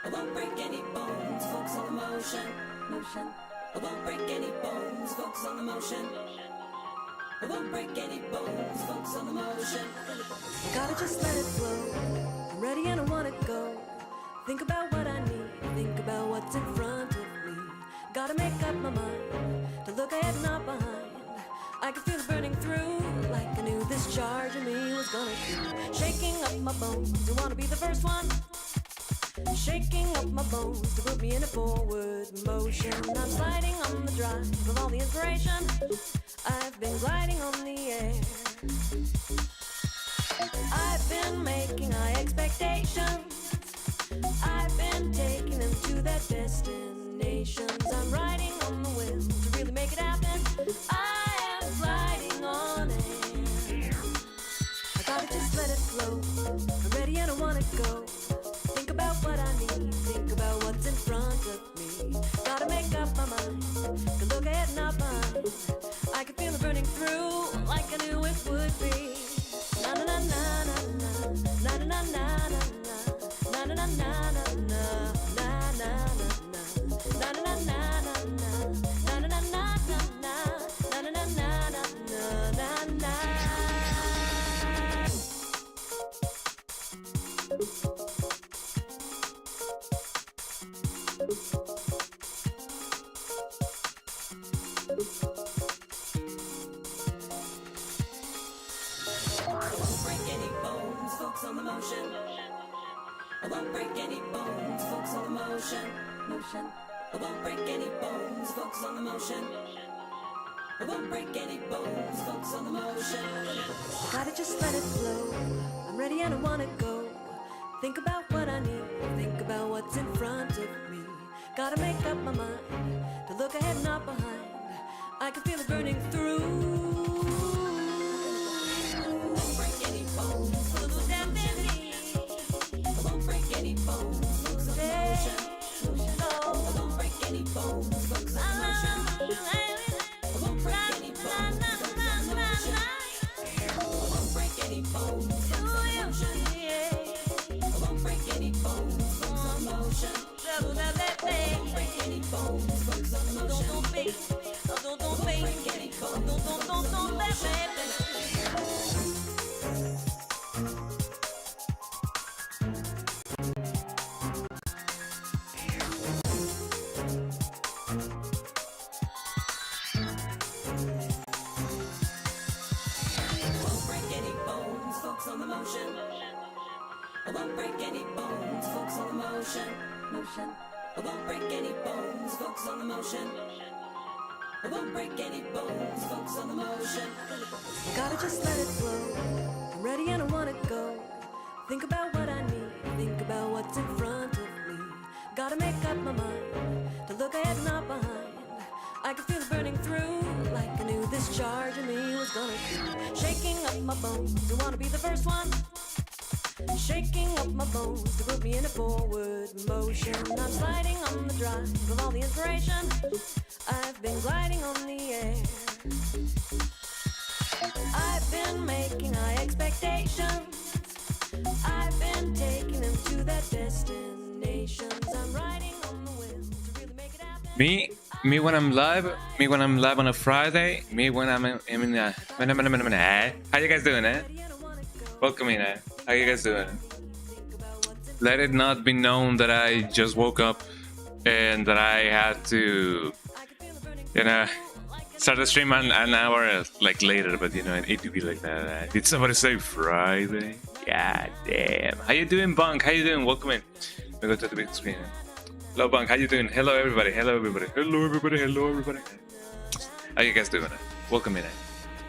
I won't break any bones, focus on the motion. I won't break any bones, focus on the motion. I won't break any bones, focus on the motion. I gotta just let it flow. I'm ready and I wanna go. Think about what I need, think about what's in front of me. Gotta make up my mind to look ahead, not behind. I can feel it burning through, like I knew this charge in me was gonna do. Shaking up my bones, I wanna be the first one. Shaking up my bones to put me in a forward motion. I'm sliding on the drive with all the inspiration. I've been gliding on the air. I've been making high expectations. I've been taking them to their destinations. I'm riding on the wind to really make it happen. I am gliding on air. I gotta just let it flow. I'm ready and I wanna go. Think about what I need, think about what's in front of me. Gotta make up my mind to look ahead, not behind. I can feel it burning through like I knew it would be. Na na na na na na na na na na na na na na na on the motion. I won't break any bones, focus on the motion. I won't break any bones, focus on the motion. I won't break any bones, focus on the motion. I gotta just let it flow. I'm ready and I wanna go. Think about what I need, think about what's in front of me. Gotta make up my mind to look ahead, not behind. I can feel it burning through. Any bones, focus on the motion. I won't break any bones, focus on the motion. I won't break any bones, focus on the motion. I won't break any bones, focus on the motion. I won't break any bones, focus on the motion. I won't break any bones, focus on the motion. I won't break any bones, focus on the motion. I won't break any bones, focus on the motion. I won't break any bones, focus on the motion. I won't break any bones, focus on the motion. I gotta just let it flow. I'm ready and I wanna go. Think about what I need, think about what's in front of me. Gotta make up my mind to look ahead, not behind. I can feel it burning through like I knew this charge in me was gonna do. Shaking up my bones, I wanna be the first one. Shaking up my bones to put me in a forward motion. I'm sliding on the drive with all the inspiration. I've been gliding on the air. I've been making high expectations. I've been taking them to their destinations. I'm riding on the wind to really make it happen. Me when I'm live on a Friday, me when I'm in how you guys doing, eh? Welcome in, eh? How you guys doing? Let it not be known that I just woke up and that I had to, start the stream an hour like later, but it would be like that. Did somebody say Friday? God damn. How you doing, Bunk? How you doing? Welcome in. We go to the big screen. Hello, Bunk. How you doing? Hello, everybody. Hello, everybody. Hello, everybody. Hello, everybody. How you guys doing? Welcome in.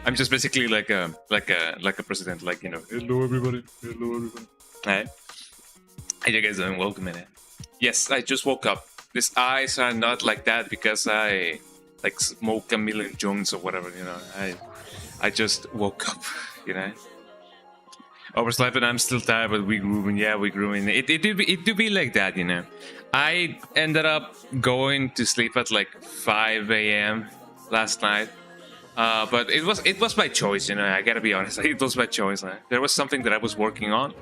I'm just basically like a president, hello, everybody. Hello, everybody. Hey. How you guys doing? Welcome in. Yes, I just woke up. These eyes are not like that because I smoke a million joints or whatever. I just woke up. Overslept and I'm still tired, but we grew. Yeah, we grew in. It do be like that. I ended up going to sleep at like 5 a.m. last night. But it was by choice, I gotta be honest. It was by choice. There was something that I was working on,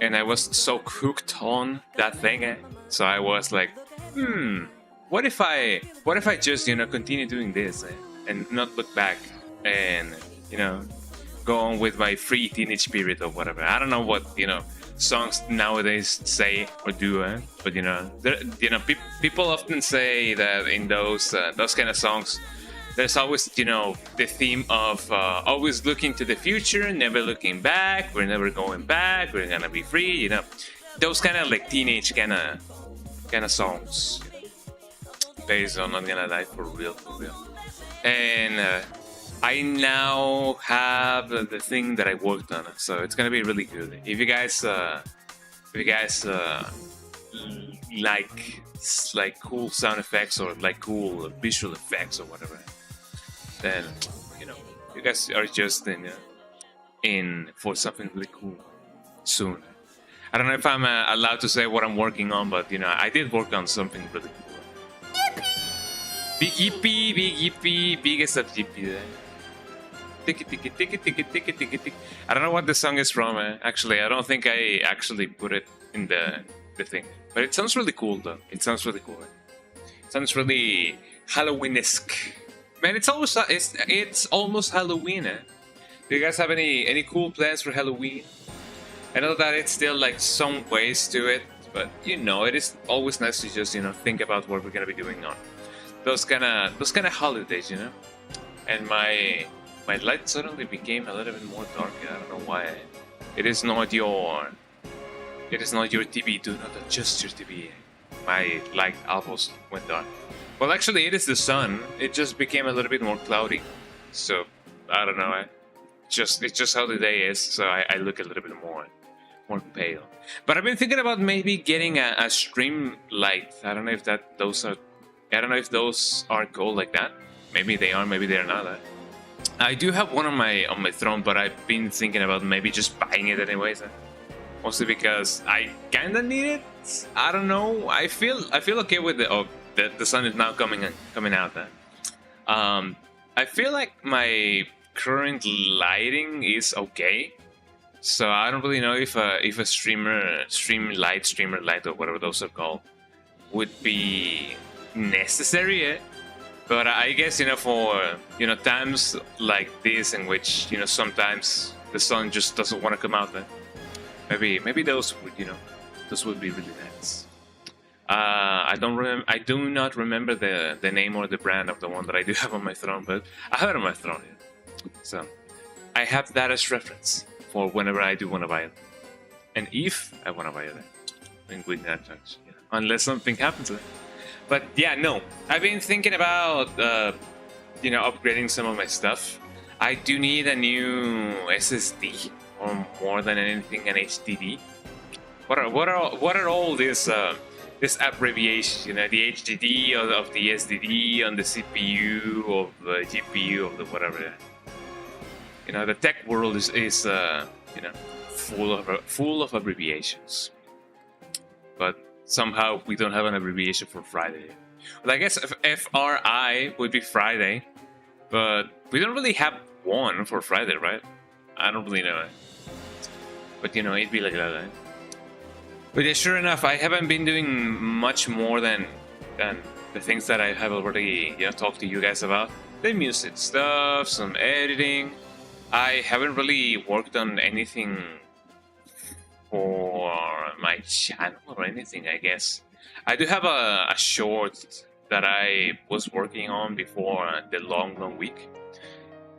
and I was so hooked on that thing. So I was like, what if I just continue doing this and not look back and go on with my free teenage period or whatever. I don't know what songs nowadays say or do, but people often say that in those kind of songs, there's always the theme of always looking to the future, never looking back. We're never going back. We're gonna be free. Those kind of like teenage kind of songs based on Not Gonna Die for real. And I now have the thing that I worked on, so it's gonna be really good. If you guys like cool sound effects or like cool visual effects or whatever, then you guys are just in for something really cool soon. I don't know if I'm allowed to say what I'm working on, but I did work on something really cool. Big yippee, biggest of yippee. I don't know what the song is from. Actually, I don't think I actually put it in the thing, but it sounds really cool though. It sounds really cool. It sounds really Halloween-esque. Man, it's almost Halloween. Do you guys have any cool plans for Halloween? I know that it's still like some ways to it, but it is always nice to just think about what we're gonna be doing on those kind of holidays, And my light suddenly became a little bit more dark. I don't know why. It is not your TV. Do not adjust your TV. My light almost went dark. Well, actually, it is the sun. It just became a little bit more cloudy. So I don't know. It's just how the day is. So I look a little bit more pale. But I've been thinking about maybe getting a stream light. I don't know if those are called like that. Maybe they are. Maybe they're not. I do have one on my throne, but I've been thinking about maybe just buying it anyways. Mostly because I kinda need it. I don't know. I feel okay with the sun is now coming out. I feel like my current lighting is okay. So I don't really know if a streamer light or whatever those are called would be necessary. But I guess for times like this in which sometimes the sun just doesn't want to come out. Maybe those would be really nice. I do not remember the name or the brand of the one that I do have on my throne, but I have it on my throne. So I have that as reference for whenever I do want to buy it, and if I want to buy it, with that touch, unless something happens to it. But yeah, no. I've been thinking about, upgrading some of my stuff. I do need a new SSD, or more than anything, an HDD. What are all this abbreviations? The HDD of the SDD on the CPU of the GPU of the whatever. The tech world is full of abbreviations. But somehow we don't have an abbreviation for Friday. Well, I guess FRI would be Friday, but we don't really have one for Friday, right? I don't really know it. But it'd be like that, right? But yeah, sure enough, I haven't been doing much more than the things that I have already talked to you guys about. The music stuff, some editing. I haven't really worked on anything for my channel or anything, I guess. I do have a short that I was working on before the long week.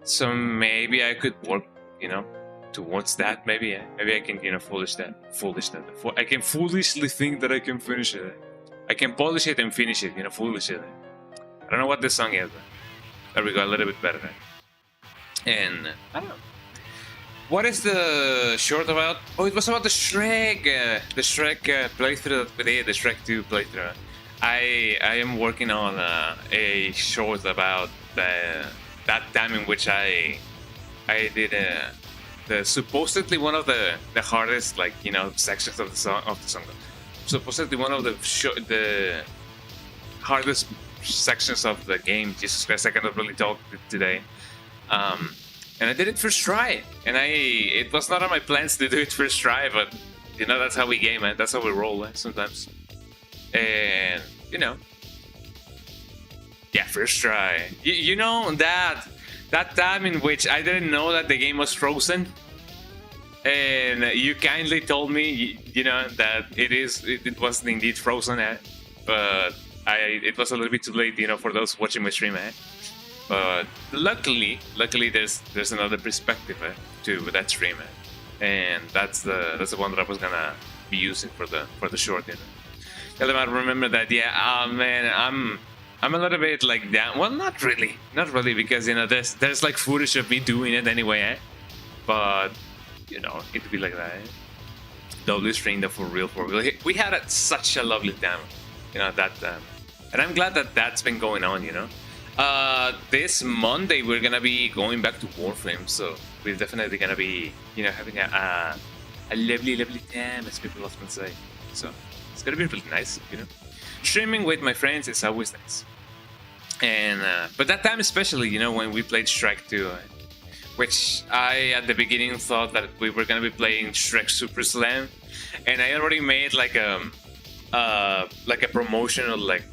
So maybe I could work, towards that. Maybe I can, polish that. I can foolishly think that I can finish it. I can polish it and finish it, foolish it. I don't know what this song is. There we go, a little bit better. And I don't know. What is the short about? Oh, it was about the Shrek playthrough that we did, the Shrek 2 playthrough. I am working on a short about that time in which I did the supposedly one of the hardest sections of the song. Supposedly one of the hardest sections of the game. Jesus Christ, I cannot really talk today. And I did it first try, and it was not on my plans to do it first try, but you know, that's how we game, man. That's how we roll, sometimes. And you know, yeah, first try. You know that time in which I didn't know that the game was frozen, and you kindly told me, you know, that it was indeed frozen, but it was a little bit too late, you know, for those watching my stream, But luckily, there's another perspective to that stream, and that's the one that I was gonna be using for the short, you know. Tell them I remember that. Yeah, oh man, I'm a little bit like that. Well, not really, because you know there's like footage of me doing it anyway, But you know, it'd be like that. Double stream for real. We had such a lovely time, you know, that time, and I'm glad that that's been going on, you know. This Monday we're gonna be going back to Warframe, so we're definitely gonna be, you know, having a lovely time, as people often say. So it's gonna be really nice, you know. Streaming with my friends is always nice, and but that time especially, you know, when we played Shrek 2, which I at the beginning thought that we were gonna be playing Shrek Super Slam, and I already made like a promotional, like,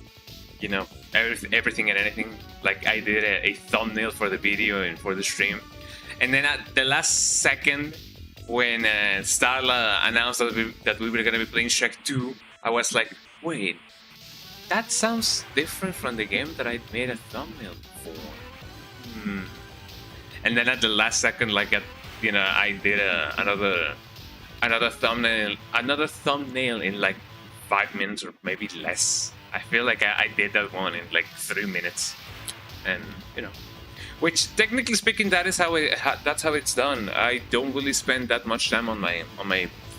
you know, everything and anything. Like I did a thumbnail for the video and for the stream, and then at the last second, when Starla announced that we were gonna be playing Shrek 2, I was like, wait, that sounds different from the game that I made a thumbnail for. And then at the last second, like you know, I did another thumbnail in like 5 minutes or maybe less. I feel like I did that one in like 3 minutes, and you know, which technically speaking, that's how it's done. I don't really spend that much time on my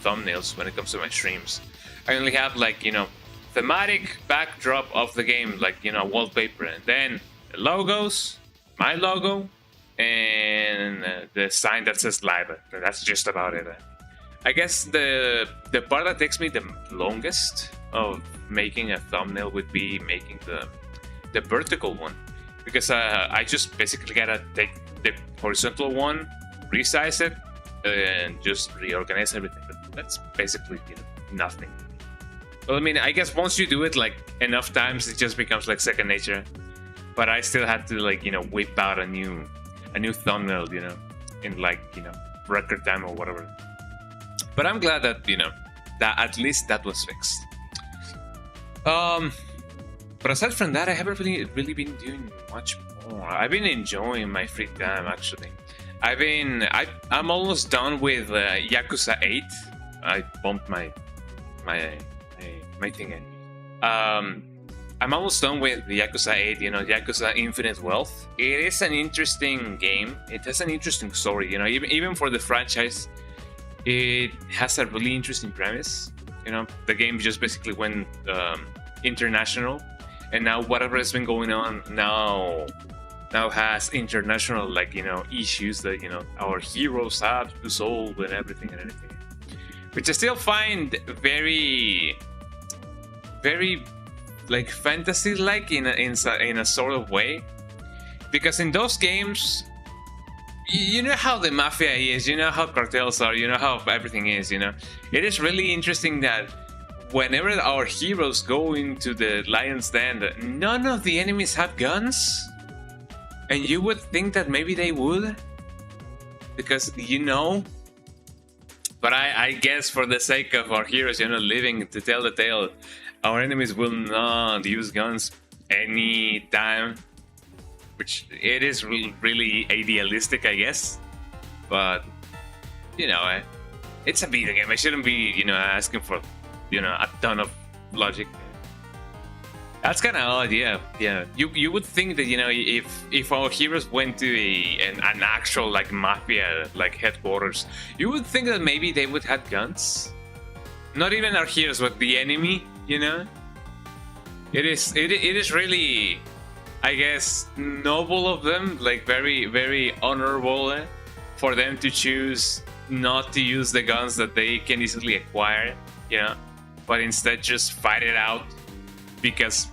thumbnails when it comes to my streams. I only have, like, you know, thematic backdrop of the game, like, you know, wallpaper, and then the logos, my logo, and the sign that says live. That's just about it. I guess the part that takes me the longest of making a thumbnail would be making the vertical one, because I just basically gotta take the horizontal one, resize it, and just reorganize everything. But that's basically, you know, nothing. Well, I mean, I guess once you do it like enough times, it just becomes like second nature. But I still had to, like, you know, whip out a new thumbnail, you know, in like, you know, record time or whatever. But I'm glad that, you know, that at least that was fixed. But aside from that, I haven't really been doing much more. I've been enjoying my free time, actually. I'm almost done with Yakuza 8. I bumped my thing in. I'm almost done with the Yakuza 8, you know, Yakuza Infinite Wealth. It is an interesting game. It has an interesting story, you know, even for the franchise. It has a really interesting premise. You know, the game just basically went international, and now whatever has been going on now has international, like, you know, issues that, you know, our heroes have to solve and everything, which I still find very, very, like, fantasy-like in a sort of way, because in those games, you know how the mafia is, you know how cartels are, you know how everything is, you know. It is really interesting that whenever our heroes go into the lion's den, none of the enemies have guns, and you would think that maybe they would, because, you know. But I guess for the sake of our heroes, you know, living to tell the tale, our enemies will not use guns any time, which it is really idealistic, I guess. But, you know, it's a video game. I shouldn't be, you know, asking for, you know, a ton of logic. That's kind of odd, yeah. You would think that, you know, if our heroes went to an actual, like, mafia, like, headquarters, you would think that maybe they would have guns. Not even our heroes, but the enemy, you know. It is really, I guess, noble of them, like very, very honorable, for them to choose not to use the guns that they can easily acquire, you know, but instead just fight it out, because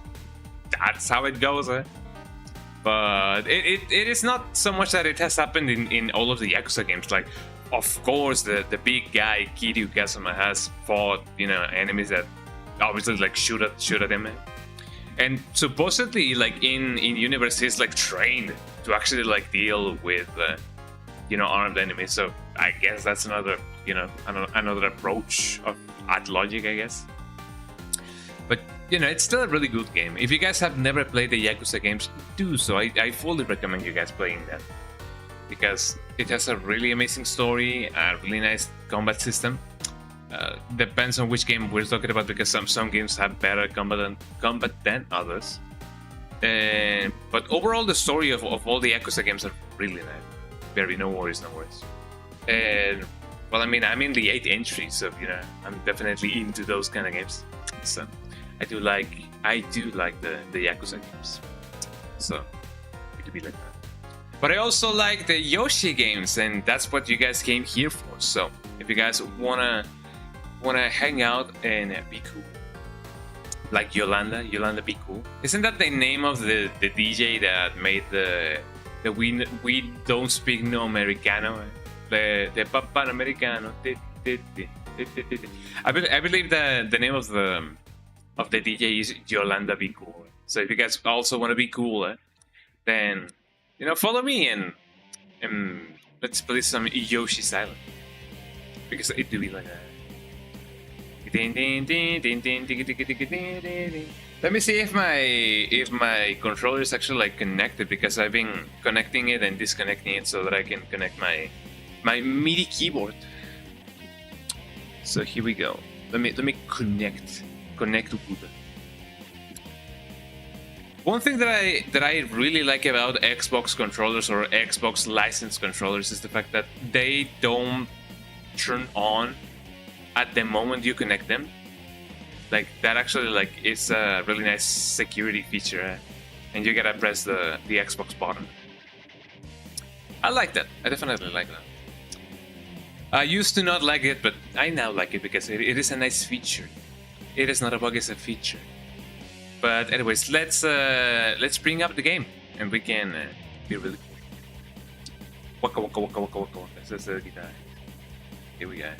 that's how it goes. But it is not so much that it has happened in all of the Yakuza games. Like, of course, the big guy Kiryu Kazuma has fought, you know, enemies that obviously like shoot at him, and supposedly like in universe he's like trained to actually like deal with you know, armed enemies. So I guess that's another, you know, another approach at logic, I guess. But you know, it's still a really good game. If you guys have never played the Yakuza games, do so. I fully recommend you guys playing them, because it has a really amazing story, a really nice combat system. Depends on which game we're talking about, because some games have better combat than others. But overall, the story of all the Yakuza games are really nice. Very no worries. And well, I mean, I'm in the 8th entry, so you know, I'm definitely into those kind of games. So I do like the Yakuza games. So it could be like that. But I also like the Yoshi games, and that's what you guys came here for. So if you guys wanna hang out and be cool, like Yolanda be cool. Isn't that the name of the DJ that made the we don't speak no Americano, the Papa Americano? I believe the name of the DJ is Yolanda be cool. So if you guys also want to be cool, then you know, follow me and let's play some Yoshi's Island, because it do be like that. Let me see if my controller is actually like connected, because I've been connecting it and disconnecting it so that I can connect my MIDI keyboard. So here we go. Let me connect with it. One thing that I really like about Xbox controllers or Xbox licensed controllers is the fact that they don't turn on at the moment you connect them. Like that actually like is a really nice security feature, and you gotta press the Xbox button. I like that. I definitely like that. I used to not like it, but I now like it because it is a nice feature. It is not a bug, it's a feature. But anyways, let's bring up the game and we can be really cool. Waka waka waka waka waka waka. That's the guitar. Here we go.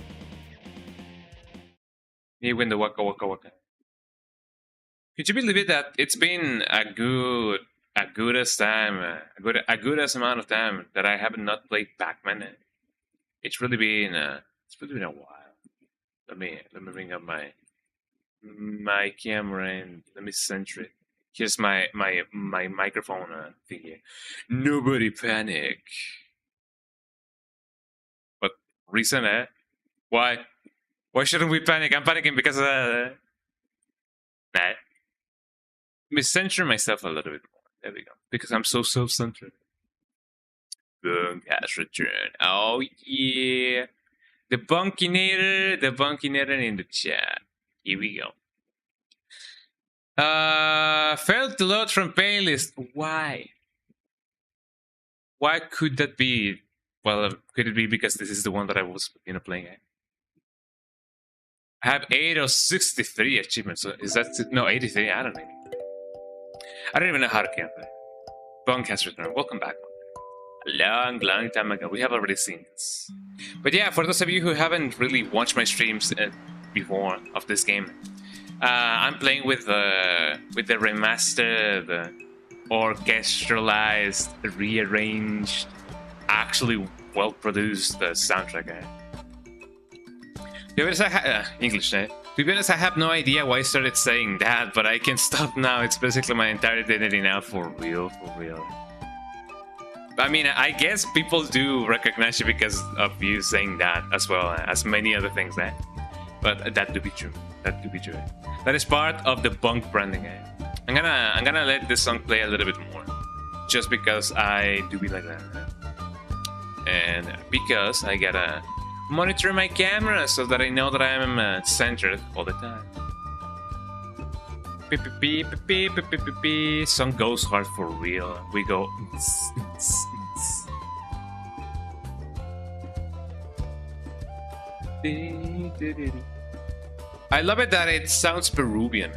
You win the waka waka waka. Could you believe it that it's been a good amount of time that I have not played Pac-Man? It's really been a while. Let me bring up my camera and let me center it. Here's my microphone thing here. Nobody panic. But reason, Why? Why shouldn't we panic? I'm panicking because nah. Let me center myself a little bit more. There we go. Because I'm so self-centered. Boom, has returned. Oh yeah. The Bunkinator in the chat. Here we go. Failed to load from playlist. Why? Why could that be? Well, could it be because this is the one that I was, playing at? I have 8 or 63 achievements. So is that no 83? I don't even know how to count that. Bunk has returned. Welcome back. A long time ago. We have already seen this. But yeah, for those of you who haven't really watched my streams before of this game, I'm playing with the remastered, orchestralized, rearranged, actually well-produced soundtrack. To be honest, English. To be honest, I have no idea why I started saying that, but I can stop now. It's basically my entire identity now, for real. I mean, I guess people do recognize you because of you saying that, as well as many other things, But that to be true. That is part of the Bunk branding. I'm gonna let this song play a little bit more, just because I do be like that, and because I gotta monitor my camera so that I know that I'm centered all the time. Song goes hard for real. We go. I love it that it sounds Peruvian.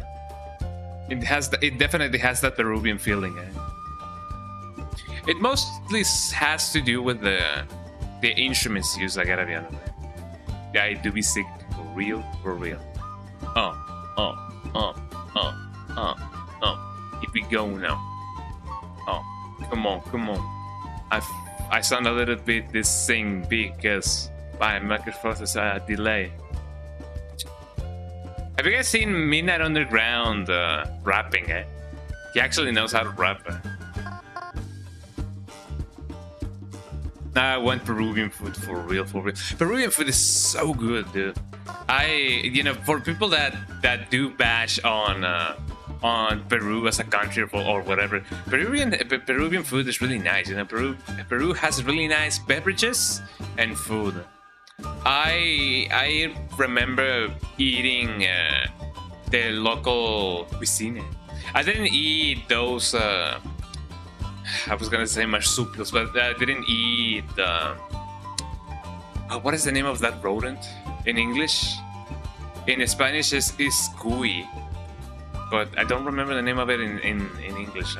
It definitely has that Peruvian feeling. It mostly has to do with the the instruments used, I gotta be honest. Yeah, I do be sick for real, for real. Oh. If we go now. Oh, come on. I sound a little bit this thing because my microphone has a delay. Have you guys seen Midnight Underground rapping? He actually knows how to rap. I want Peruvian food for real. Peruvian food is so good, dude. For people that do bash on Peru as a country or whatever, Peruvian food is really nice. Peru has really nice beverages and food. I remember eating the local cuisine. I didn't eat those. I was gonna say marsupials, but I didn't eat. What is the name of that rodent in English? In Spanish is cuy, but I don't remember the name of it in English.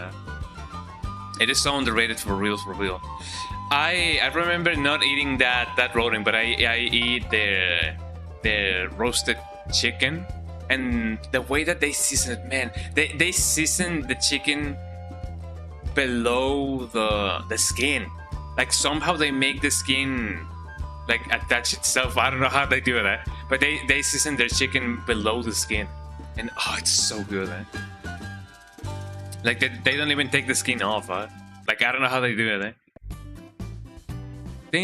It is so underrated for real. I remember not eating that rodent, but I eat the roasted chicken, and the way that they season it, man, they season the chicken below the skin. Like somehow they make the skin like attach itself. I don't know how they do it, but they season their chicken below the skin, and it's so good. Like they don't even take the skin off. Like I don't know how they do it. Let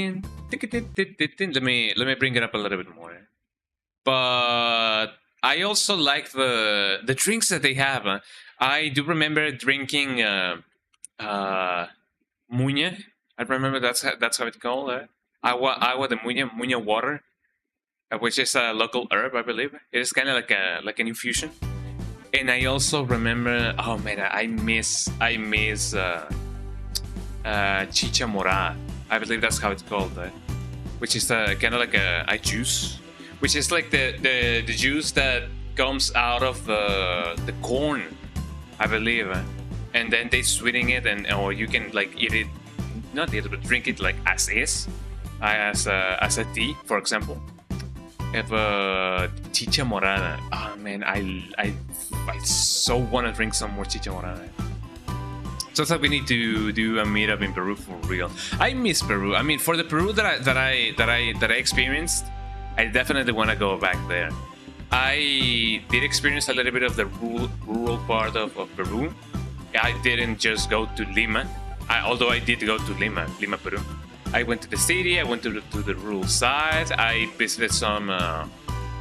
me bring it up a little bit more. But I also like the drinks that they have. I do remember drinking muñe. I remember that's how it's called. Agua de muñe water, which is a local herb, I believe. It is kind of like an infusion. And I also remember, oh man, I miss chicha morada. I believe that's how it's called, which is kind of like a juice, which is like the juice that comes out of the corn, I believe, and then they sweeten it, or you can like eat it, not eat it, but drink it like as is, as a tea, for example. If chicha morada, oh man, I so want to drink some more chicha morada. So it's like we need to do a meetup in Peru for real. I miss Peru. I mean, for the Peru that I experienced, I definitely want to go back there. I did experience a little bit of the rural part of Peru. I didn't just go to Lima, although I did go to Lima, Peru. I went to the city. I went to the rural side. I visited some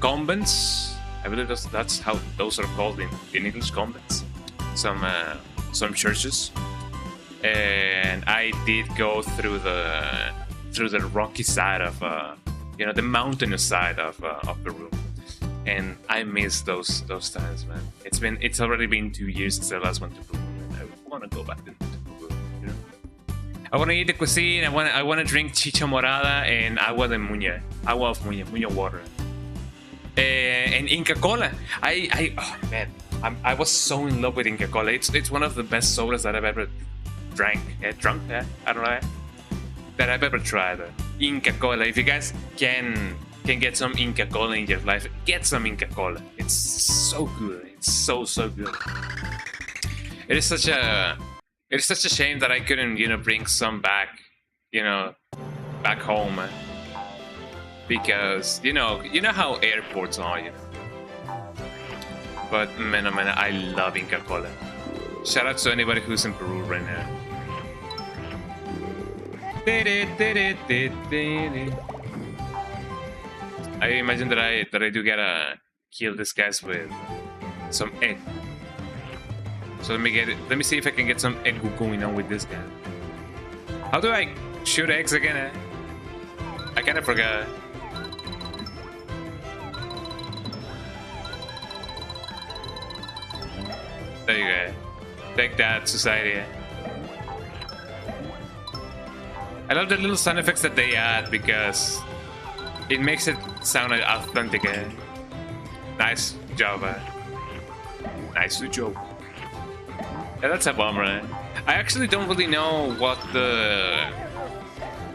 convents. I believe that's how those are called in English, convents. Some churches, and I did go through the rocky side of the mountainous side of Peru, and I miss those times, man. It's already been 2 years since I last went to Peru, and I want to go back to Peru. I want to eat the cuisine. I want to drink chicha morada and agua of muñe water, and Inca Cola. Oh man. I was so in love with Inca Cola. It's one of the best sodas that I've ever drunk. I don't know. That I've ever tried. Inca Cola. If you guys can get some Inca Cola in your life, get some Inca Cola. It's so good. It's so good. It is such a shame that I couldn't bring some back, back home, because you know how airports are, But man, oh man, I love Inca Cola. Shout out to anybody who's in Peru right now. I imagine that I do gotta kill these guys with some egg. So let me see if I can get some egg going on with this guy. How do I shoot eggs again? I kinda forgot. There you go. Take that, society. I love the little sound effects that they add because it makes it sound authentic. Nice job. Nice job. Yeah, that's a bummer. I actually don't really know what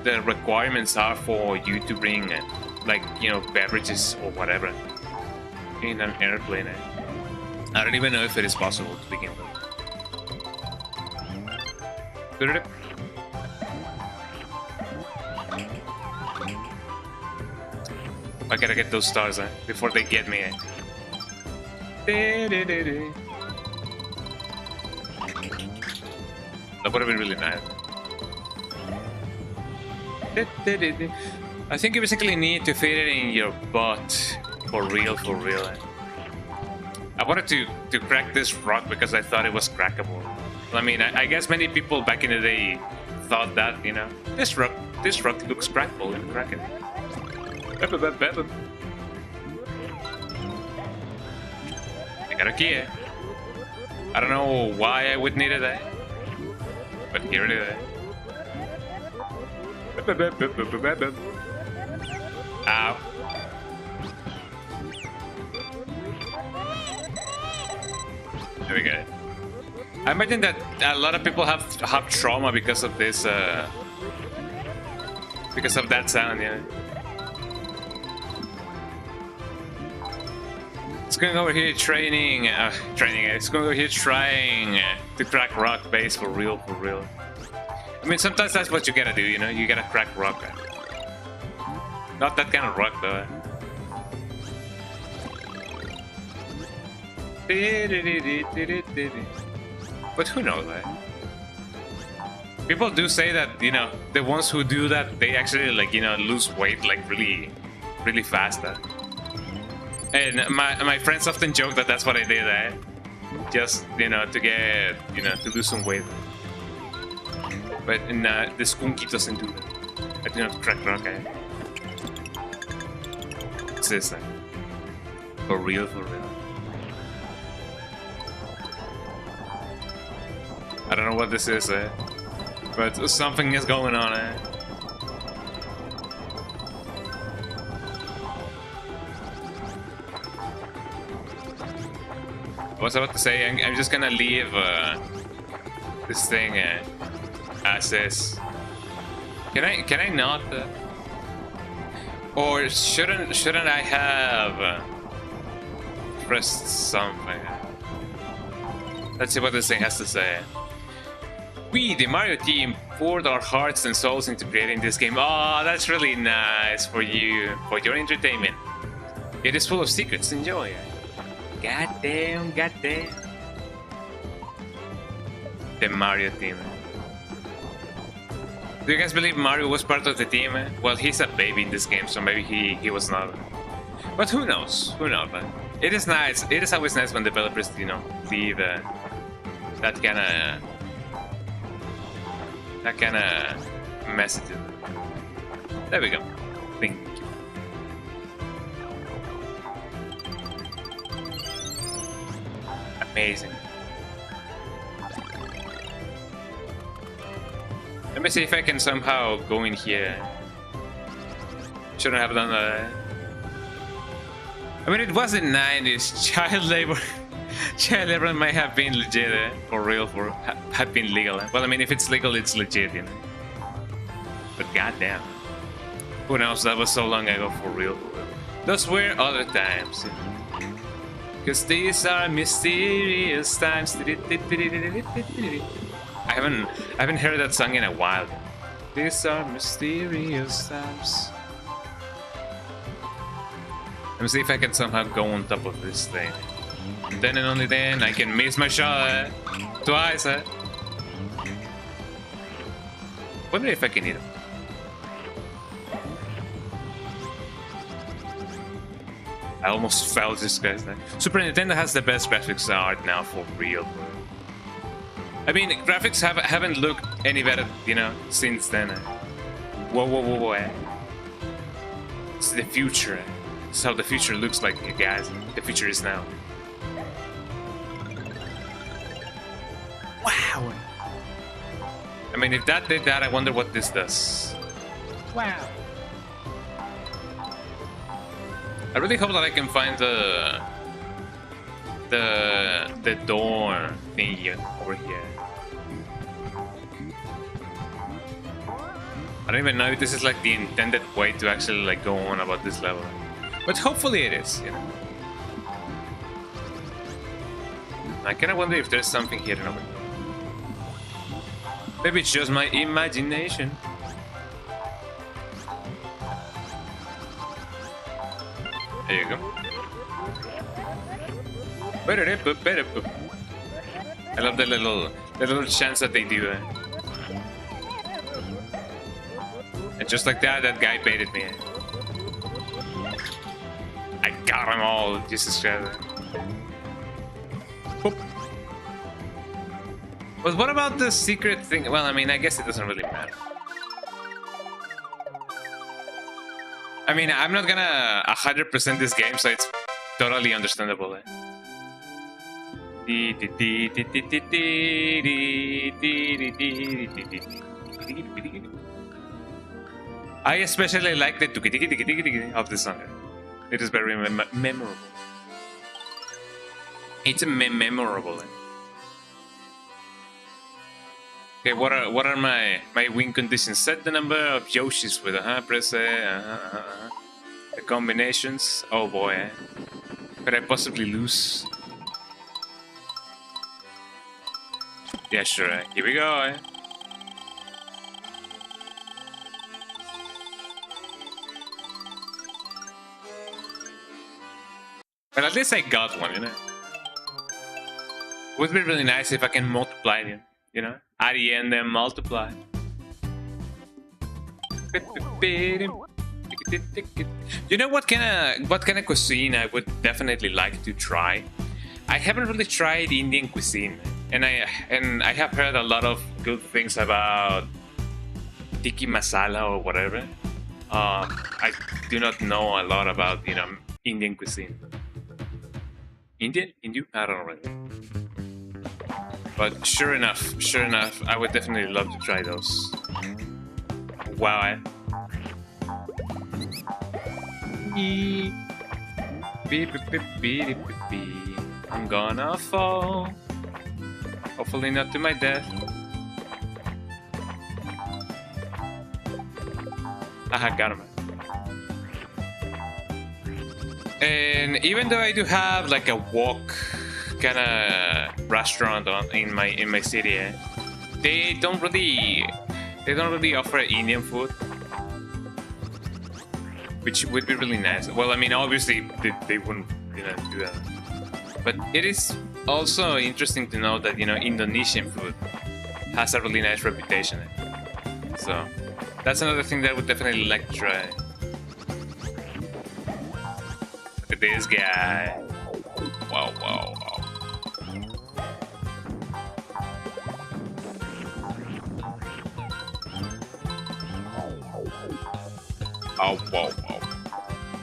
the requirements are for you to bring, like, you know, beverages or whatever in an airplane. I don't even know if it is possible to begin with. I gotta get those stars before they get me. That would have been really nice. I think you basically need to fit it in your butt for real, for real. I wanted to crack this rock because I thought it was crackable. I mean, I guess many people back in the day thought that, you know, this rock looks crackable and crack it. I got a key. I don't know why I would need it, but here it is. Ow. There we go. I imagine that a lot of people have trauma because of this, because of that sound, yeah. It's going over here training. It's going over here trying to crack rock base for real, for real. I mean, sometimes that's what you gotta do, you know? You gotta crack rock. Not that kind of rock, though. But who knows, right? People do say that, you know, the ones who do that, they actually, like, you know, lose weight, like, really, really fast. And my friends often joke that that's what I did, just, you know, to get, you know, to lose some weight. But the skunky doesn't do that. I do not crack rock, It's this, for real, for real. I don't know what this is, but something is going on, I was about to say, I'm just gonna leave this thing as is. Can I not? Or shouldn't I have pressed something? Let's see what this thing has to say. We, the Mario team, poured our hearts and souls into creating this game. Oh, that's really nice for you, for your entertainment. It is full of secrets. Enjoy. Goddamn. The Mario team. Do you guys believe Mario was part of the team? Well, he's a baby in this game, so maybe he was not. But who knows? Who knows? It is nice. It is always nice when developers, you know, leave that kind of message. There we go. Thank you. Amazing. Let me see if I can somehow go in here. Shouldn't have done that. I mean, it wasn't 90s. Child labor. Child labor might have been legit, for real, have been legal. Well, I mean, if it's legal, it's legit, you know. But goddamn. Who knows? That was so long ago, for real. Those were other times. Cause these are mysterious times. I haven't heard that song in a while. These are mysterious times. Let me see if I can somehow go on top of this thing. And then and only then I can miss my shot twice. Wonder if I can hit him. I almost fell this guy's neck. Super Nintendo has the best graphics art now, for real. I mean, graphics haven't looked any better, you know, since then. Whoa. It's the future. It's how the future looks like, you guys. The future is now. Wow. I mean, if that did that, I wonder what this does. Wow. I really hope that I can find the door thingy over here. I don't even know if this is like the intended way to actually like go on about this level. But hopefully it is, you know. I kind of wonder if there's something hidden over there. Maybe it's just my imagination. There you go. I love the little chants that they do. And just like that, that guy baited me. I got them all. Jesus Christ. Boop. But what about the secret thing? Well, I mean, I guess it doesn't really matter. I mean, I'm not gonna 100% this game, so it's totally understandable. I especially like the of this song. It is very memorable. It's memorable. Okay, what are my win conditions? Set the number of Yoshis with press the combinations. Oh boy, could I possibly lose? Yeah, sure. Here we go. But at least I got one, you know. It would be really nice if I can multiply them, you know. At the end, then multiply. You know what kind of cuisine I would definitely like to try? I haven't really tried Indian cuisine, and I have heard a lot of good things about tikka masala or whatever. I do not know a lot about, you know, Indian cuisine. Hindu? I don't know really. But sure enough, I would definitely love to try those. Wow, I'm gonna fall. Hopefully not to my death. Aha, got him. And even though I do have like a wok kind of restaurant in my city, they don't really offer Indian food, which would be really nice. Well, I mean, obviously they wouldn't, you know, do that. But it is also interesting to know that, you know, Indonesian food has a really nice reputation. So that's another thing that I would definitely like to try. Look at this guy. Wow. Wow.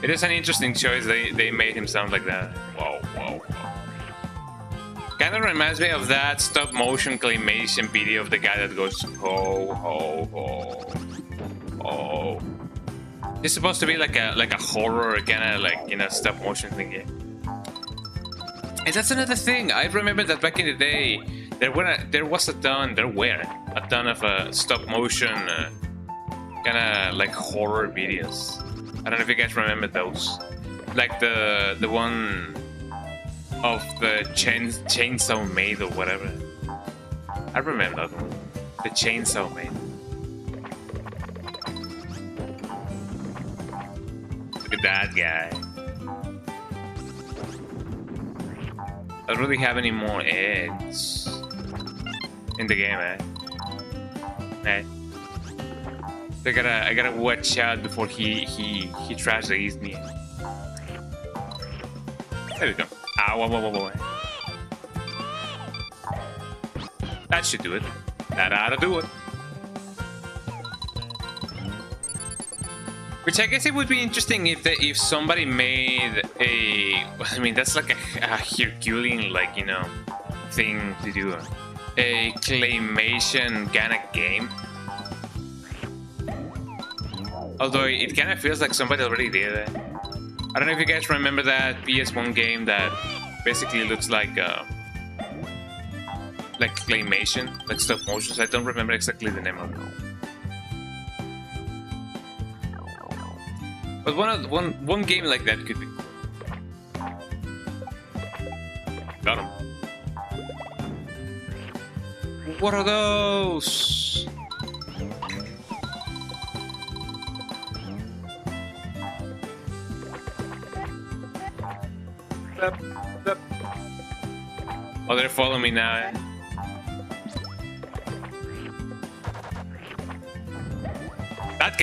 It is an interesting choice. They made him sound like that. Wow. Kind of reminds me of that stop motion claymation video of the guy that goes ho. It's supposed to be like a horror kind of, like, you know, stop motion thing. Yeah. And that's another thing. I remember that back in the day there were a ton of stop motion kind of like horror videos. I don't know if you guys remember those, like the one of the Chainsaw Maid or whatever. I remember that one, the Chainsaw Maid. Look at that guy. I don't really have any more eggs in the game, Hey. I gotta watch out before he tries to eat me. There we go. Whoa. That should do it. That ought to do it. Which I guess it would be interesting if somebody made a. I mean, that's like a Herculean, like, you know, thing to do. A claymation kind of game. Although it kind of feels like somebody already did it. I don't know if you guys remember that PS1 game that basically looks like claymation, like stop motion. So I don't remember exactly the name of it. But one game like that could be. Got him. What are those? Blip, blip. Oh, they're following me now. Eh? That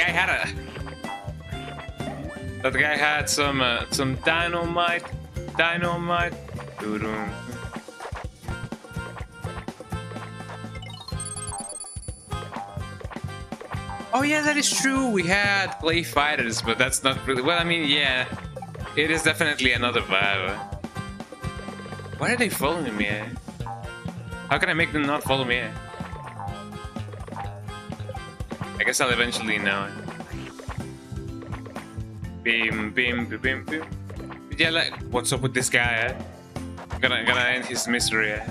guy had some dynamite. Doo-doo. Oh yeah, that is true. We had Play Fighters, but that's not really. Well, I mean, yeah, it is definitely another vibe. Why are they following me? Eh? How can I make them not follow me? Eh? I guess I'll eventually know. Beam, beam, beam, beam, beam. Yeah, like, what's up with this guy? Eh? Gonna end his misery. Eh?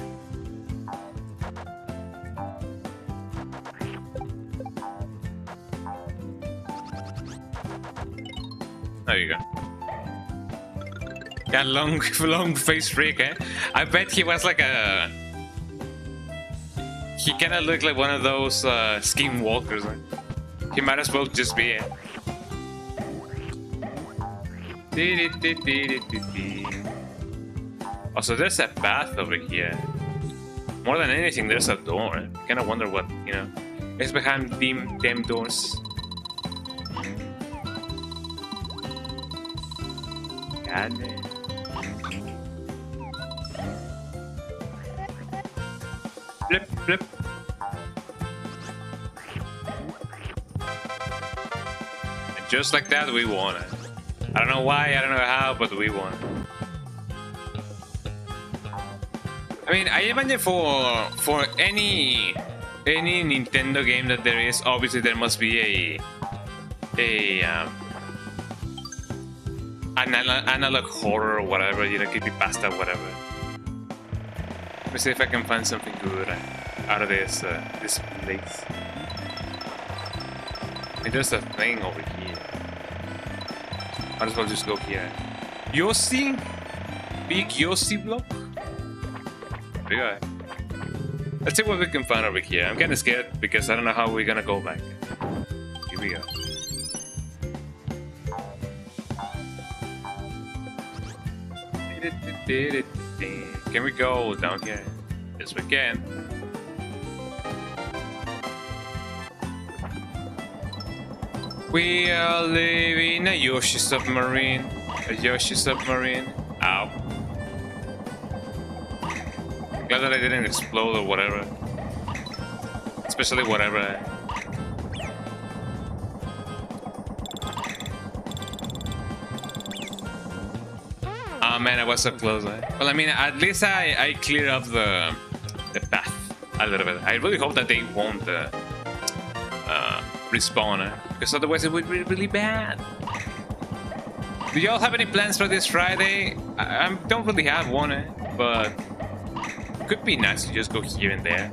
There you go. Got long face freak, eh? I bet he was like a. He kind of looked like one of those scheme walkers. Eh? He might as well just be it. Oh, so there's a path over here. More than anything, there's a door. I kind of wonder what, you know, is behind them doors. God damn. Flip, flip. And just like that, we won it. I don't know why, I don't know how, but we won. I mean, I imagine for any Nintendo game that there is, obviously there must be analog horror or whatever, you know, creepypasta, whatever. Let me see if I can find something good out of this this place. I mean, there's a thing over here. Might as well just go here. Yoshi? Big Yoshi block? There you go. Let's see what we can find over here. I'm kinda scared because I don't know how we're gonna go back. Here we go. Can we go down here? Yes, we can. We are living a Yoshi submarine. A Yoshi submarine. Ow. Glad that I didn't explode or whatever. Especially whatever. Oh man, I was so close. Eh? Well, I mean, at least I cleared up the path a little bit. I really hope that they won't respawn, eh? Because otherwise it would be really bad. Do y'all have any plans for this Friday? I don't really have one, eh? But it could be nice to just go here and there.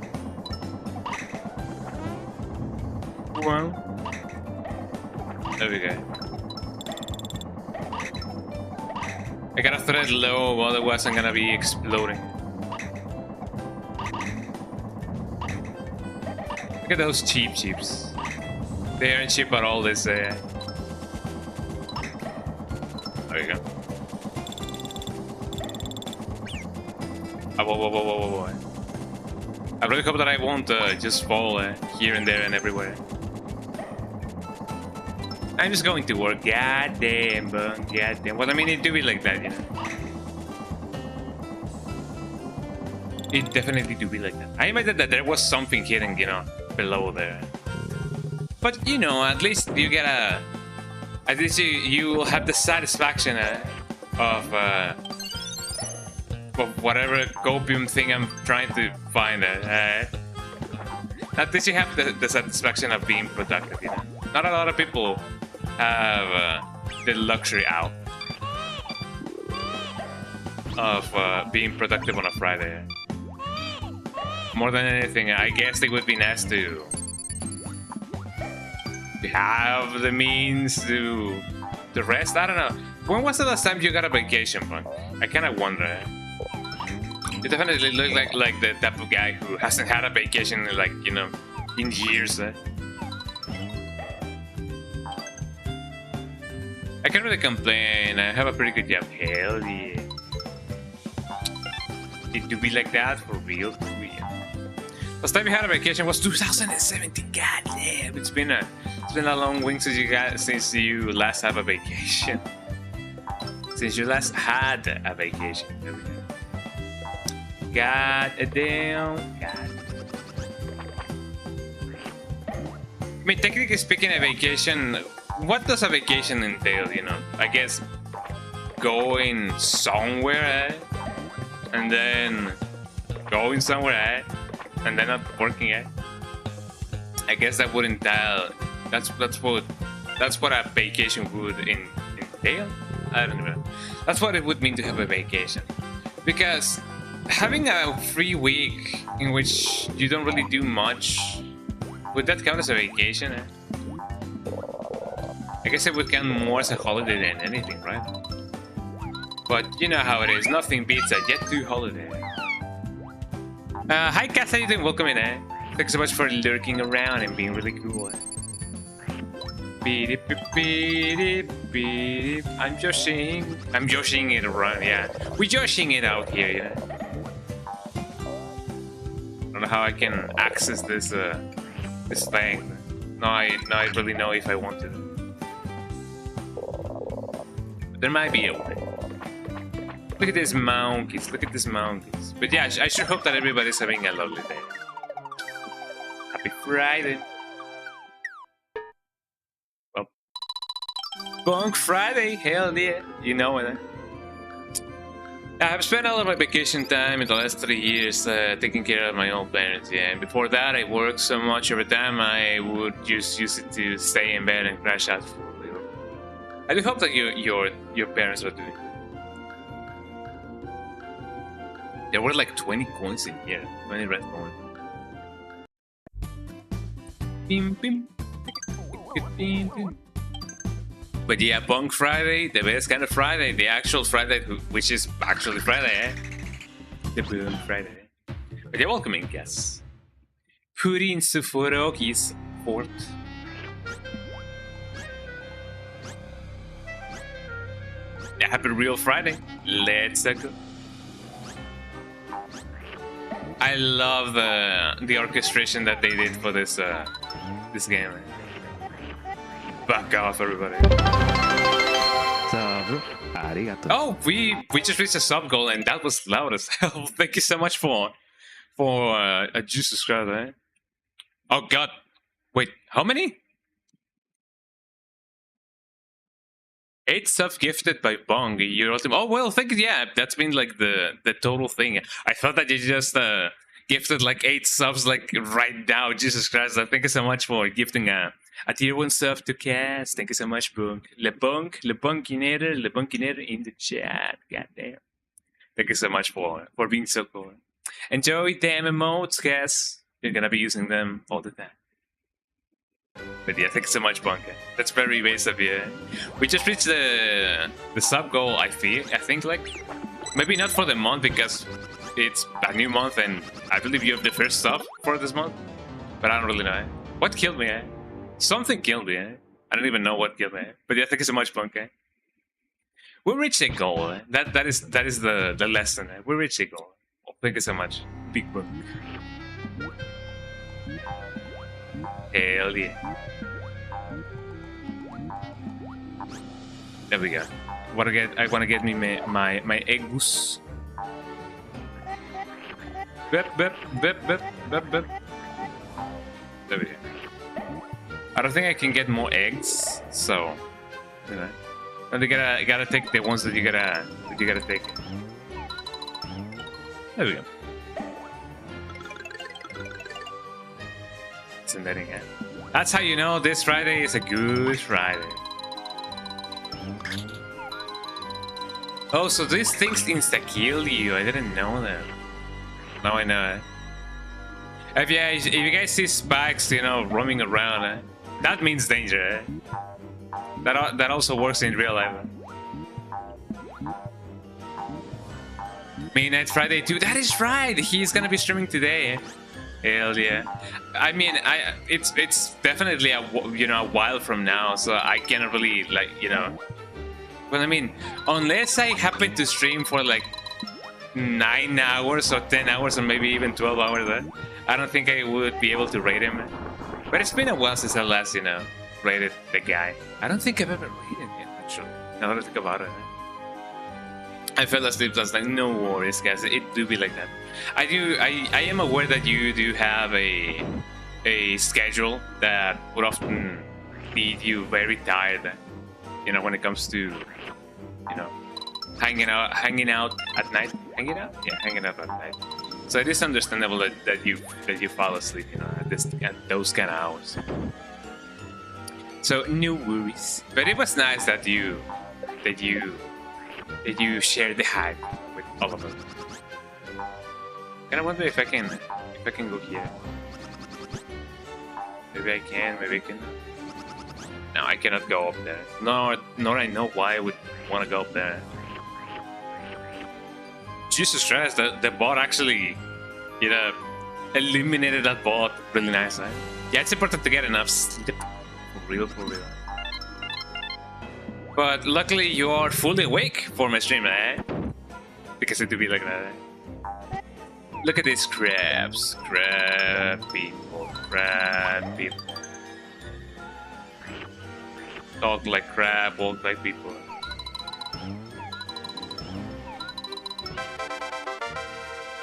Well, there we go. I gotta thread low, otherwise I'm gonna be exploding. Look at those cheaps. They aren't cheap at all, this There you go. Oh, whoa. I really hope that I won't just fall here and there and everywhere. I'm just going to work. God damn, bro. God damn. Well, I mean, it do be like that, you know. It definitely do be like that. I imagine that there was something hidden, you know, below there. But, you know, at least you get a... At least you have the satisfaction of whatever copium thing I'm trying to find. At least you have the satisfaction of being productive, you know. Not a lot of people have the luxury out of being productive on a Friday. More than anything, I guess it would be nice to have the means to the rest. I don't know. When was the last time you got a vacation, Punk? I kind of wonder. You definitely look like the type of guy who hasn't had a vacation in, like, you know, in years. I can't really complain. I have a pretty good job. Hell yeah. Did you be like that for real? Last time you had a vacation was 2017. God damn, it's been a long week since you last have a vacation. Since you last had a vacation. God damn. God. I mean, technically speaking, a vacation. What does a vacation entail? You know, I guess going somewhere, and then going somewhere, and then not working. I guess that would entail. That's what a vacation would entail. I don't know. That's what it would mean to have a vacation, because having a free week in which you don't really do much, would that count as a vacation? I guess it would count more as a holiday than anything, right? But you know how it is. Nothing beats a Jet 2 holiday. Hi, Kath. How you doing? Welcome in, Thanks so much for lurking around and being really cool. I'm joshing it around, yeah. We're joshing it out here, yeah. I don't know how I can access this this thing. No, I really know if I want to. But there might be a way. Look at these monkeys. Look at these monkeys. But yeah, I sure hope that everybody's having a lovely day. Happy Friday. Well, Bunk Friday. Hell yeah. You know it. I've spent all of my vacation time in the last 3 years taking care of my own parents, yeah. And before that, I worked so much every time I would just use it to stay in bed and crash out for a little. I do hope that your parents are doing good. There were like 20 coins in here, 20 red coins. Bim, bim. Bim, bim. But yeah, Punk Friday, the best kind of Friday, the actual Friday, which is actually Friday, The Punk Friday. But yeah, welcoming guests. Purin Suforoki's fort. Yeah, happy real Friday. Let's go. I love the orchestration that they did for this this game. Back off, everybody. Oh, we just reached a sub goal, and that was loud as hell. Thank you so much for a juice subscriber. Oh God, wait, how many? 8 subs gifted by Bong. Your ultimate. Oh well, thank you. Yeah, that's been like the total thing. I thought that you just gifted like 8 subs like right now. Jesus Christ! Thank you so much for gifting a tier 1 sub to Cass. Thank you so much, Bong. Le Bunkinator in the chat. Goddamn. Thank you so much for being so cool. Enjoy the emotes, Cass. You're gonna be using them all the time. But yeah, thanks so much, Bunker. That's very base of you. We just reached the sub goal, I think, like, maybe not for the month because it's a new month and I believe you have the first sub for this month. But I don't really know. What killed me, Something killed me, I don't even know what killed me. But yeah, thank you so much, Bunker. We reached a goal, That is the lesson, We reached a goal. Oh, thank you so much, Big Bunk. Hell yeah. There we go. I wanna get me my egg goose. Bep, bep, bep, bep, bep, bep. There we go. I don't think I can get more eggs, so you know. And you gotta take the ones that you gotta take. There we go. Netting, That's how you know this Friday is a good Friday. Oh, so these things insta-kill you. I didn't know that. Now I know. If you guys see spikes, roaming around, that means danger. That also works in real life. Midnight Friday too. That is right. He's gonna be streaming today. Hell yeah. I mean, it's definitely a while from now, so I cannot really like Well, I mean, unless I happen to stream for like 9 hours or 10 hours or maybe even 12 hours, I don't think I would be able to rate him. But it's been a while since I last rated the guy. I don't think I've ever rated him actually. Now that I think about it. I fell asleep last night. No worries, guys. It do be like that. I am aware that you do have a schedule that would often leave you very tired. When it comes to hanging out at night. Hanging out? Yeah, hanging out at night. So it is understandable that you fall asleep, at those kind of hours. So no worries. But it was nice that you shared the hype with all of us. And I wonder if I can go here. Maybe I can, maybe I can. No, I cannot go up there. Nor I know why I would want to go up there. Jesus Christ, the bot actually, eliminated that bot really nice, right? Yeah, it's important to get enough sleep. For real. But luckily you are fully awake for my stream, eh? Because it do be like that, eh? Look at these crabs. Crab people. Talk like crab, walk like people.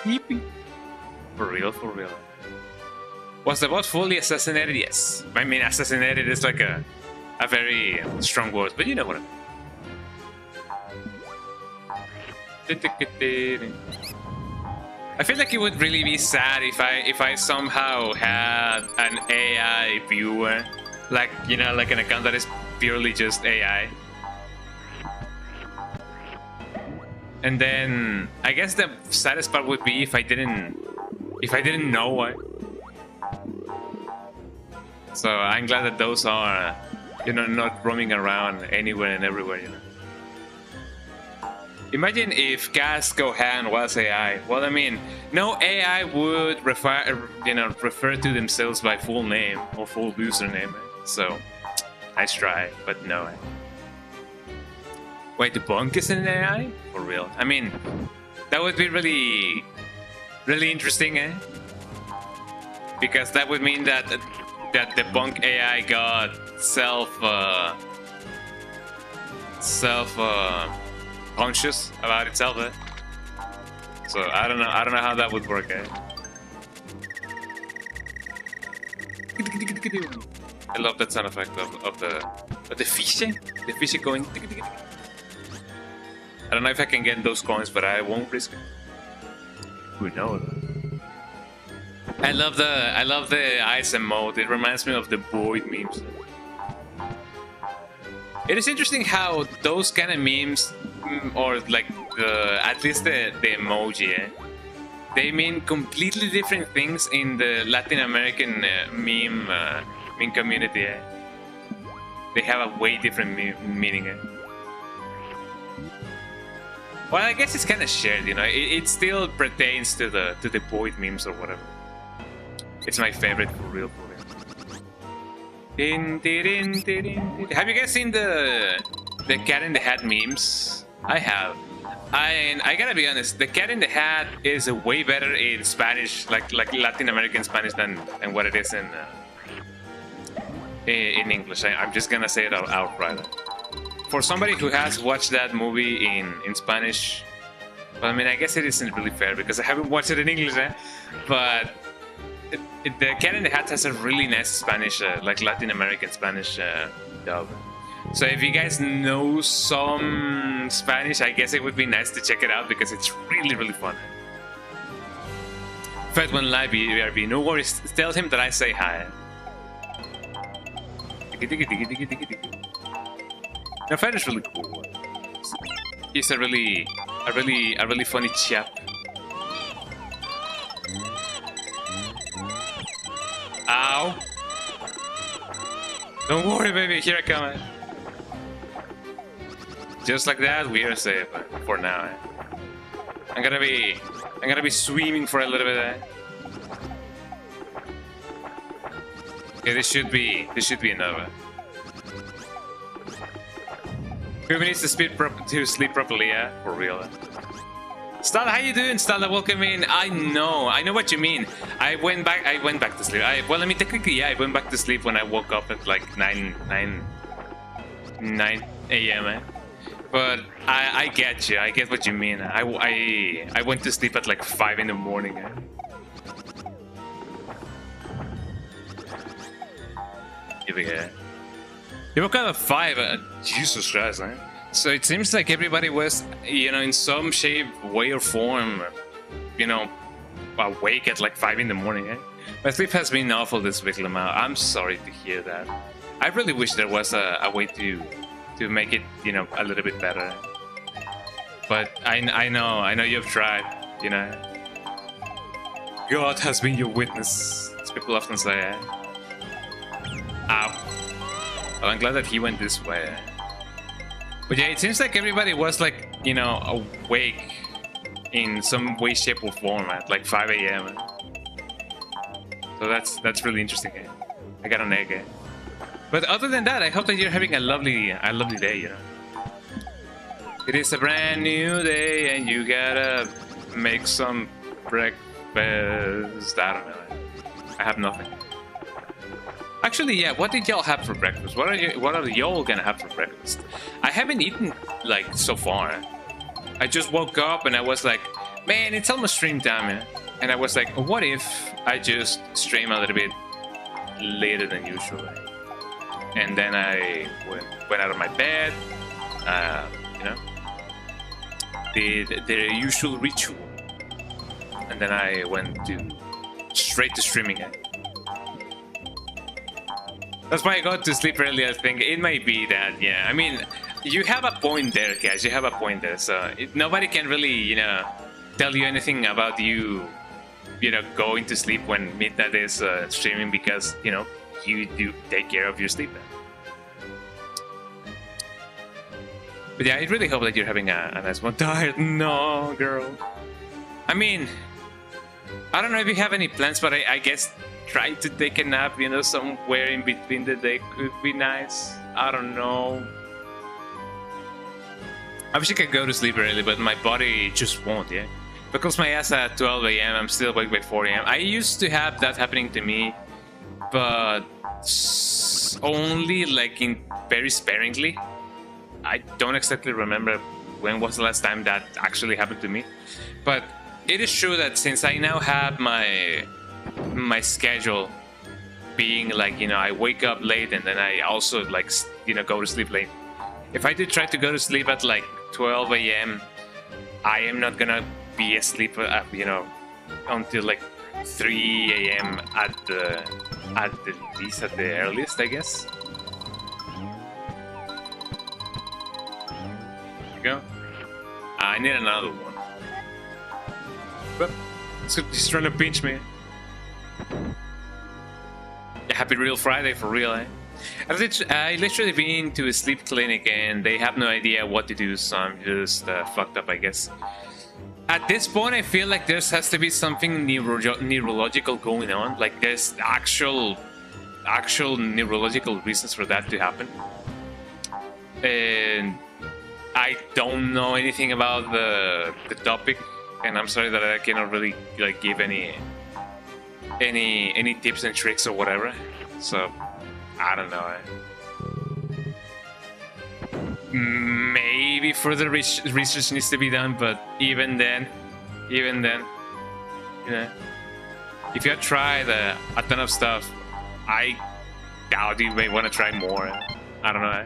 Yippee. For real. Was the bot fully assassinated? Yes. I mean, assassinated is like a very strong word, but you know what I mean. I feel like it would really be sad if I somehow had an AI viewer, like an account that is purely just AI. And then I guess the saddest part would be if I didn't know why. So I'm glad that those are not roaming around anywhere and everywhere. Imagine if Gas Gohan was AI. Well, I mean, no AI would refer to themselves by full name or full username. So, nice try, but no. Wait, the Bunk is an AI? For real? I mean, that would be really, really interesting, eh? Because that would mean that the Bunk AI got conscious about itself, eh? So I don't know how that would work, eh? I love that sound effect of the fish going. I don't know if I can get those coins, but I won't risk it. Who knows? I love the ice emote. It reminds me of the Void memes. It is interesting how those kind of memes, or like at least the emoji, they mean completely different things in the Latin American meme community. They have a way different meaning. Well, I guess it's kind of shared, It still pertains to the Void memes or whatever. It's my favorite for real. Have you guys seen the Cat in the Hat memes? I have. I gotta be honest, the Cat in the Hat is way better in Spanish, like Latin American Spanish, than what it is in English. I'm just gonna say it outright. For somebody who has watched that movie in Spanish, well, I mean, I guess it isn't really fair because I haven't watched it in English, but the Cat in the Hat has a really nice Spanish, like Latin American Spanish dub. So if you guys know some Spanish, I guess it would be nice to check it out because it's really, really fun. Fed One Live BRB, no worries, tell him that I say hi. No, Fed is really cool. He's a really funny chap. Ow! Don't worry, baby. Here I come. Just like that, we are safe for now. I'm gonna be swimming for a little bit. Okay, this should be enough. Who needs to sleep properly, yeah? For real. Stella, how you doing? Stella, welcome in. I know what you mean. I went back to sleep. Well, I mean, technically, yeah, I went back to sleep when I woke up at like 9 a.m. But I get you. I get what you mean. I went to sleep at like 5 in the morning. Here we go. You woke up at 5. Jesus Christ, man. So it seems like everybody was, in some shape, way, or form, awake at like 5 in the morning. My sleep has been awful this week, Lamau. I'm sorry to hear that. I really wish there was a way to make it, a little bit better. But I know you've tried, God has been your witness, as people often say. Ow. Well, I'm glad that he went this way. But yeah, it seems like everybody was like, awake in some way, shape, or form at like 5 a.m. So that's really interesting. I got an egg. But other than that, I hope that you're having a lovely day. It is a brand new day, and you gotta make some breakfast. I don't know. I have nothing. Actually, yeah. What did y'all have for breakfast? What are y'all gonna have for breakfast? I haven't eaten like so far. I just woke up and I was like, man, it's almost stream time, and I was like, what if I just stream a little bit later than usual? And then I went out of my bed, did the usual ritual, and then I went straight to streaming it. That's why I got to sleep early, I think. It might be that, yeah. I mean, you have a point there, guys. You have a point there. So nobody can really, tell you anything about you, going to sleep when midnight is streaming, because, you do take care of your sleep. But yeah, I really hope that you're having a nice one. Tired? No, girl. I mean, I don't know if you have any plans, but I guess trying to take a nap, somewhere in between the day could be nice. I don't know. I wish I could go to sleep early, but my body just won't, yeah? Because my ass at 12 a.m., I'm still awake by 4 a.m. I used to have that happening to me, but only like very sparingly. I don't exactly remember when was the last time that actually happened to me. But it is true that since I now have my schedule being like, I wake up late and then I also like, go to sleep late. If I do try to go to sleep at like 12 a.m., I am not gonna be asleep, until like 3 a.m. at the least, at the earliest, I guess. There you go. I need another one. But he's trying to pinch me. Happy Real Friday for real, eh? I literally been to a sleep clinic and they have no idea what to do, so I'm just fucked up, I guess. At this point, I feel like there has to be something neurological going on. Like there's actual neurological reasons for that to happen. And I don't know anything about the topic, and I'm sorry that I cannot really like give any tips and tricks or whatever. So I don't know. Maybe further research needs to be done, but even then, if you tried a ton of stuff, I doubt you may want to try more. I don't know.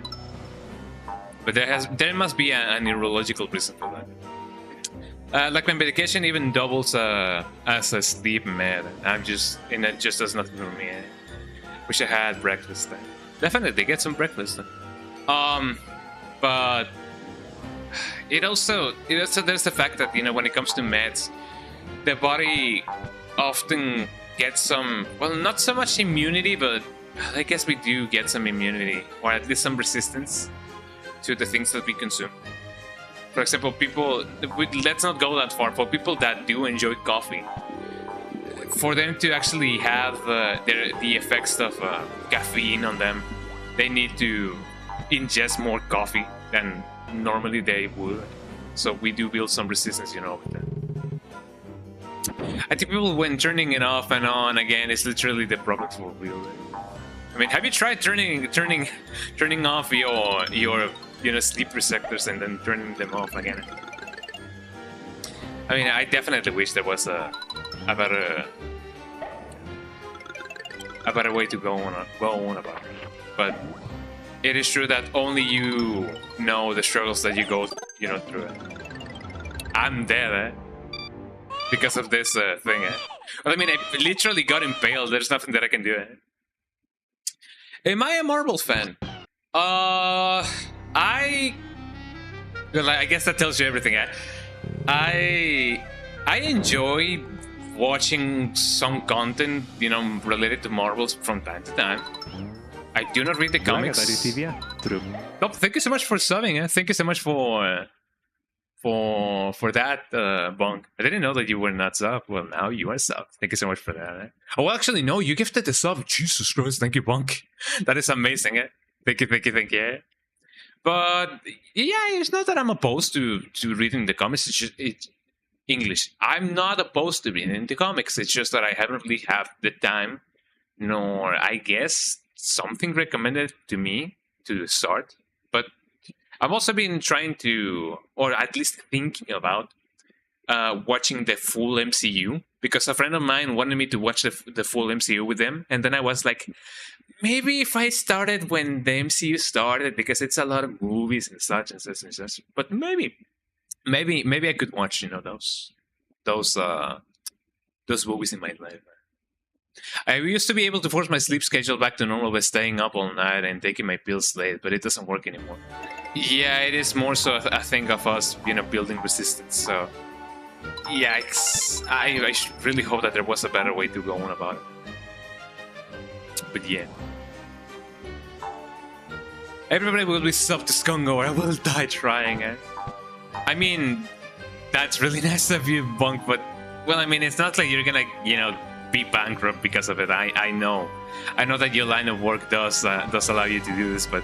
But there must be a neurological reason for that. Like my medication even doubles as a sleep med. It just does nothing for me. Wish I had breakfast. Definitely get some breakfast. But it also there's the fact that when it comes to meds, the body often gets some, well, not so much immunity, but I guess we do get some immunity, or at least some resistance to the things that we consume. For example, let's not go that far. For people that do enjoy coffee, for them to actually have the effects of caffeine on them, they need to ingest more coffee than normally they would. So we do build some resistance, with that. I think people, when turning it off and on again, is literally the problem for real. I mean, have you tried turning off your sleep receptors and then turning them off again? I mean, I definitely wish there was a better way to go on about it. But it is true that only you know the struggles that you go through it. I'm dead, because of this thing. Well, I mean, I literally got impaled. There's nothing that I can do. Am I a Marvel fan? I guess that tells you everything. I enjoy watching some content, related to Marvels from time to time. I do not read the comics. Oh, thank you so much for subbing. Thank you so much for that, Bonk. I didn't know that you were not sub. Well, now you are sub. Thank you so much for that. Oh, well, actually, no, you gifted the sub. Jesus Christ, thank you, Bonk. That is amazing. Thank you. But yeah, it's not that I'm opposed to reading the comics. It's just English. I'm not opposed to reading the comics. It's just that I haven't really had the time, nor, I guess, something recommended to me to start. But I've also been trying to, or at least thinking about, watching the full MCU, because a friend of mine wanted me to watch the full MCU with them, and then I was like, maybe if I started when the MCU started, because it's a lot of movies and such and such and such. But maybe I could watch, those movies in my life. I used to be able to force my sleep schedule back to normal by staying up all night and taking my pills late, but it doesn't work anymore. Yeah, it is more so a thing of us, building resistance. So, yikes. I really hope that there was a better way to go on about it. But yeah. Everybody will be sub to Skungo or I will die trying. I mean, that's really nice of you, Bunk, but, well, I mean, it's not like you're gonna, be bankrupt because of it. I know that your line of work does allow you to do this, but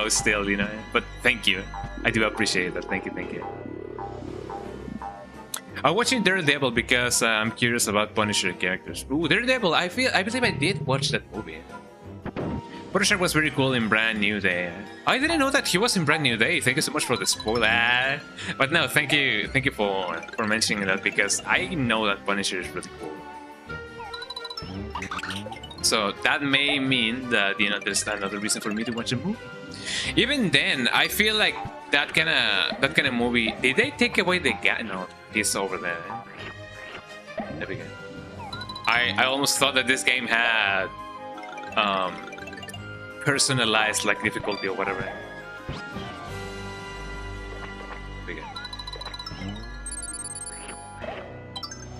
still, but thank you. I do appreciate that. Thank you. I'm watching Daredevil because I'm curious about Punisher characters. Ooh, Daredevil, I believe I did watch that movie. Punisher was very cool in Brand New Day. I didn't know that he was in Brand New Day. Thank you so much for the spoiler. But no, thank you for mentioning that, because I know that Punisher is really cool. So that may mean that there's another reason for me to watch the movie. Even then, I feel like that kind of movie. Did they take away the guy? No, he's over there. There we go. I almost thought that this game had personalized difficulty or whatever. There we go.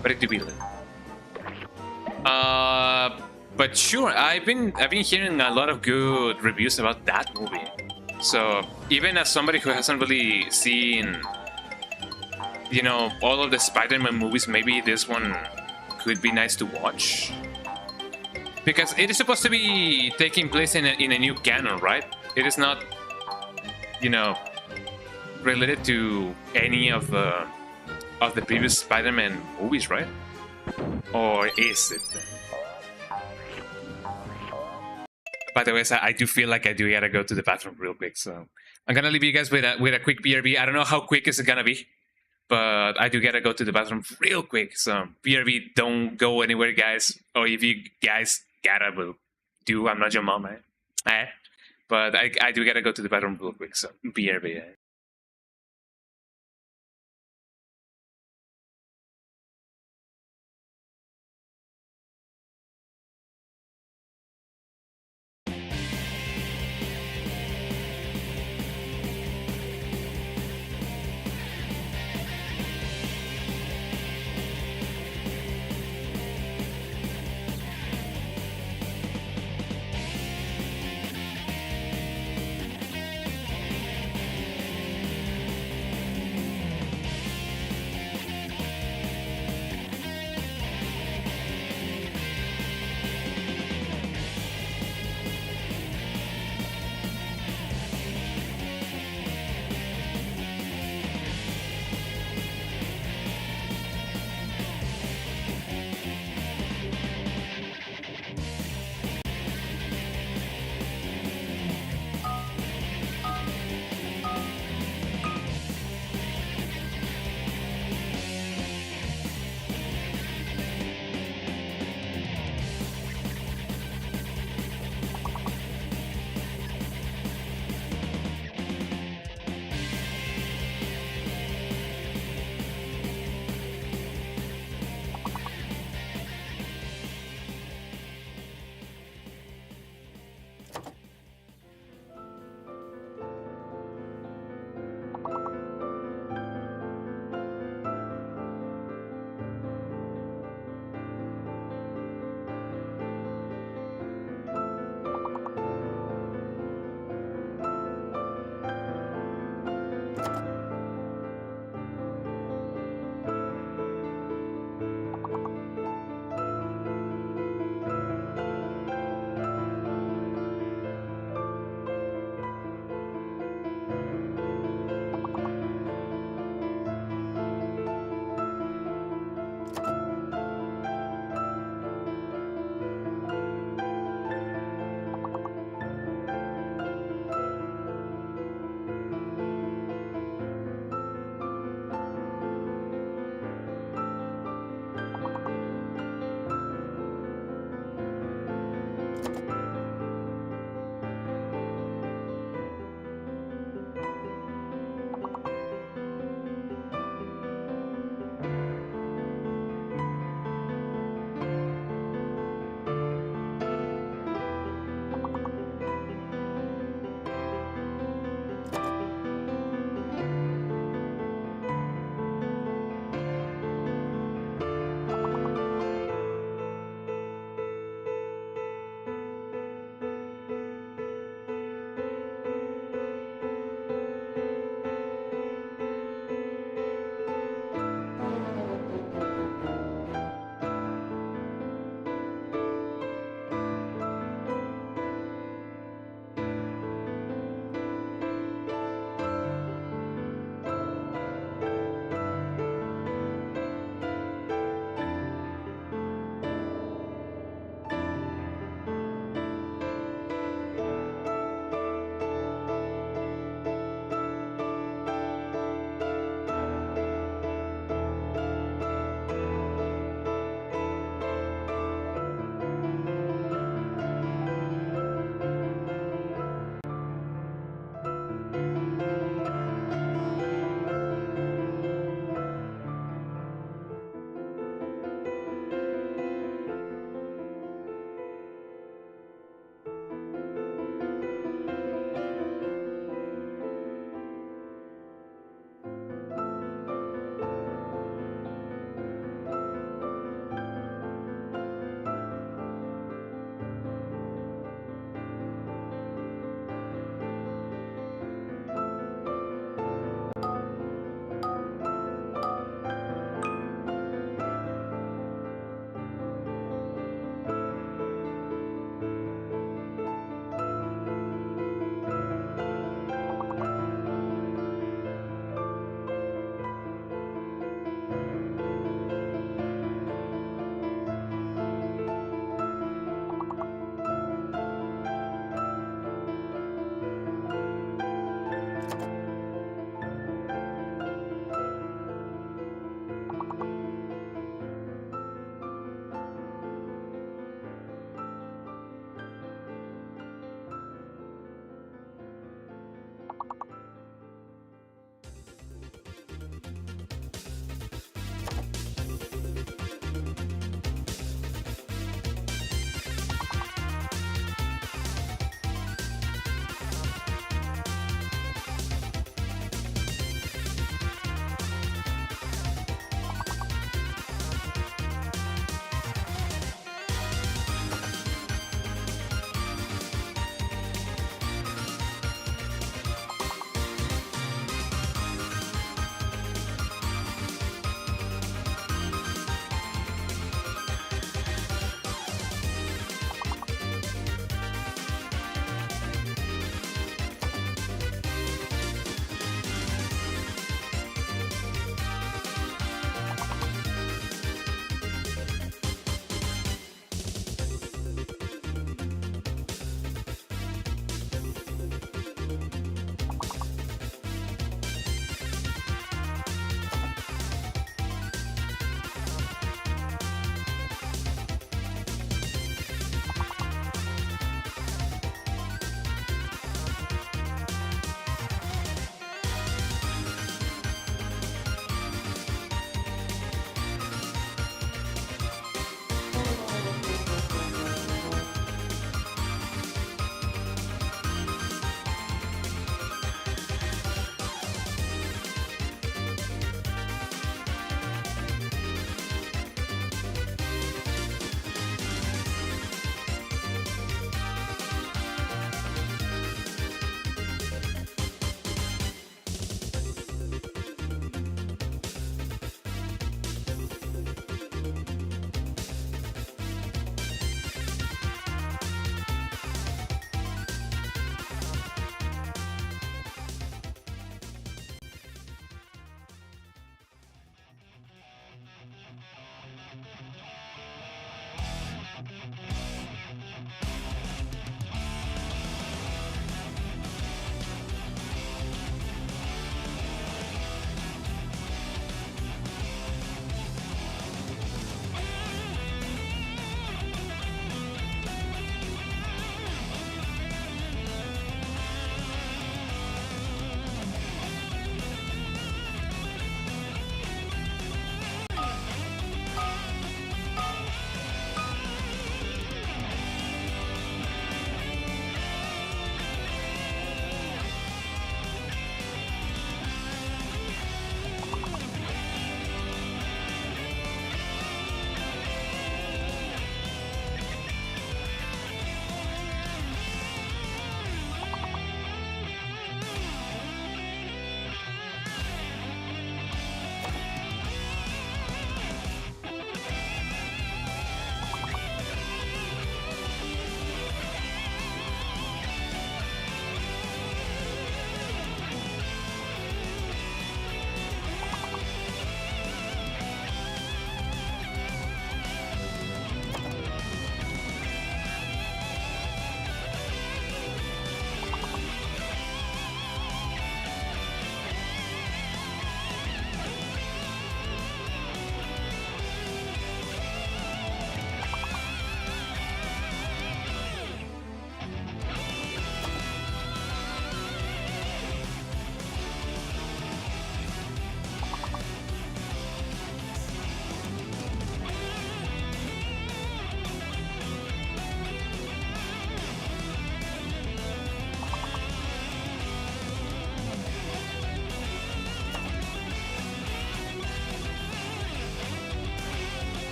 But it to be lit. But sure, I've been hearing a lot of good reviews about that movie. So even as somebody who hasn't really seen, all of the Spider-Man movies, maybe this one could be nice to watch, because it is supposed to be taking place in a new canon, right? It is not, related to any of the previous Spider-Man movies, right? Or is it? By the way, I do feel like I do gotta go to the bathroom real quick, so I'm gonna leave you guys with a quick BRB. I don't know how quick is it gonna be, but I do gotta go to the bathroom real quick. So BRB, don't go anywhere, guys. Or if you guys gotta, well, do. I'm not your mom, but I do gotta go to the bathroom real quick. So BRB.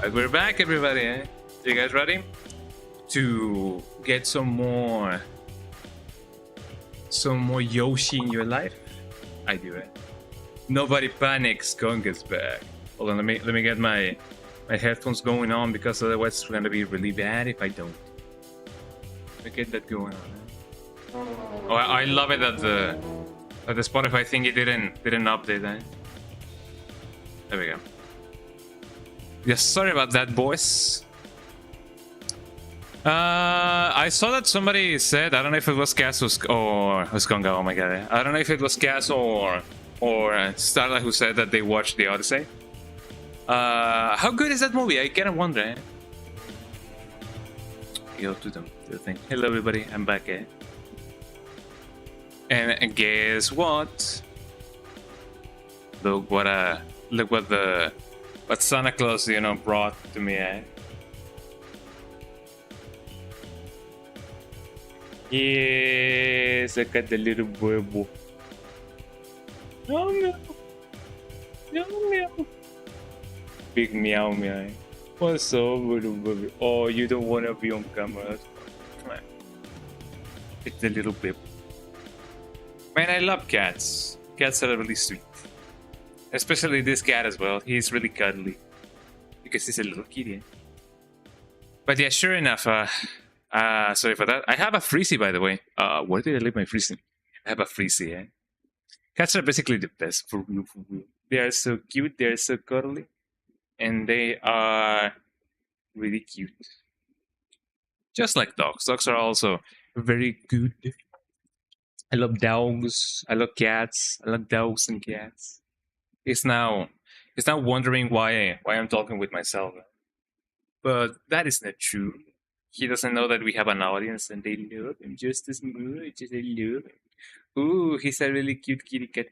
But we're back, everybody. Eh? You guys ready to get some more Yoshi in your life? I do it. Nobody panics. Gong is back. Hold on, let me get my headphones going on, because otherwise it's gonna be really bad if I don't. Let me get that going on. Eh? Oh, I love it that the Spotify thing didn't update. Eh? There we go. Yeah, sorry about that, boys. I saw that somebody said, I don't know if it was Cass or Skonga, oh my god. I don't know if it was Cass or Starla who said that they watched The Odyssey. How good is that movie? I kind of wonder. Eh? Go to the thing. Hello, everybody. I'm back. Eh? And guess what? Look what Santa Claus, you know, brought to me. Eh? Yes, I got the little boy. Meow meow. Meow meow. Big meow meow. What's up, little baby? Oh, you don't want to be on camera. It's the little baby. Man, I love cats. Cats are really sweet. Especially this cat as well. He's really cuddly. Because he's a little kitty. But yeah, sure enough. Sorry for that. I have a Freezy, by the way. Where did I leave my Freezy? I have a Freezy, eh? Cats are basically the best, for real, for real. They are so cute, they are so cuddly. And they are really cute. Just like dogs. Dogs are also very good. I love dogs. I love cats. I love dogs and cats. He's now wondering why I'm talking with myself. But that is not true. He doesn't know that we have an audience and they love him just as much as I love him. Ooh, he's a really cute kitty cat.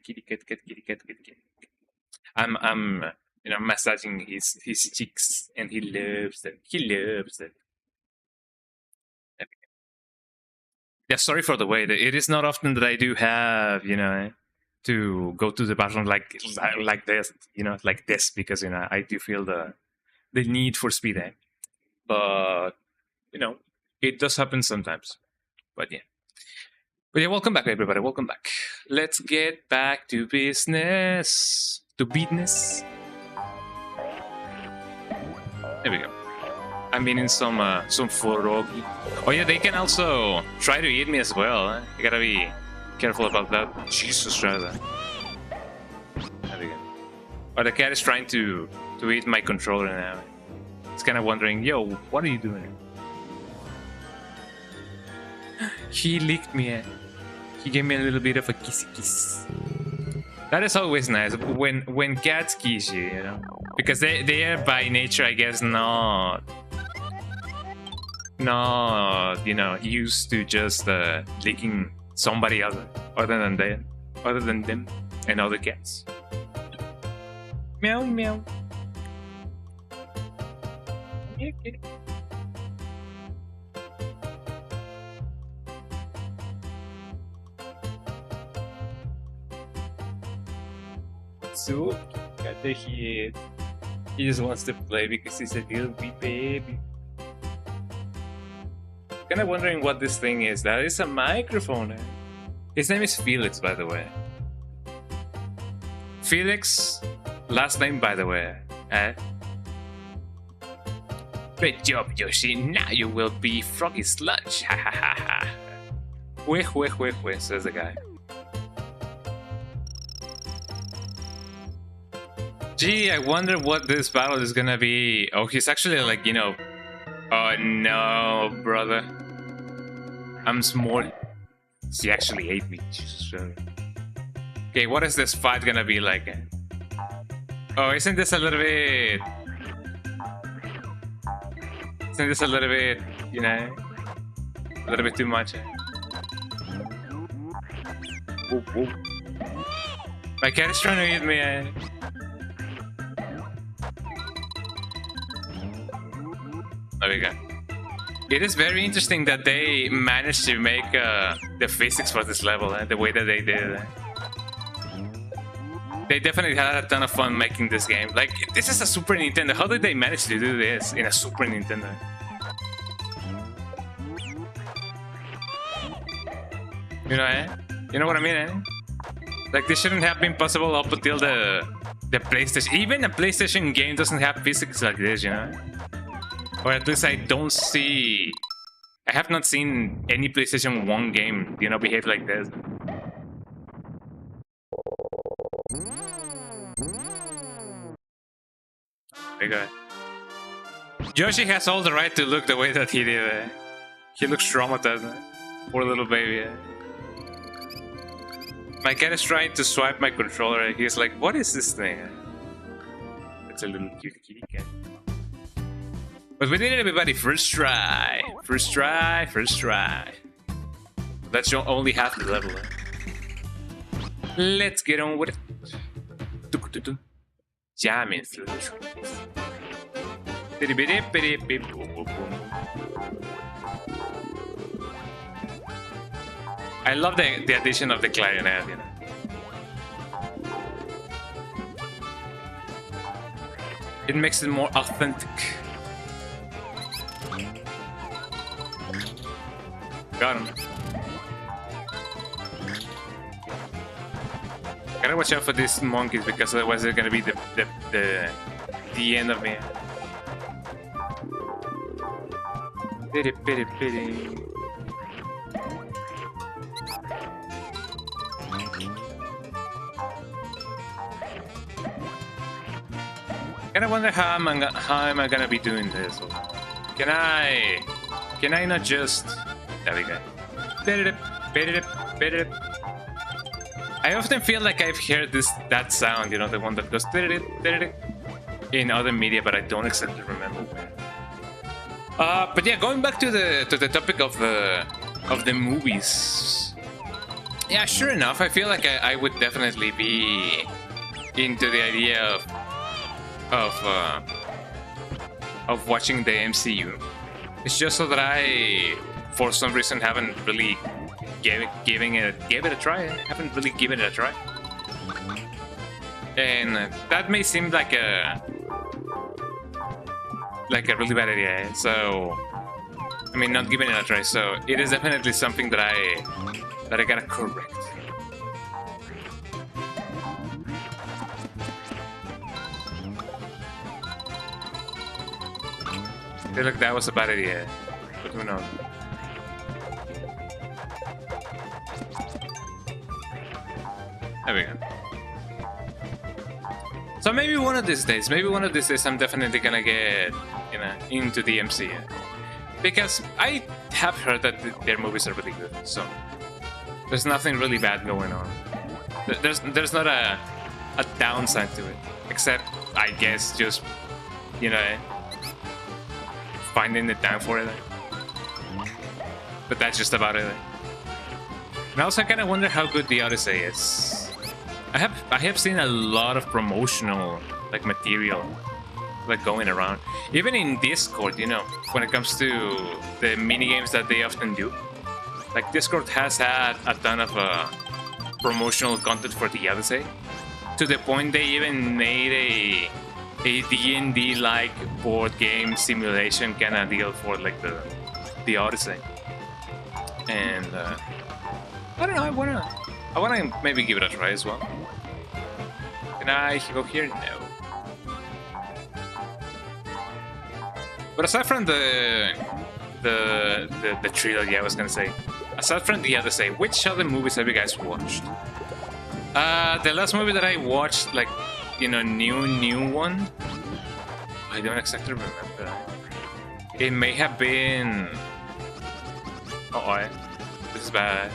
I'm massaging his cheeks, and he loves it. Yeah, sorry for the wait. It is not often that I do have, to go to the bathroom like this, like this, because I do feel the need for speed. But it does happen sometimes. But yeah, welcome back, everybody. Welcome back. Let's get back to business. To business. There we go. I'm eating some pierogi. Oh yeah, they can also try to eat me as well. You gotta be careful about that. Jesus, rather. There we go. Oh, the cat is trying to eat my controller now. It's kind of wondering, yo, what are you doing? He licked me. He gave me a little bit of a kissy kiss. That is always nice when cats kiss you, because they are by nature, I guess, not used to just licking somebody other than them and other cats. Meow meow. Okay. So, got the head. He just wants to play because he's a little wee baby. Kinda wondering what this thing is. That is a microphone. His name is Felix, by the way. Felix, last name, by the way. Great job, Yoshi. Now you will be Froggy Sludge. Ha ha ha ha. Weh, says the guy. Gee, I wonder what this battle is gonna be. Oh, he's actually like, Oh no, brother. I'm small. He actually ate me. Jesus. Okay, what is this fight gonna be like? Oh, isn't this a little bit... Isn't this a little bit, a little bit too much? Ooh. My cat is trying to eat me. There we go. It is very interesting that they managed to make the physics for this level, the way that they did. They definitely had a ton of fun making this game. Like, this is a Super Nintendo. How did they manage to do this in a Super Nintendo? You know, eh? You know what I mean, eh? Like, this shouldn't have been possible up until the PlayStation. Even a PlayStation game doesn't have physics like this, you know? Or at least I don't see... I have not seen any PlayStation 1 game, you know, behave like this. Okay. Yoshi has all the right to look the way that he did. He looks traumatized. Poor little baby. My cat is trying to swipe my controller. He's like, what is this thing? It's a little cute kitty cat. But we did it, everybody. First try. First try. First try. That's only half the level. Let's get on with it. Jamming through the trees. I love the addition of the clarinet, you know. It makes it more authentic. Got him. Gotta watch out for these monkeys because otherwise they're gonna be the end of me. Pity, pity, pity. Kinda wonder how am I gonna be doing this? Can I not just... There we go. I often feel like I've heard that sound, you know, the one that goes in other media, but I don't exactly remember where. But yeah, going back to the topic of the movies. Yeah, sure enough, I feel like I would definitely be into the idea of watching the MCU. It's just so that I, for some reason, haven't really gave it a try. I haven't really given it a try, and that may seem like a really bad idea. So, I mean, not giving it a try. So it is definitely something that I gotta correct. I feel like that was a bad idea, but who knows? There we go. So maybe one of these days, I'm definitely gonna get, you know, into the MCU. Because I have heard that their movies are really good, so there's nothing really bad going on. There's not a downside to it, except, I guess, just, you know, finding the time for it. But that's just about it. And also I kind of wonder how good the Odyssey is. I have seen a lot of promotional material going around, even in Discord, you know, when it comes to the mini games that they often do. Like, Discord has had a ton of promotional content for the Odyssey, to the point they even made a D&D like board game simulation kind of deal for the Odyssey. And I don't know, I wanna maybe give it a try as well. Can I go here? No. But aside from the trilogy, I was gonna say, aside from the Odyssey, which other movies have you guys watched? The last movie that I watched, you know, new one, I don't exactly remember. It may have been... this is bad.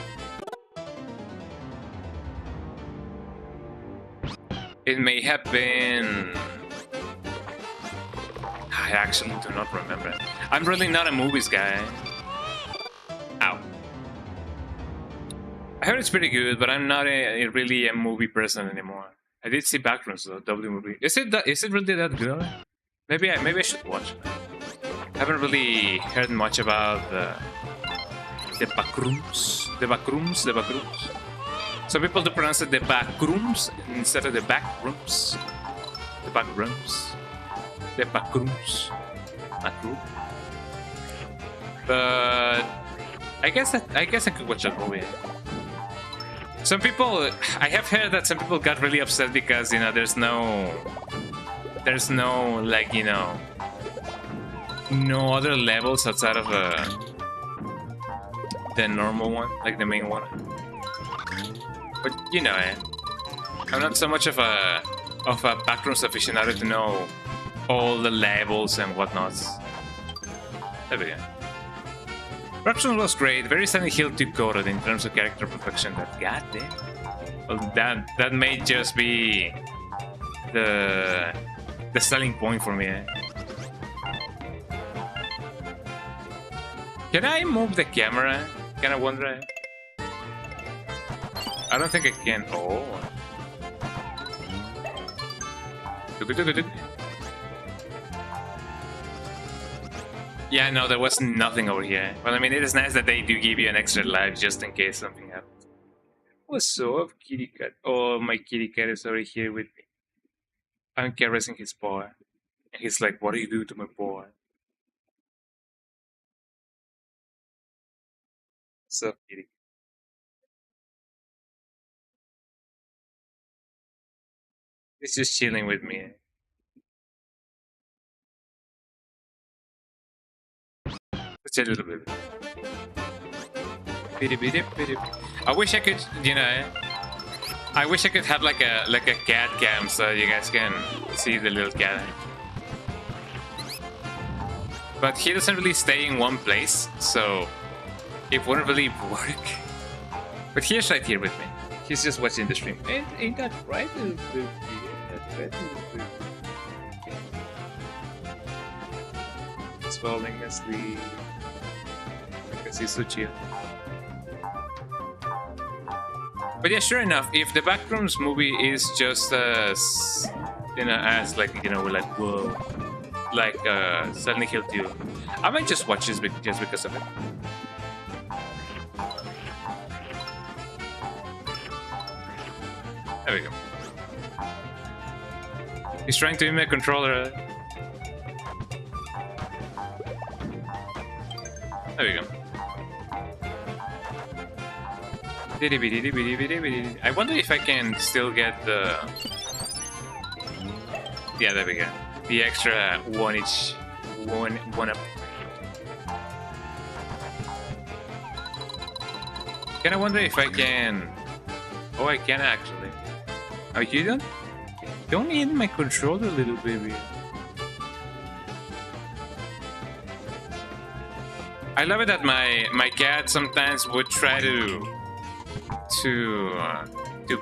It may have been... I actually do not remember. I'm really not a movies guy. Ow. I heard it's pretty good, but I'm not really a movie person anymore. I did see Backrooms though, W movie. Is it really that good? Maybe I should watch it. I haven't really heard much about the Backrooms. The Backrooms. Some people do pronounce it the back rooms instead of the back rooms. The back rooms. The back rooms. Back room. But I guess I could watch that movie. Some people, I have heard that some people got really upset because, you know, there's no like, you know, no other levels outside of the normal one, like the main one. But you know, I'm not so much of a backrooms aficionado to know all the levels and whatnots. There we go. Production was great, very Silent Hill 2 coded in terms of character perfection. That goddamn. Well, that may just be the selling point for me. Can I move the camera? Can I wonder? I don't think I can. Oh. Yeah, no, there was nothing over here. Well, I mean, it is nice that they do give you an extra life just in case something happens. What's up, kitty cat? Oh, my kitty cat is over here with me. I'm caressing his paw. And he's like, what do you do to my paw? What's up, kitty? He's just chilling with me. Just a little bit. I wish I could, you know, I wish I could have like a cat cam so you guys can see the little cat. But he doesn't really stay in one place, so it wouldn't really work. But he's right here with me. He's just watching the stream. Ain't that right? He's falling asleep because he's so chill. But yeah, sure enough, if the Backrooms movie is just as, you know, as like, you know, we're like, whoa, like Silent Hill 2, I might just watch this just because of it. There we go. He's trying to aim a controller. There we go. I wonder if I can still get the... Yeah, there we go. The extra one up. Can I wonder if I can... Oh, I can actually. Oh, you don't need my controller, little baby. I love it that my cat sometimes would try to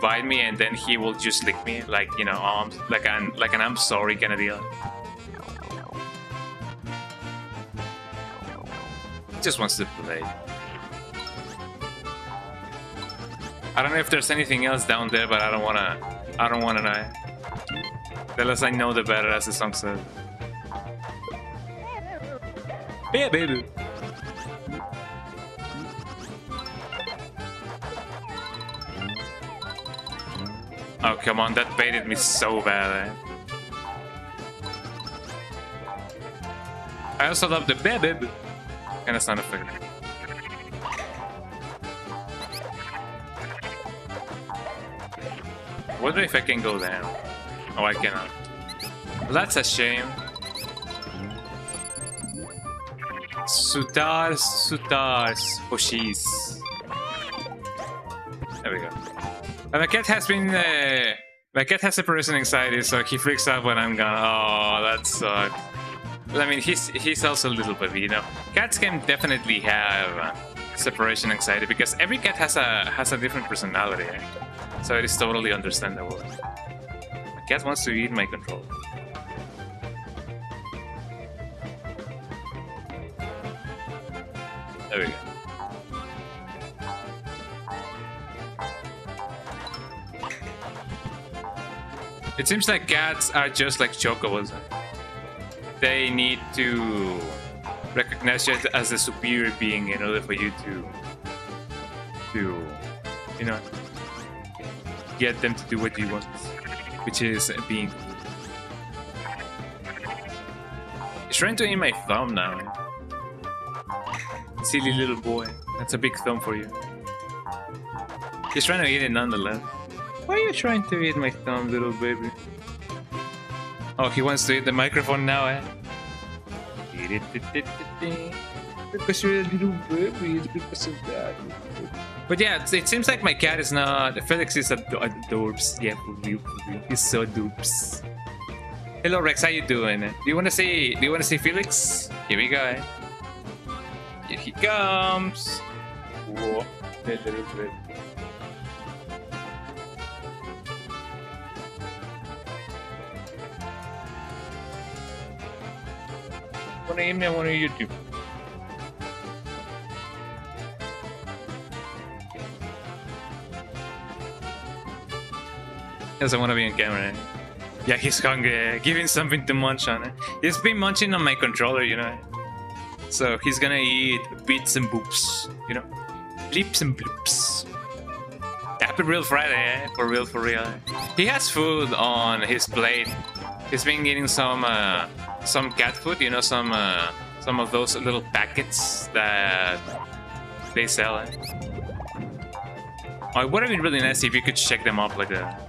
bite me, and then he will just lick me, like, you know, like an I'm sorry kind of deal. He just wants to play. I don't know if there's anything else down there, but I don't wanna know. The less I know, the better, as the song says. Yeah, baby. Oh, come on, that baited me so bad, eh? I also love the baby kind of sound effect. Wonder if I can go down. Oh, I cannot. That's a shame. Sutars, Hoshis. There we go. And my cat has been, my cat has separation anxiety, so he freaks out when I'm gone. Oh, that sucks. Well, I mean, he's also a little baby, you know. Cats can definitely have separation anxiety because every cat has a different personality, eh? So it is totally understandable. My cat wants to eat my controller. There we go. It seems like cats are just like chocobos. They need to recognize you as a superior being in order for you to you know, get them to do what you want, which is being. He's trying to eat my thumb now. Silly little boy. That's a big thumb for you. He's trying to eat it nonetheless. Why are you trying to eat my thumb, little baby? Oh, he wants to eat the microphone now, eh? Because you're a little baby, it's because of that. But yeah, it seems like my cat is not. Felix is adorbs. Yeah, for real. He's so doops. Hello Rex, how you doing? Do you wanna see Felix? Here we go, eh? Here he comes. Whoa. Wanna aim me? I wanna YouTube. Doesn't want to be on camera. Yeah, he's hungry. Give him something to munch on. He's been munching on my controller, you know. So he's gonna eat bits and boops, you know. Bleeps and bloops. Happy Real Friday, eh? For real, for real. He has food on his plate. He's been eating some cat food, you know, some of those little packets that they sell. Eh? Oh, it would have been really nice if you could check them up like that.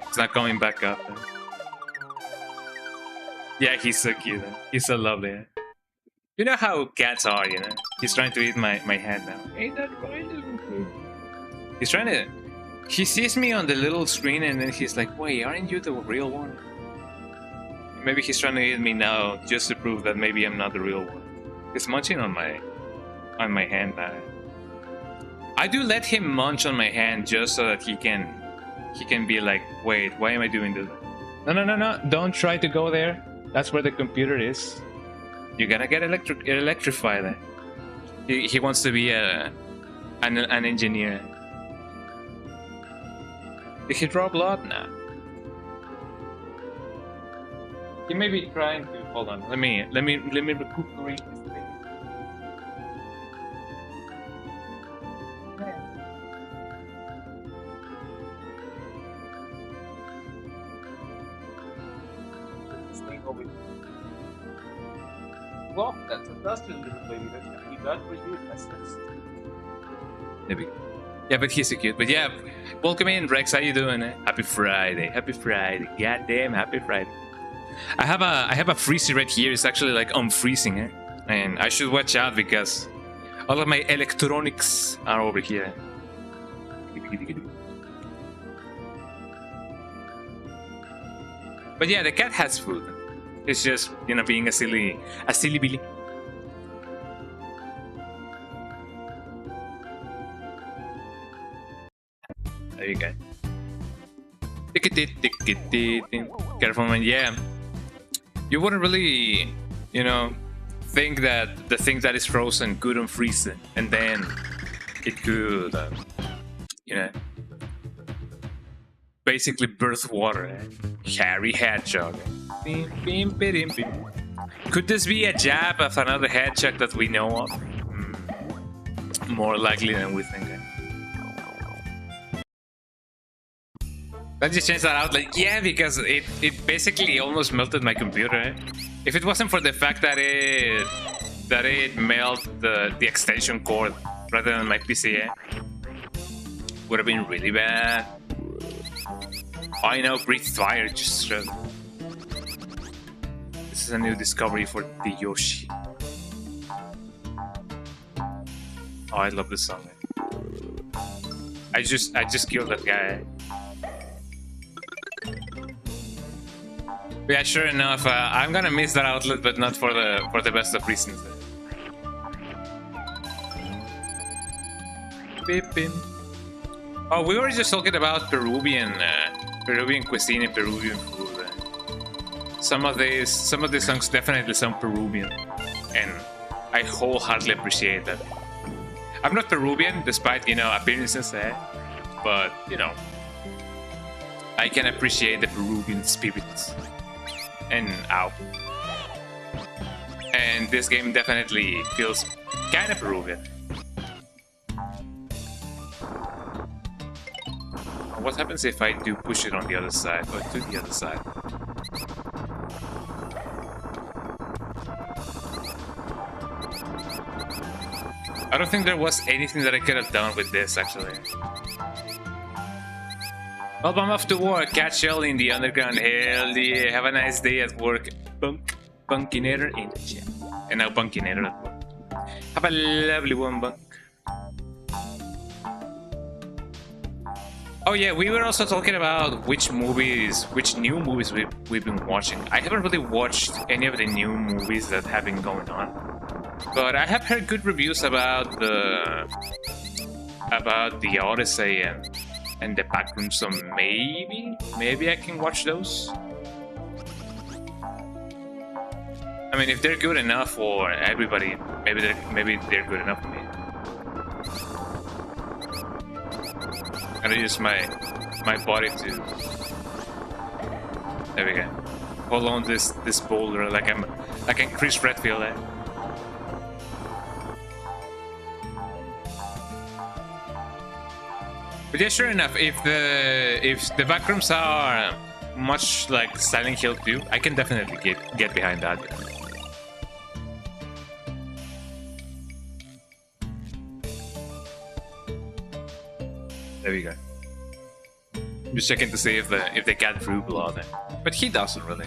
It's not coming back up. Eh? Yeah, he's so cute. Eh? He's so lovely. Eh? You know how cats are, you know? He's trying to eat my hand now. Ain't that right? He's trying to... He sees me on the little screen and then he's like, wait, aren't you the real one? Maybe he's trying to eat me now just to prove that maybe I'm not the real one. He's munching on my hand now. I do let him munch on my hand just so that he can be like, wait, why am I doing this? No, don't try to go there. That's where the computer is. You're gonna get electrified. He wants to be an engineer. Did he draw blood? Nah. He may be trying to. Hold on. Let me recuperate this thing. This thing over here. Well, that's a dusty little baby. That's gonna be bad for you. That's there we go. Yeah, but he's so cute. But yeah, welcome in, Rex. How you doing? Eh? Happy Friday. Happy Friday. Goddamn, happy Friday. I have a freezy right here. It's actually like unfreezing, eh? And I should watch out because all of my electronics are over here. But yeah, the cat has food. It's just, you know, being a silly billy. There you go. Careful, man. Yeah. You wouldn't really, you know, think that the thing that is frozen could unfreeze it, and then it could, you know, basically birth water. Eh? Harry Hedgehog. Could this be a jab of another hedgehog that we know of? More likely than we think. Eh? Let's just change that out. Like, yeah, because it basically almost melted my computer. Eh? If it wasn't for the fact that it melted the extension cord rather than my PC, eh? Would have been really bad. I know, breathe fire. Just this is a new discovery for the Yoshi. Oh, I love this song. Eh? I just killed that guy. Eh? Yeah, sure enough, I'm gonna miss that outlet, but not for the best of reasons. Beep, beep. Oh, we were just talking about Peruvian cuisine and Peruvian food. Some of these songs definitely sound Peruvian, and I wholeheartedly appreciate that. I'm not Peruvian, despite, you know, appearances, but you know, I can appreciate the Peruvian spirit. And ow. And this game definitely feels kind of Peruvian. What happens if I do push it on the other side, or to the other side? I don't think there was anything that I could have done with this, actually. Well, I'm off to work. Catch y'all in the underground. Hell yeah. Have a nice day at work. Bunkinator in the chat. And now Bunkinator at work. Have a lovely one, Bunk. Oh yeah, we were also talking about which new movies we've been watching. I haven't really watched any of the new movies that have been going on, but I have heard good reviews about the Odyssey and the Backroom, so maybe I can watch those. I mean, if they're good enough for everybody, maybe they're good enough for me. I'm gonna use my body to. There we go. Hold on this boulder like I'm Chris Redfield. But yeah, sure enough, if the backrooms are much like Silent Hill 2, I can definitely get behind that. There we go. Just checking to see if the cat drew blood, but he doesn't really.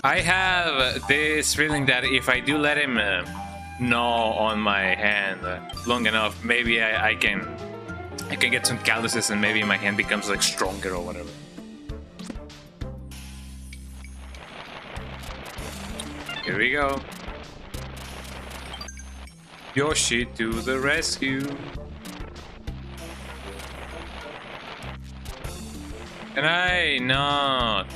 I have this feeling that if I do let him gnaw on my hand long enough, maybe I can get some calluses and maybe my hand becomes like stronger or whatever. Here we go. Yoshi to the rescue. Can I not?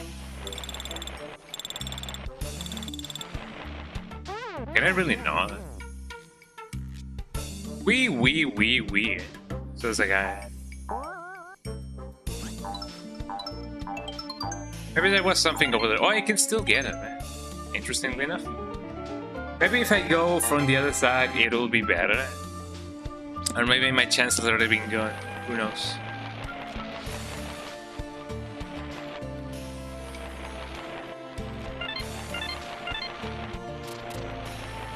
Can I really not? Wee. So it's like maybe there was something over there. Oh, I can still get it, man. Interestingly enough. Maybe if I go from the other side, it'll be better. Or maybe my chances are already been gone. Who knows?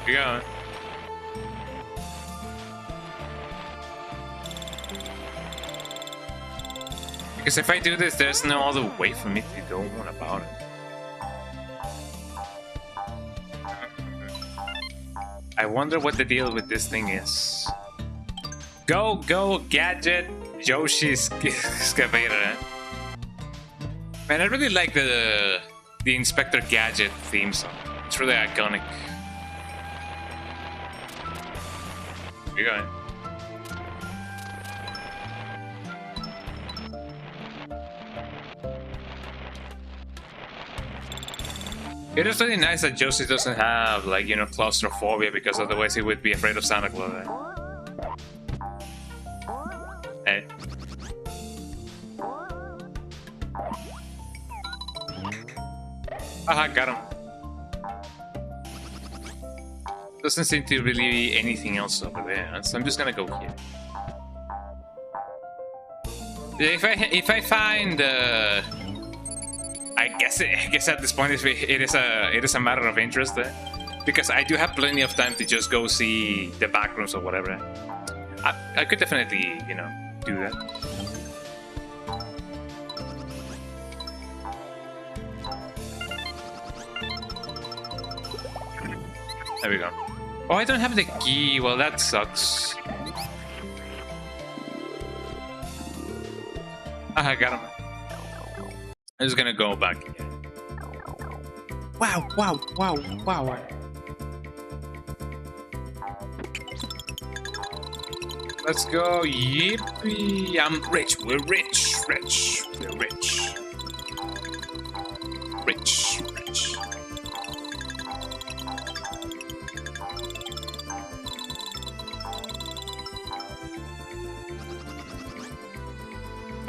Here we go. Because if I do this, there's no other way for me to go on about it. I wonder what the deal with this thing is. Go, gadget, Yoshi's excavator. Man, I really like the Inspector Gadget theme song. It's really iconic. Here we go. It is really nice that Yoshi doesn't have, like, you know, claustrophobia, because otherwise he would be afraid of Santa Claus. Hey. Haha, got him. Doesn't seem to really be anything else over there, so I'm just gonna go here. If I find I guess at this point it is a matter of interest, because I do have plenty of time to just go see the backrooms or whatever. I could definitely, you know, do that. There we go. Oh, I don't have the key. Well, that sucks. I got him. I'm just gonna go back again. Wow. Let's go. Yippee. I'm rich. We're rich. We're rich.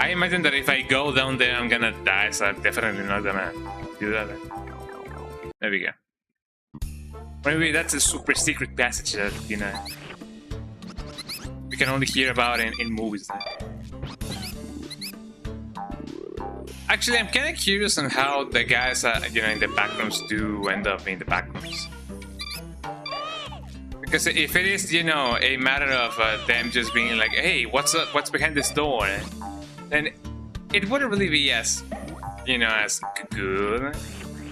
I imagine that if I go down there, I'm gonna die, so I'm definitely not gonna do that. There we go. Maybe that's a super secret passage that, you know, we can only hear about in movies. Actually, I'm kind of curious on how the guys, you know, in the backrooms do end up in the backrooms. Because if it is, you know, a matter of them just being like, "Hey, what's up? What's behind this door?" then it wouldn't really be as, you know, as good.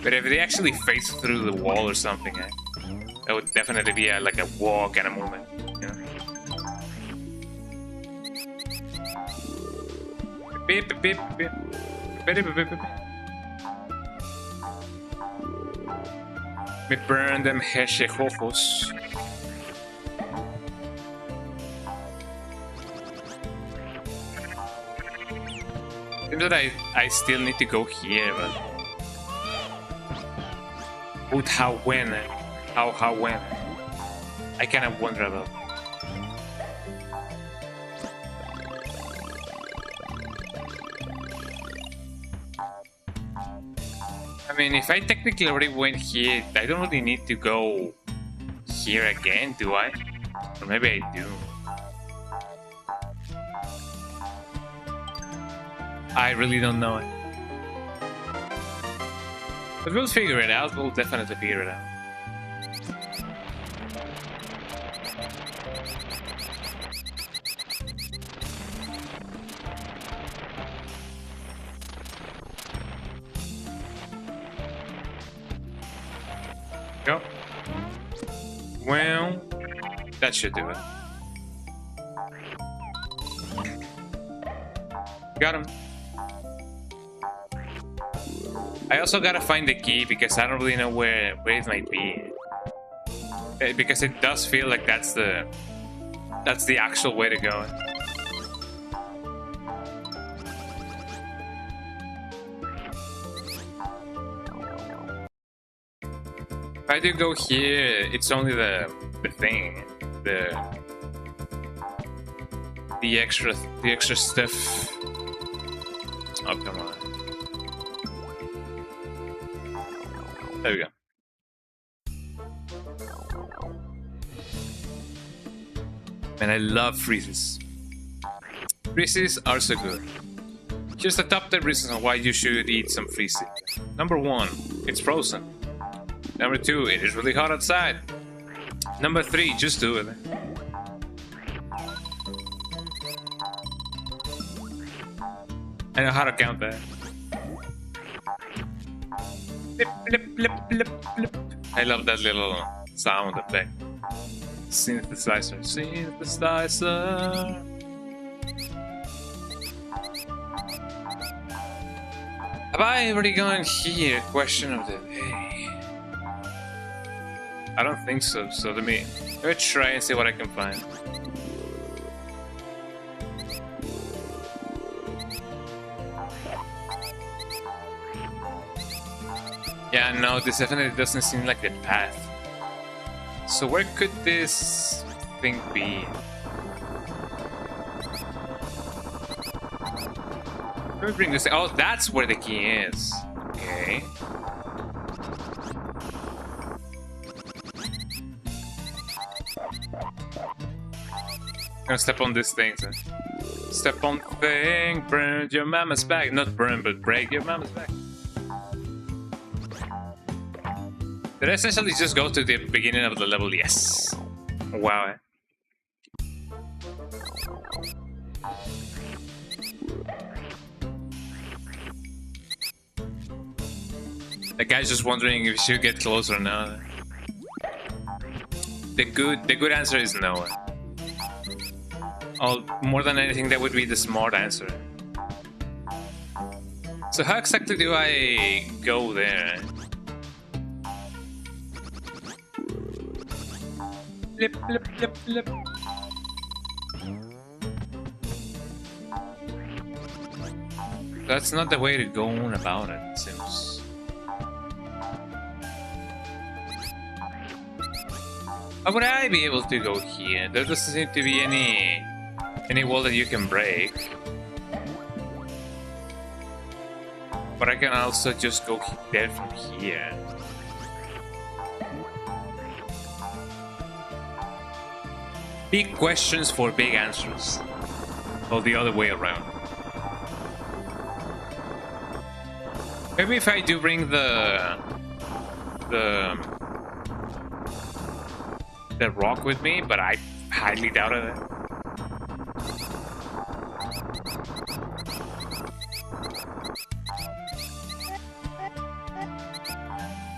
But if they actually face through the wall or something, that would definitely be like a war kind of movement. You know? Beep, beep, beep, beep. Beep, beep, beep, beep. Me burn them heshejojos. Seems that I still need to go here, but how when? How when? I kind of wonder about. I mean, if I technically already went here, I don't really need to go here again, do I? Or maybe I do. I really don't know it. But we'll figure it out. We'll definitely figure it out. Go. Well, that should do it. Got him. I also gotta find the key because I don't really know where it might be. Because it does feel like that's the actual way to go. If I do go here, it's only the thing, the extra stuff. Oh, come on. There we go. Man, I love freezes. Freezes are so good. Here's the top 10 reasons on why you should eat some freezes. Number 1, it's frozen. Number 2, it is really hot outside. Number 3, just do it. I know how to count that. Blip, blip, blip, blip, blip. I love that little sound effect. Synthesizer. Synthesizer. Have I already gone here? Question of the day. I don't think so, so let me try and see what I can find. Yeah, no, this definitely doesn't seem like the path. So where could this thing be? Let me bring this. Oh, that's where the key is. Okay. I'm gonna step on this thing. So. Step on the thing, burn your mama's back. Not burn, but break your mama's back. Did I essentially just go to the beginning of the level? Yes. Wow. The guy's just wondering if he should get close or not. The good answer is no. Oh, more than anything, that would be the smart answer. So how exactly do I go there? Blip, blip, blip, blip. That's not the way to go on about it, it seems. How would I be able to go here? There doesn't seem to be any wall that you can break. But I can also just go there from here. Big questions for big answers. Or the other way around. Maybe if I do bring the rock with me, but I highly doubt it.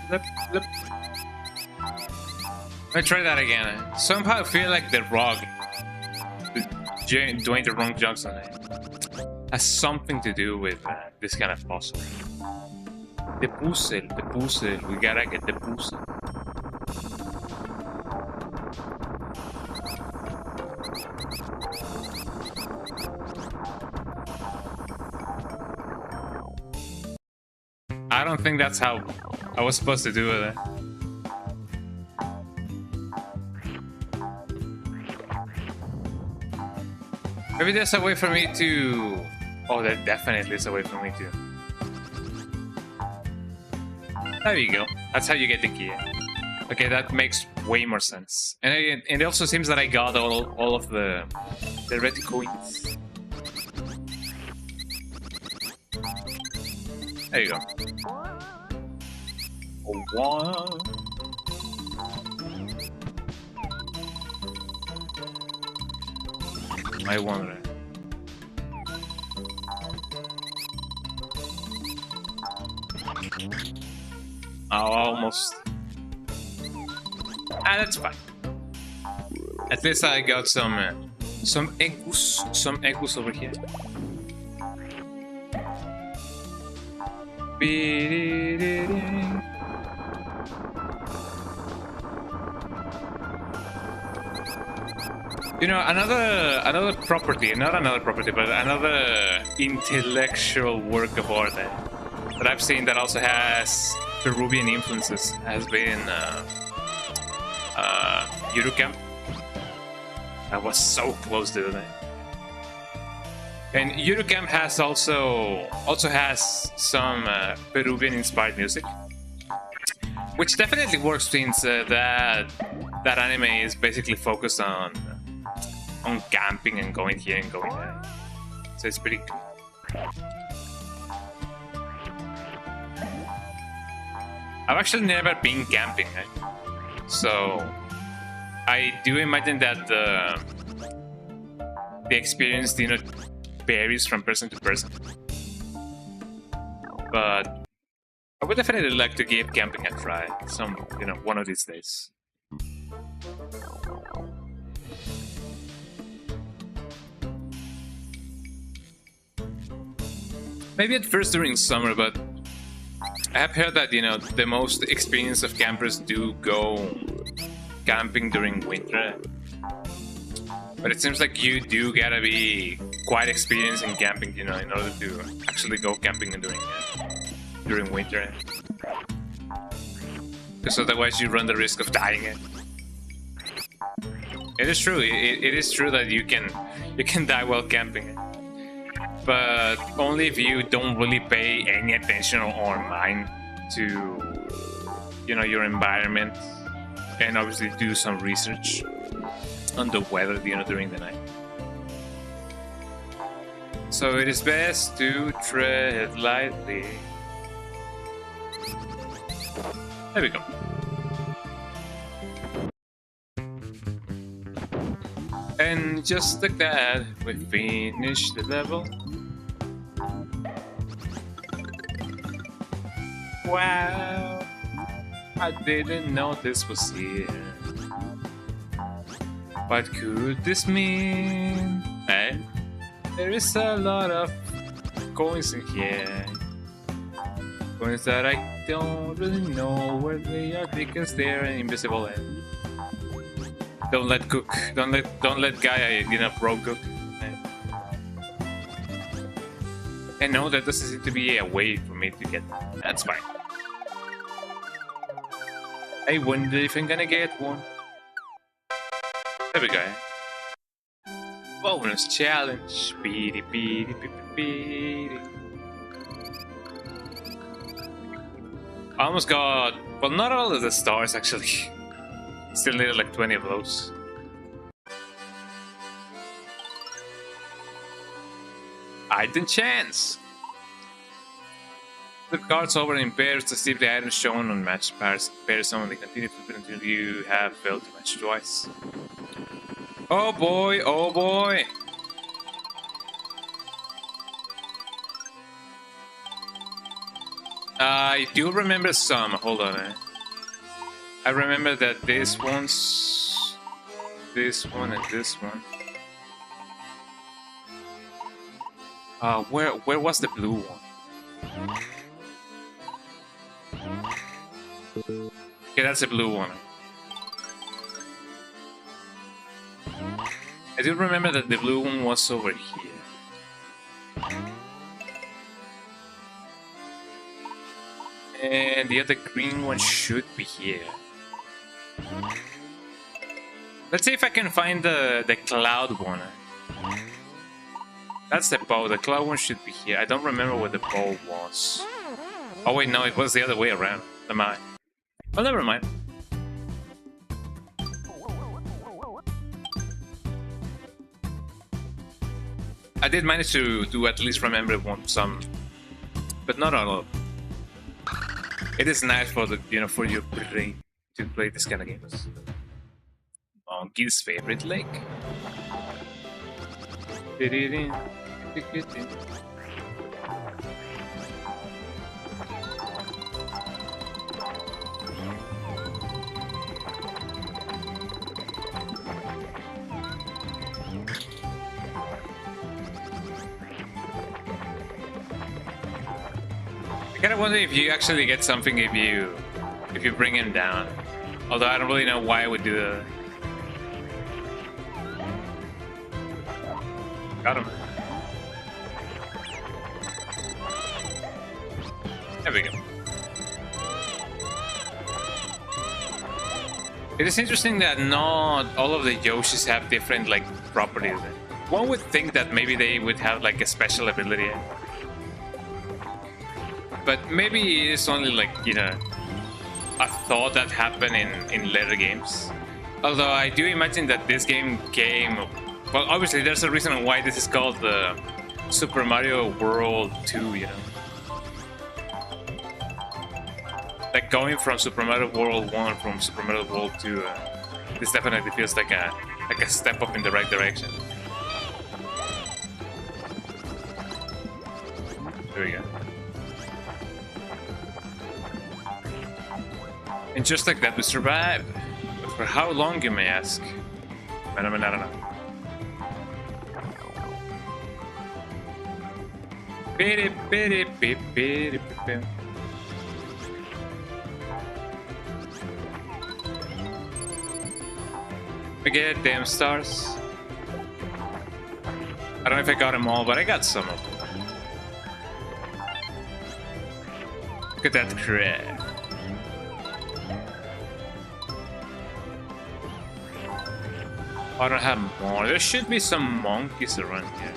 Lip, lip. Let me try that again. Somehow I feel like the rock doing the wrong jumps on it has something to do with this kind of puzzle. The puzzle, we gotta get the puzzle. I don't think that's how I was supposed to do it. Maybe there's a way for me to... Oh, there definitely is a way for me to... There you go. That's how you get the key. Okay, that makes way more sense. And it also seems that I got all of the red coins. There you go. Oh, one. I wonder. Oh, almost. Ah, that's fine. At least I got some eggus over here. You know, another property, not another property, but another intellectual work of art that I've seen that also has Peruvian influences has been Eurocamp. I was so close to that. And Eurocamp has also has some Peruvian inspired music, which definitely works since that anime is basically focused on camping and going here and going there. So it's pretty cool. I've actually never been camping, so I do imagine that the experience, you know, varies from person to person. But I would definitely like to give camping a try, one of these days. Maybe at first during summer, but I have heard that, you know, the most experience of campers do go camping during winter. But it seems like you do gotta be quite experienced in camping, you know, in order to actually go camping during winter. Because otherwise you run the risk of dying. It is true. It is true that you can die while camping. But only if you don't really pay any attention or mind to, you know, your environment, and obviously do some research on the weather, you know, during the night. So it is best to tread lightly. There we go. And just like that, we finished the level. Wow, I didn't know this was here. What could this mean? There is a lot of coins in here. Coins that I don't really know where they are because they're invisible. And don't let cook. Don't let guy, you know, bro cook. And no, there doesn't seem to be a way for me to get. That's fine. I wonder if I'm gonna get one. There we go. Bonus challenge. Beady, beady, beady, beady. I almost got... Well, not all of the stars, actually. Still needed like 20 of those. Hidden chance. Flip cards over in pairs to see if the items shown on match pairs only. Continue flipping until you have failed to match twice. Oh boy, oh boy! I do remember some. Hold on, I remember that this one, and this one. Where was the blue one? Okay, that's the blue one. I do remember that the blue one was over here. And the other green one should be here. Let's see if I can find the cloud one. That's the bow. The cloud one should be here. I don't remember what the bow was. Oh wait, no, it was the other way around. Am I? Oh, never mind. I did manage to at least remember some, but not all of them. It is nice for the for your brain to play this kind of games. Monkey's favorite lake. I kinda wonder if you actually get something if you bring him down. Although I don't really know why I would do that. Got him. There we go. It is interesting that not all of the Yoshis have different like properties. One would think that maybe they would have like a special ability. But maybe it's only like, a thought that happened in later games. Although I do imagine that this game came... Well, obviously there's a reason why this is called the Super Mario World 2, Like going from Super Mario World 1 from Super Mario World 2, this definitely feels like a step up in the right direction. There we go. And just like that, we survived. But for how long, you may ask? I don't know. We get damn stars. I don't know if I got them all, but I got some of them. Look at that crap. I don't have more. There should be some monkeys around here.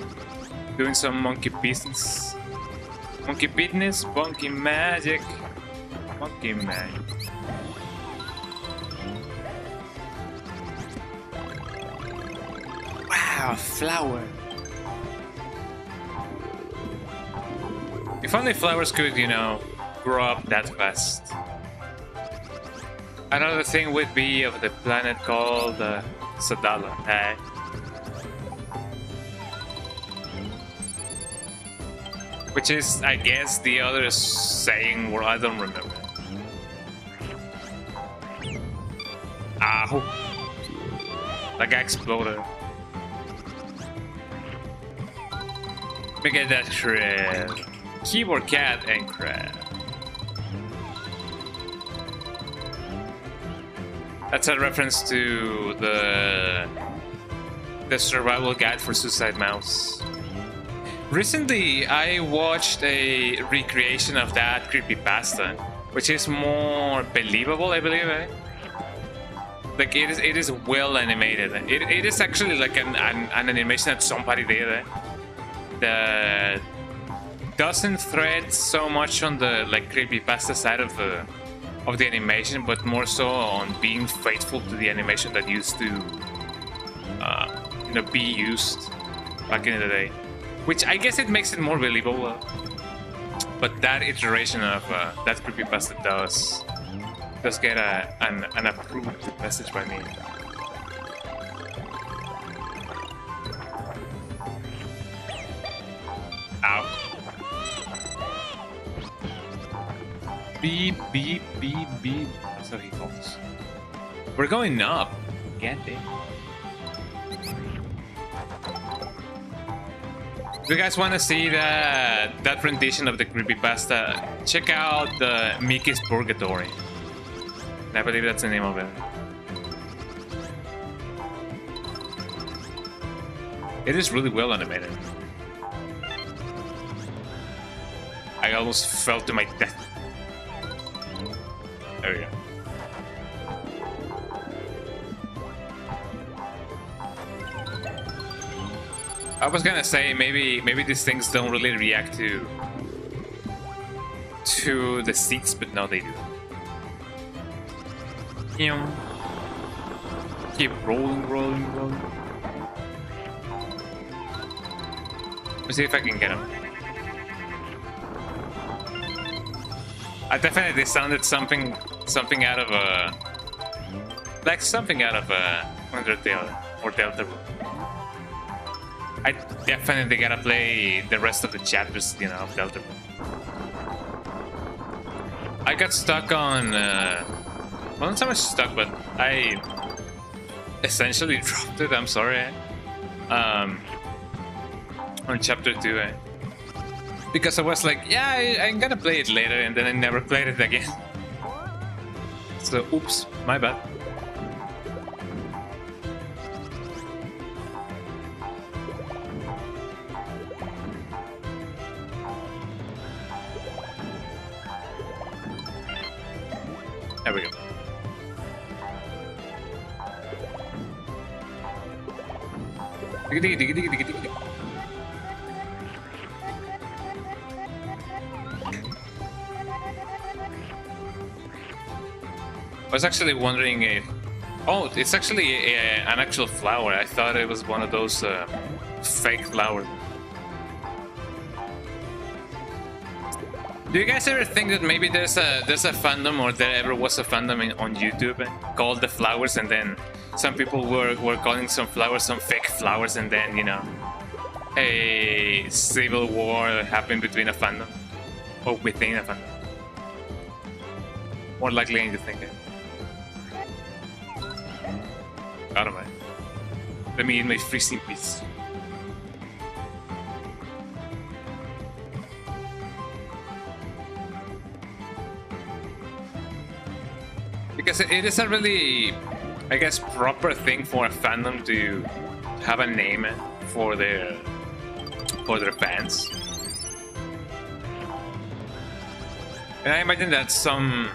Doing some monkey business. Monkey business, monkey magic. Monkey magic. Wow, a flower. If only flowers could, grow up that fast. Another thing would be of the planet called Sadala. Hey. Which is, I guess, the other saying where I don't remember. Ow. Like I exploded. Let me get that crab. Keyboard cat and crab. That's a reference to the survival guide for Suicide Mouse. Recently, I watched a recreation of that creepypasta, which is more believable, I believe. Like it is well animated. It is actually like an animation that somebody did that doesn't thread so much on the creepypasta side of the animation, but more so on being faithful to the animation that used to be used back in the day, which I guess it makes it more believable. but that iteration of that creepypasta does get an approved message by me. Ow. Beep, beep, beep, beep. That's how he calls. We're going up. Get it. If you guys want to see that rendition of the creepypasta, check out the Mickey's Purgatory. I believe that's the name of it. It is really well animated. I almost fell to my death. There we go. I was gonna say maybe these things don't really react to the seats, but no, they do. Keep rolling, rolling, rolling. Let's see if I can get him. I definitely sounded something out of a Undertale or Delta. I definitely gotta play the rest of the chapters, you know, of Delta. I got stuck on, well, not so much stuck, but I essentially dropped it. I'm sorry. On chapter 2, because I was like, yeah, I'm gonna play it later, and then I never played it again. So, oops, my bad. There we go. I was actually wondering if... Oh, it's actually an actual flower. I thought it was one of those fake flowers. Do you guys ever think that maybe there's a fandom, or there ever was a fandom on YouTube called The Flowers, and then some people were calling some flowers some fake flowers, and then, you know, a civil war happened between a fandom, or within a fandom? More likely than you think it. Out of it. Let me eat my freezing piece. Because it is a really, I guess, proper thing for a fandom to have a name for their fans. And I imagine that some,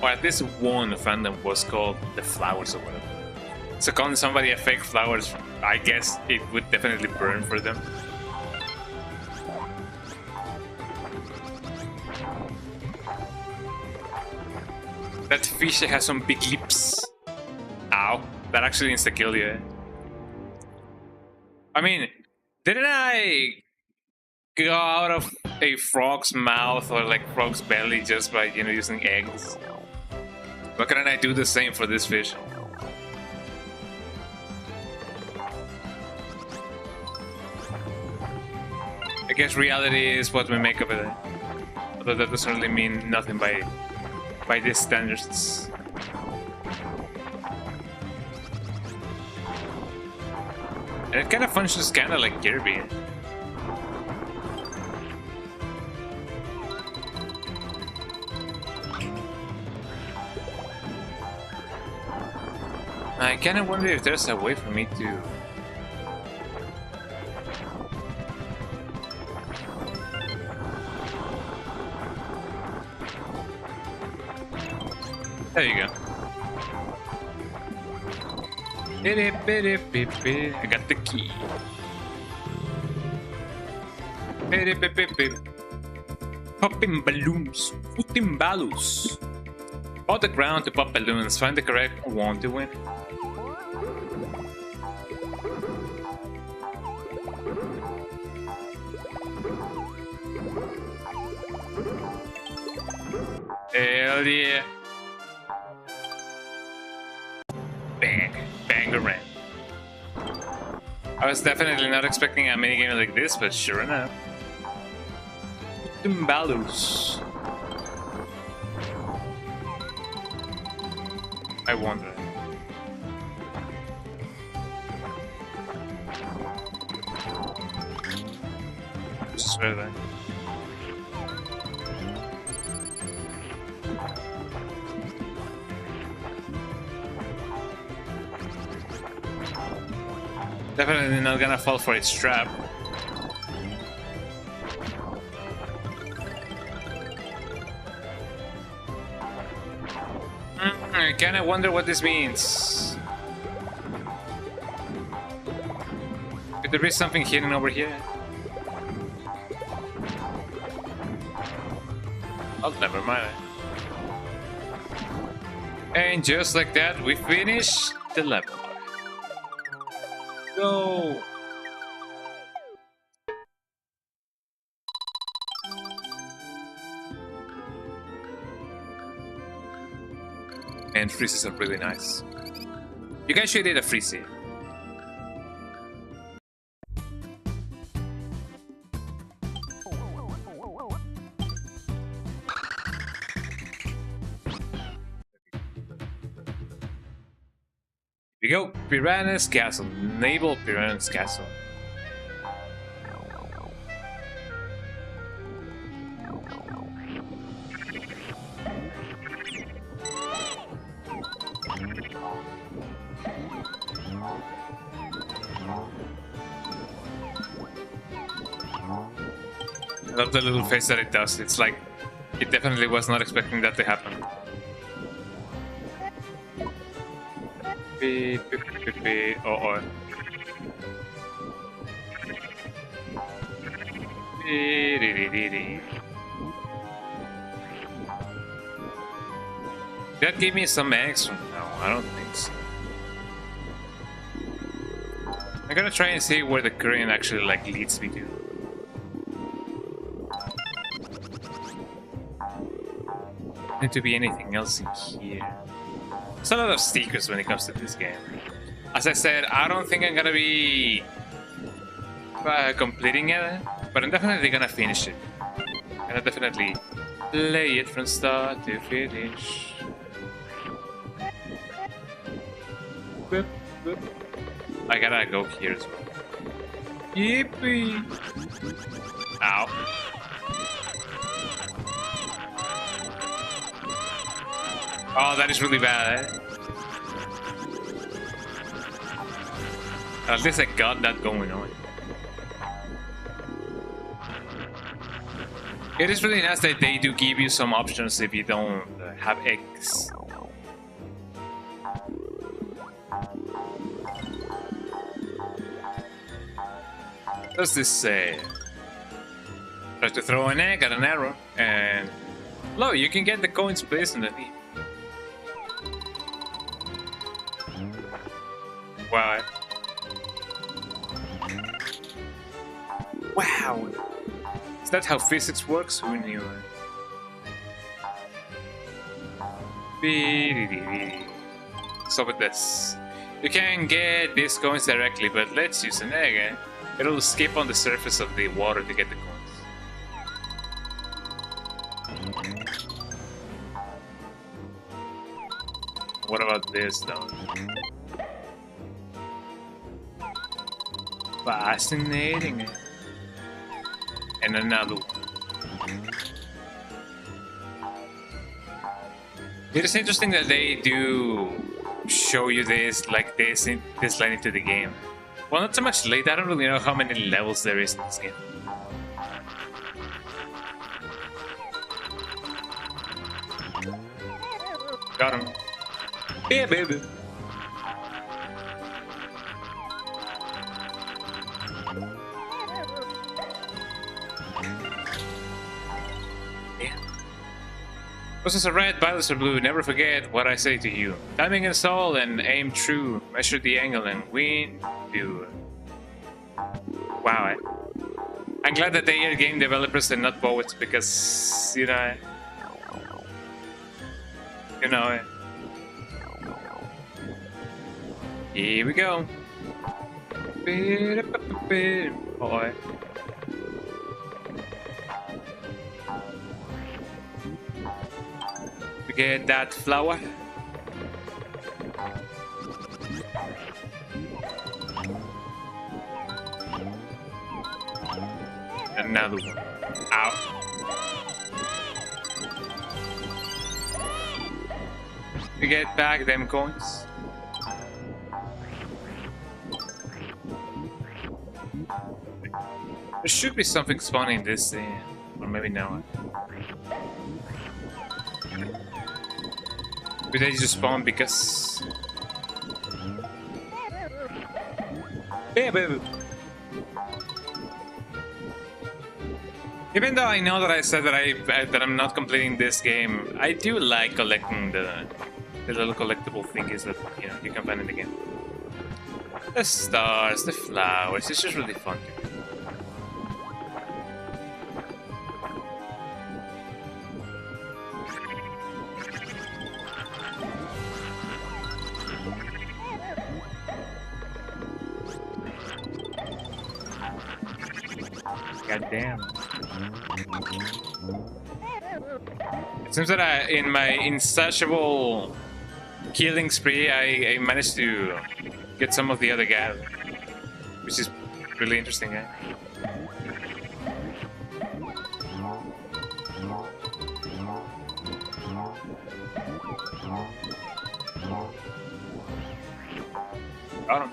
or at least one fandom was called The Flowers or whatever. So calling somebody a fake flowers, I guess it would definitely burn for them. That fish has some big lips. Ow. That actually insta-killed you. I mean, didn't I go out of a frog's mouth or like frog's belly just by, you know, using eggs? Why couldn't I do the same for this fish? I guess reality is what we make of it. Although that doesn't really mean nothing by these standards. And it kind of functions kind of like Kirby. I kind of wonder if there's a way for me to... There you go. I got the key. Popping balloons. Putting balloons. On the ground to pop balloons. Find the correct one to win. Hell yeah. Bang. Bangarang. I was definitely not expecting a minigame like this, but sure enough. Timbalos. I wonder. I swear that. Definitely not gonna fall for its trap. I kinda wonder what this means. Could there be something hidden over here? Oh, never mind. And just like that, we finish the level. Go! And freezes are really nice. You guys should eat a freezy. Here we go, Piranha's Castle, Naval Piranha's Castle. I love the little face that it does. It's like, it definitely was not expecting that to happen. Beep, beep, beep, beep, beep. Oh. That gave me some eggs? No, I don't think so. I'm gonna try and see where the current actually like leads me to. Need to be anything else in here. There's a lot of stickers when it comes to this game. As I said, I don't think I'm gonna be completing it, but I'm definitely gonna finish it. I'm gonna definitely play it from start to finish. Boop, boop. I gotta go here as well. Yippee! Ow. Oh, that is really bad, eh? At least I got that going on. It is really nice that they do give you some options if you don't have eggs. What does this say? Try to throw an egg at an arrow, and look, you can get the coins placed underneath. Wow. Wow! Is that how physics works? Who knew? So with this, you can get these coins directly, but let's use an egg, eh? It'll skip on the surface of the water to get the coins. What about this though? Fascinating. And another one. It is interesting that they do show you this like this in this line into the game. Well, not so much late. I don't really know how many levels there is in this game. Got him. Yeah, baby. Roses are red, violets are blue. Never forget what I say to you. Timing install and aim true. Measure the angle and win view. Wow. I'm glad that they are game developers and not poets because, you know, here we go. Uh-oh. We get that flower. Another one. Ow. We get back them coins. There should be something spawning this thing, or maybe not. Maybe they just spawn because. Yeah, baby. Even though I know that I said that I'm not completing this game, I do like collecting the little collectible thingies that you can find in the game. The stars, the flowers, it's just really fun. God damn. It seems that in my insatiable killing spree, I managed to get some of the other guys, which is really interesting, eh? Got him.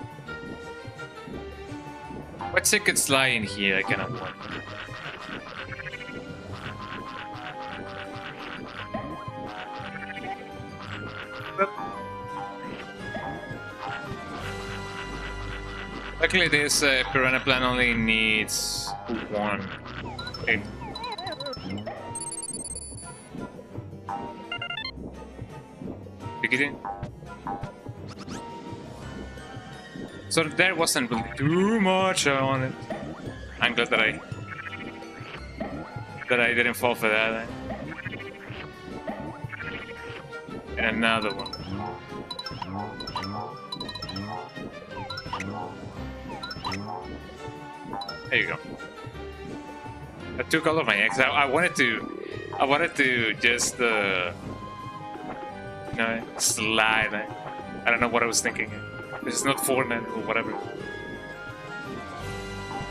What tickets lie in here? I cannot wonder. Luckily, this piranha plant only needs one. Okay. Pick it in. So there wasn't really too much on it. I'm glad that I didn't fall for that. And another one. There you go. I took all of my eggs. I wanted to just slide. I don't know what I was thinking. This is not Fortnite or whatever.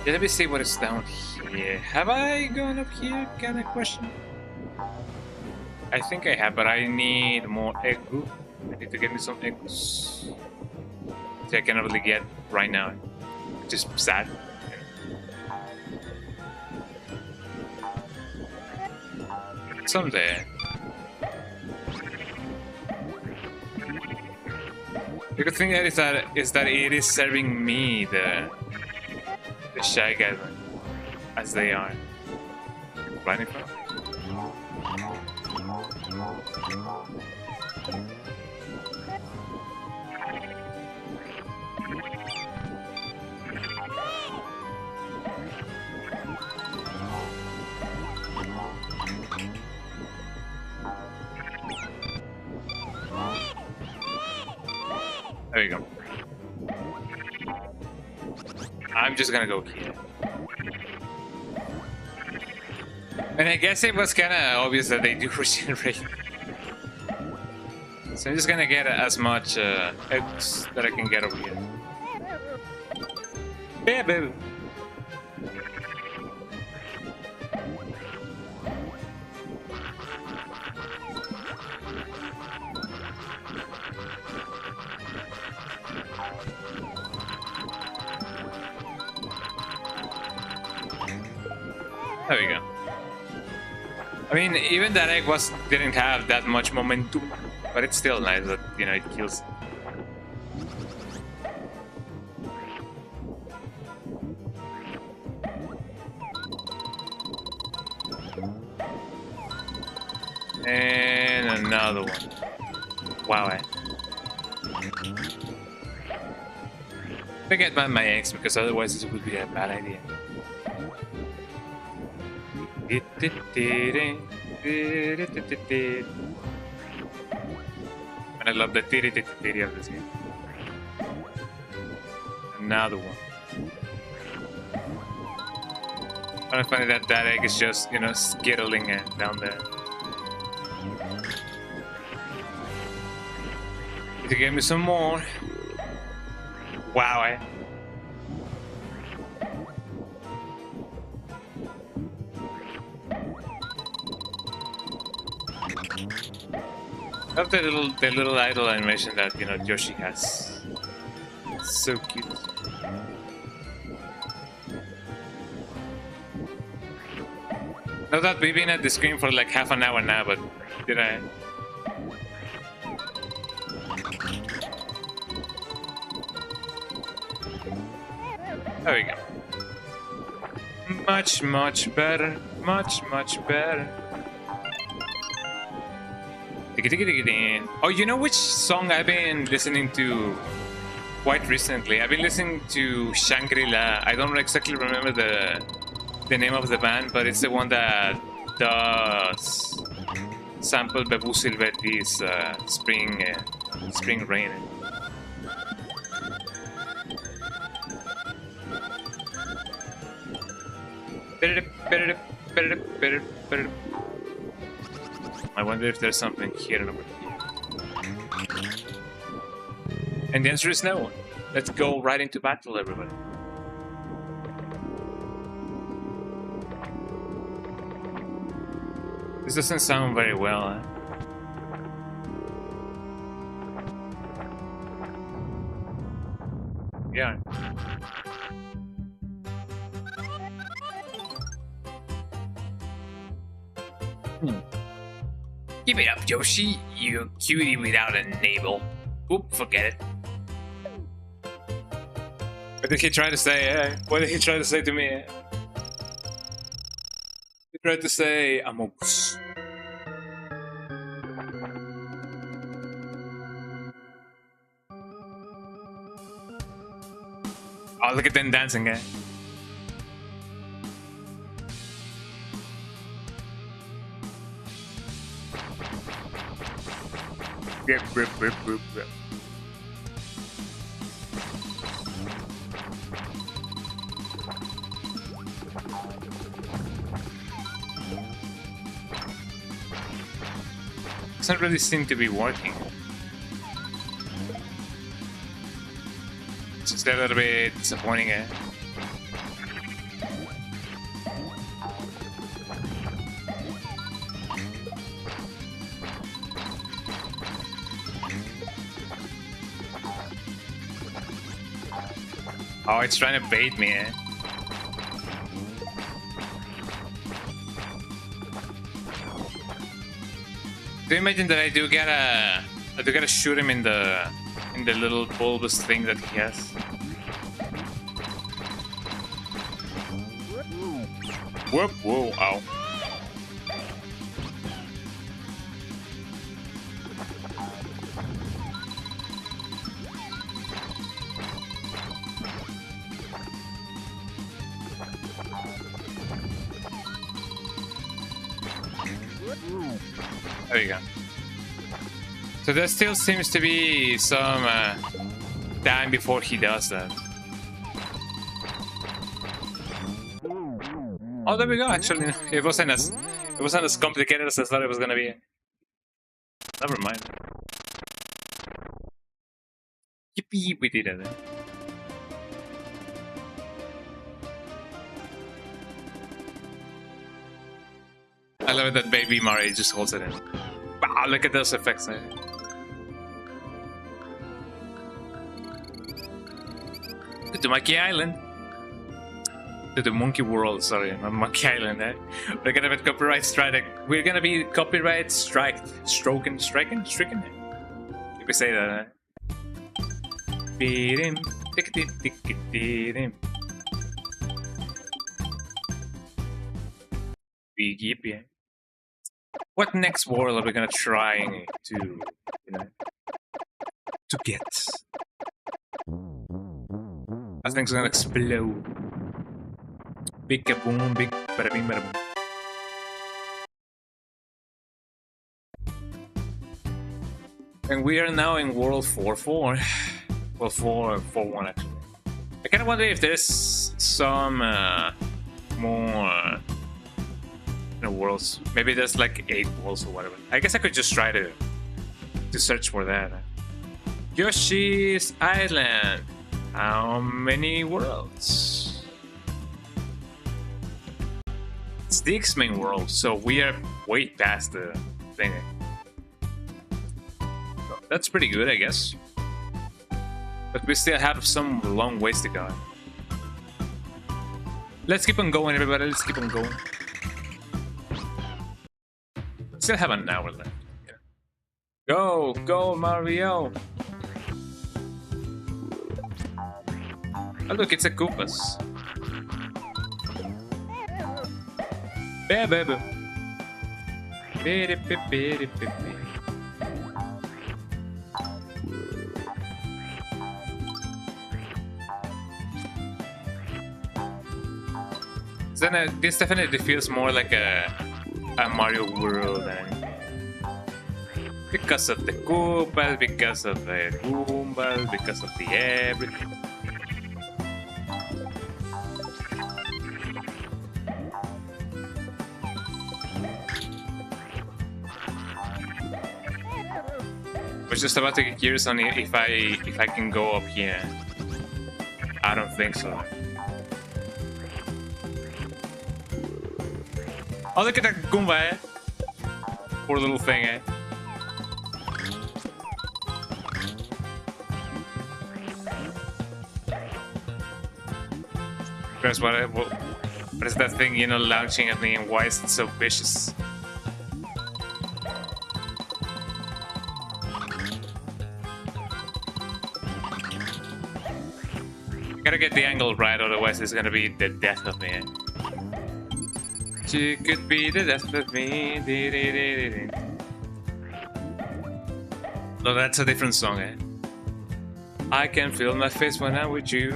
Yeah, let me see what is down here. Have I gone up here? Kind of question. I think I have, but I need more egg. I need to get me some eggs. See, I cannot really get right now. Just sad. Someday. The good thing is that it is serving me the Shy Guys as they are. Right in front. There you go. I'm just gonna go here. And I guess it was kind of obvious that they do regenerate. So I'm just gonna get as much eggs that I can get over here. Yeah, baby. There we go. I mean, even that egg didn't have that much momentum, but it's still nice that it kills. And another one. Wow. Forget about my eggs because otherwise it would be a bad idea. And I love the titty titty titty of this game. Another one. I find that that egg is just, you know, skittling down there. Need to give me some more. Wow, I love the little idol animation that, you know, Yoshi has. So cute. Know that we've been at the screen for like half an hour now, but did I? There we go. Much, much better. Much, much better. Oh, you know which song I've been listening to quite recently? I've been listening to Shangri-La. I don't exactly remember the name of the band, but it's the one that does sample Bebu Silvetti's Spring Rain. I wonder if there's something here and over here. And the answer is no. Let's go right into battle, everybody. This doesn't sound very well, eh? Yeah. Give it up, Yoshi, you cutie without a navel. Oop, forget it. What did he try to say, eh? What did he try to say to me, eh? He tried to say, Amos. Oh, look at them dancing, eh? Rip, rip, rip, rip, rip. Doesn't really seem to be working. It's just a little bit disappointing, eh? Oh, it's trying to bait me, eh? Do you imagine that I do gotta shoot him in the little bulbous thing that he has? Whoop, whoa, ow. There you go. So there still seems to be some time before he does that. Oh, there we go. Actually, it wasn't as complicated as I thought it was gonna be. Never mind. Yippee, we did it. I love it that Baby Mario just holds it in. Wow, look at those effects. Eh? To Monkey Island. To the Monkey World, sorry, not Monkey Island. Eh? We're gonna be copyright strike. We're gonna be copyright striked. Stricken? If we say that. Eh? Beat him. Big yippee. What next world are we gonna try to, you know, to get? I think it's gonna explode. Big kaboom, big bada bing bada boom. And we are now in World 4-4. Well, 4-4-1 actually. I kind of wonder if there's some more worlds. Maybe there's like 8 worlds or whatever. I guess I could just try to search for that. Yoshi's Island. How many worlds? It's the X-Men world, so we are way past the thing. So that's pretty good, I guess. But we still have some long ways to go. Let's keep on going, everybody. Let's keep on going. Still have an hour left. Yeah. Go, go, Mario! Oh, look, it's a Koopas. Baby. So this definitely feels more like a Mario World, and because of the Koopas, because of the Goombas, because of the everything. I was just about to get curious on if I can go up here. I don't think so. Oh, look at that Goomba, eh? Poor little thing, eh? Because what is that thing, you know, launching at me, and why is it so vicious? Gotta get the angle right, otherwise it's gonna be the death of me, eh? She could be the death of me. No, that's a different song, eh? I can feel my face when I'm with you,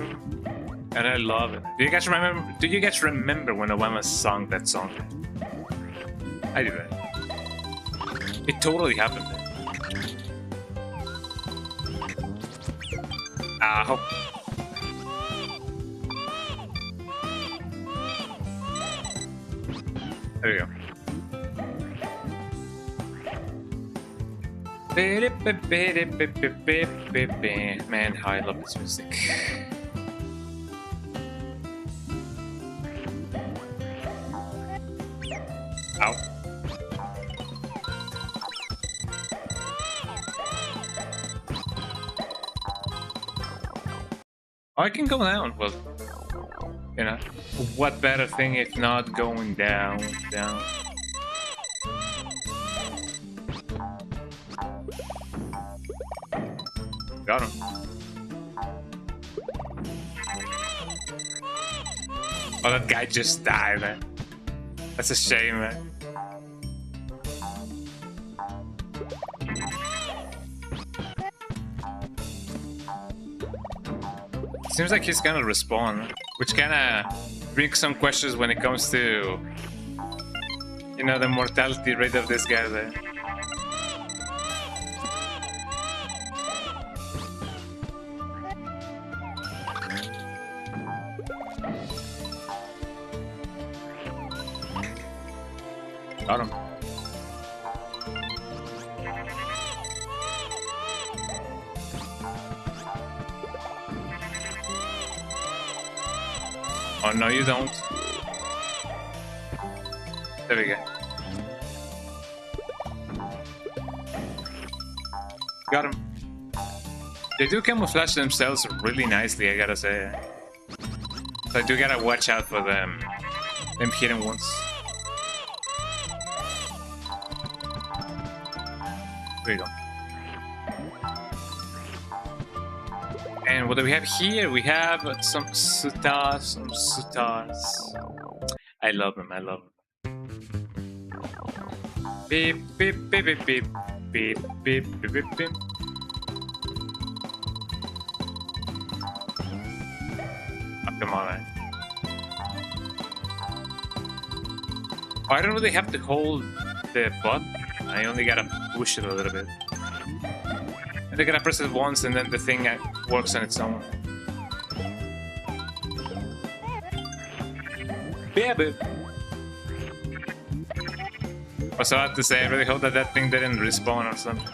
and I love it. Do you guys remember? Do you guys remember when Obama sang that song? I do that. It totally happened. Ow. There we go. Man, how I love this music. Ow. Oh, I can go down. Well, you know, what better thing if not going down, down. Got him. Oh, that guy just died, man. That's a shame, man. Seems like he's gonna respawn, which kinda brings some questions when it comes to, you know, the mortality rate of this guy there. Got him. Oh, no, you don't. There we go. Got him. They do camouflage themselves really nicely, I gotta say. So I do gotta watch out for them hidden ones. There we go. And what do we have here? We have some sutars, I love them, I love them. Beep, beep, beep, beep, beep, beep, beep, beep, beep, beep. Oh, come on, man. Oh, I don't really have to hold the button. I only gotta push it a little bit. And they're gonna press it once and then the thing works on its own. Baby. I was about to say, I really hope that that thing didn't respawn or something.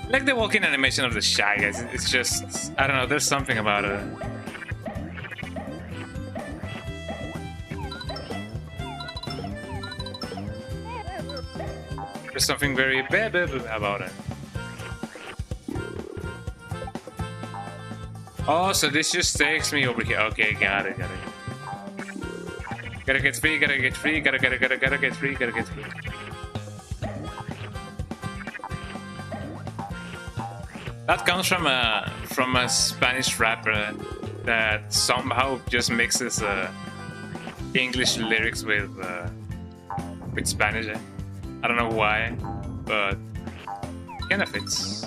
I like the walking animation of the Shy Guys. It's just, I don't know, there's something about it. There's something very bad about it. Oh, so this just takes me over here. Okay, got it. Gotta get free, gotta get free. That comes from a Spanish rapper that somehow just mixes English lyrics with Spanish. I don't know why, but it kinda fits.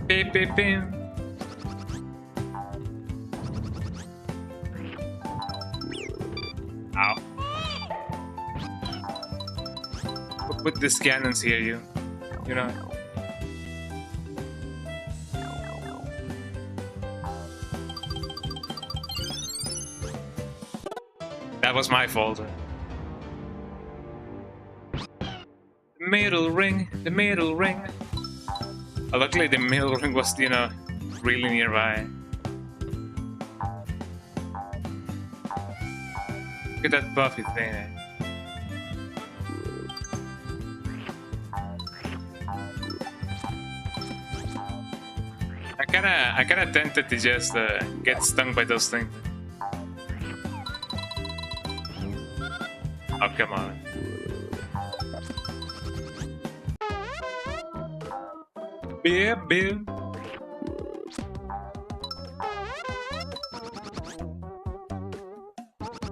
Beep, beep, beep. Ow. Put these cannons here, you know. That was my fault. The middle ring. Oh, luckily the middle ring was, you know, really nearby. Look at that Buffy thing. I kinda tempted to just get stung by those things. Oh, come on. Beep.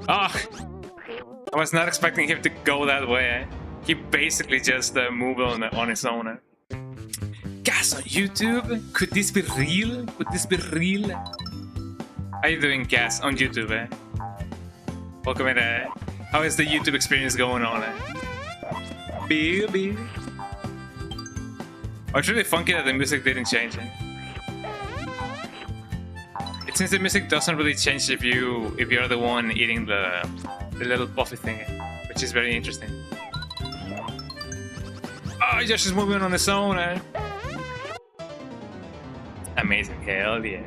Oh, I was not expecting him to go that way. He basically just moved on his own. Gas on YouTube? Could this be real? How you doing, Gas, on YouTube? Welcome in. How is the YouTube experience going on? Baby. Oh, it's really funky that the music didn't change. It seems the music doesn't really change if you're the one eating the little Buffy thing, which is very interesting. Oh, Yoshi is moving on his own. Amazing, hell yeah!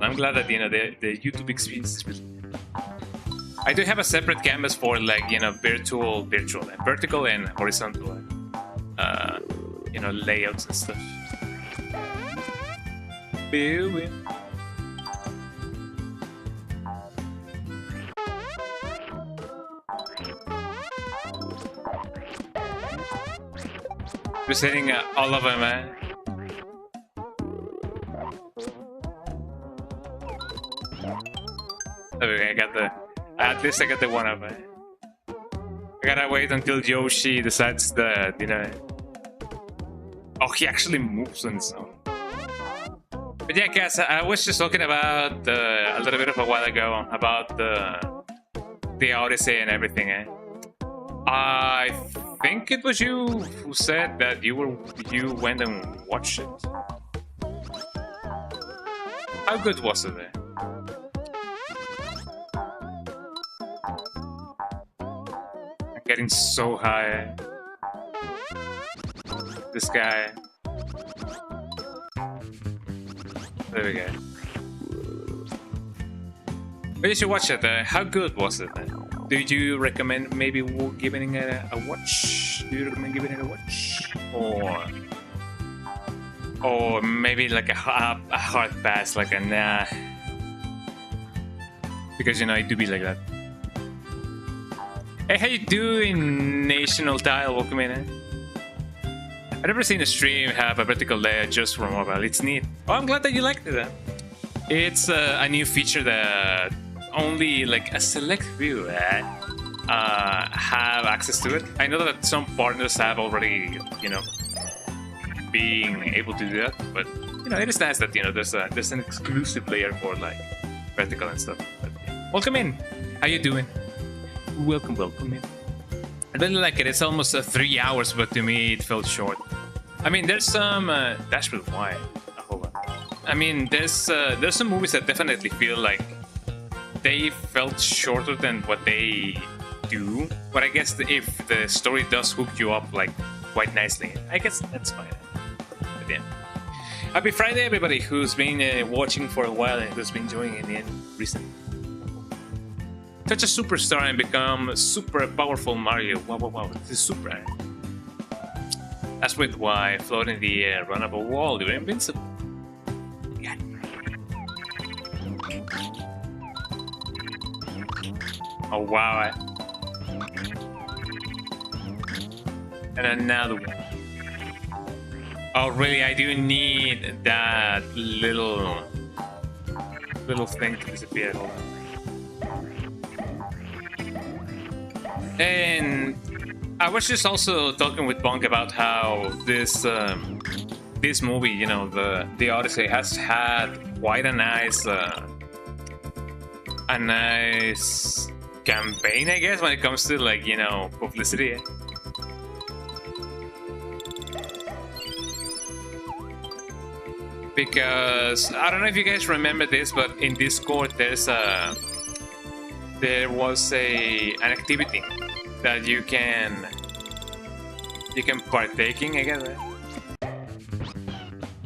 I'm glad that the YouTube experience is really. I do have a separate canvas for like vertical and horizontal, layouts and stuff. We're hitting all of them, man. Okay, at least I got the one of it. I gotta wait until Yoshi decides that, Oh, he actually moves on his own. But yeah, guys, I was just talking about a little bit of a while ago about the Odyssey and everything. I think it was you who said that you went and watched it. How good was it? Getting so high. This guy. There we go. But you should watch it. How good was it? Do you recommend maybe giving it a watch? Do you recommend giving it a watch? Or maybe like a hard pass, like a nah? Because I do be like that. Hey, how you doing, National Tile? Welcome in. I've never seen a stream have a vertical layer just for mobile. It's neat. Oh, I'm glad that you liked it. It's a new feature that only like a select few have access to it. I know that some partners have already, being able to do that, but it is nice that there's an exclusive layer for like vertical and stuff. But, yeah. Welcome in. How you doing? welcome, welcome. Yeah. I really like it. It's almost 3 hours, but to me it felt short. I mean, there's some that's really why. Hold on. I mean, there's some movies that definitely feel like they felt shorter than what they do. But I guess if the story does hook you up like quite nicely, I guess that's fine. But yeah. Happy Friday, everybody who's been watching for a while and who's been enjoying it in recent. Touch a superstar and become super powerful Mario. Wow, wow, wow. This is super. That's with why float in the air, run up a wall, you're invincible. Yeah. Oh, wow. And another one. Oh, really? I do need that little thing to disappear. Hold on. And I was just also talking with Bonk about how this movie, you know, the Odyssey, has had quite a nice campaign, I guess, when it comes to, like, you know, publicity. Because I don't know if you guys remember this, but in Discord there was an activity that you can partake in, I guess.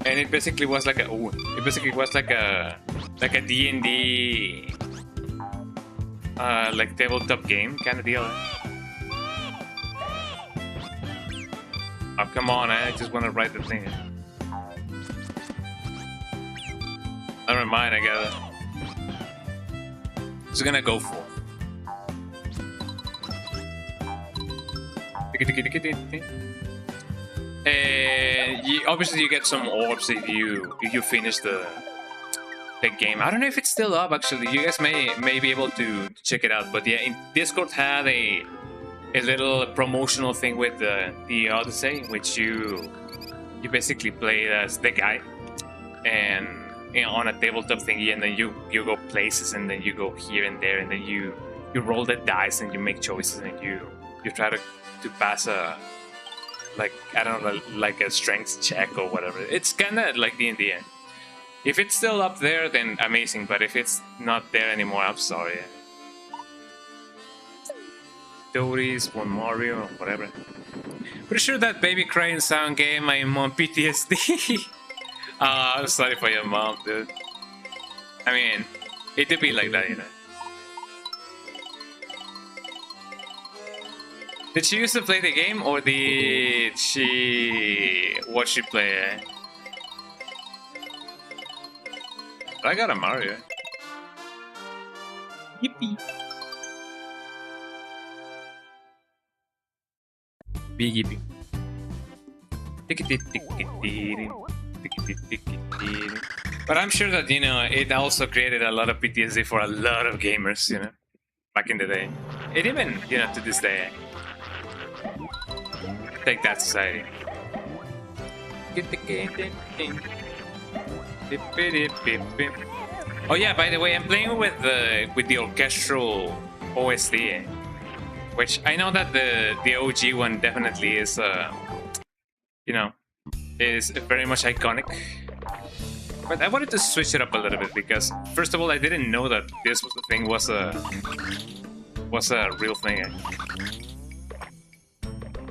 And it basically was like a D&D like tabletop game kind of deal. Oh, come on, I just want to write the thing. Never mind, I got it. Just gonna go for. And obviously you get some orbs if you finish the game. I don't know if it's still up actually. You guys may be able to check it out. But yeah, in Discord had a little promotional thing with the Odyssey, which you basically play as the guy and on a tabletop thingy, and then you go places, and then you go here and there, and then you roll the dice and you make choices, and you try to pass a, like, I don't know, like a strength check or whatever. It's kind of like D&D. If it's still up there, then amazing, but if it's not there anymore, I'm sorry. Dories, one Mario, whatever. Pretty sure that Baby Crying sound gave my mom PTSD. I'm sorry for your mom, dude. I mean, it did be like that, you know. Did she used to play the game, or did she watch she play it? I got a Mario. Yippee! Big yippee. But I'm sure that, you know, it also created a lot of PTSD for a lot of gamers, you know, back in the day. It even, you know, to this day. Take that, society. Oh yeah, by the way, I'm playing with the Orchestral OST, which I know that the OG one definitely is, you know, is very much iconic. But I wanted to switch it up a little bit because, first of all, I didn't know that this thing was a real thing.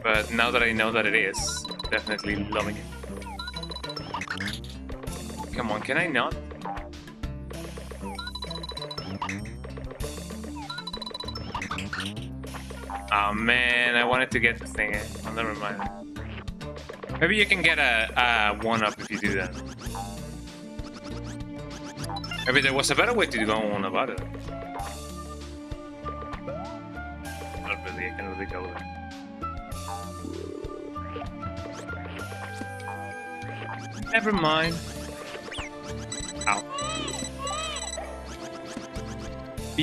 But now that I know that it is, definitely loving it. Come on, can I not? Oh man, I wanted to get the thing. Oh, never mind. Maybe you can get a 1-up if you do that. Maybe there was a better way to go on about it. Not really, I can't really go there. Never mind. Ow. I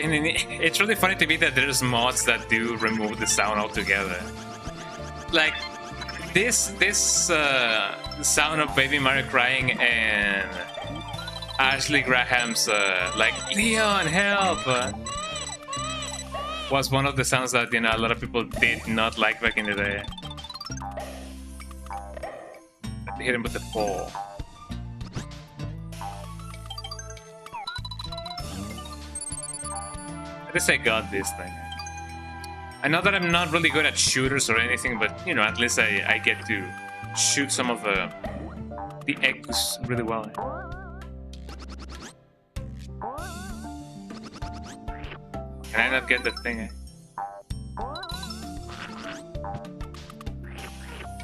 mean, it's really funny to me that there's mods that do remove the sound altogether. Like this sound of Baby Mario crying and Ashley Graham's like, Leon, help! was one of the sounds that, you know, a lot of people did not like back in the day. Hit him with the pole. At least I got this thing. I know that I'm not really good at shooters or anything, but, you know, at least I get to shoot some of the eggs really well. Can I not get the thing?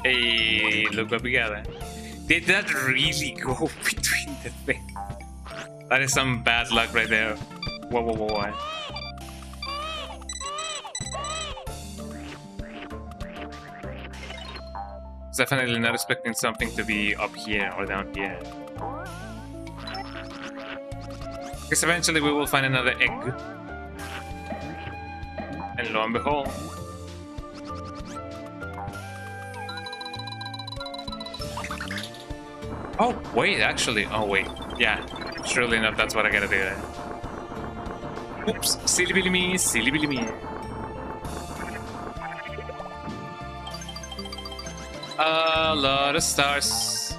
Hey, look what we got. Did that really go between the thing? That is some bad luck right there. Whoa, whoa, whoa, whoa. Definitely not expecting something to be up here or down here. Because eventually we will find another egg. And lo and behold. Oh, wait, actually. Oh, wait. Yeah, surely enough, that's what I gotta do. Oops, silly billy me, silly billy me. A lot of stars.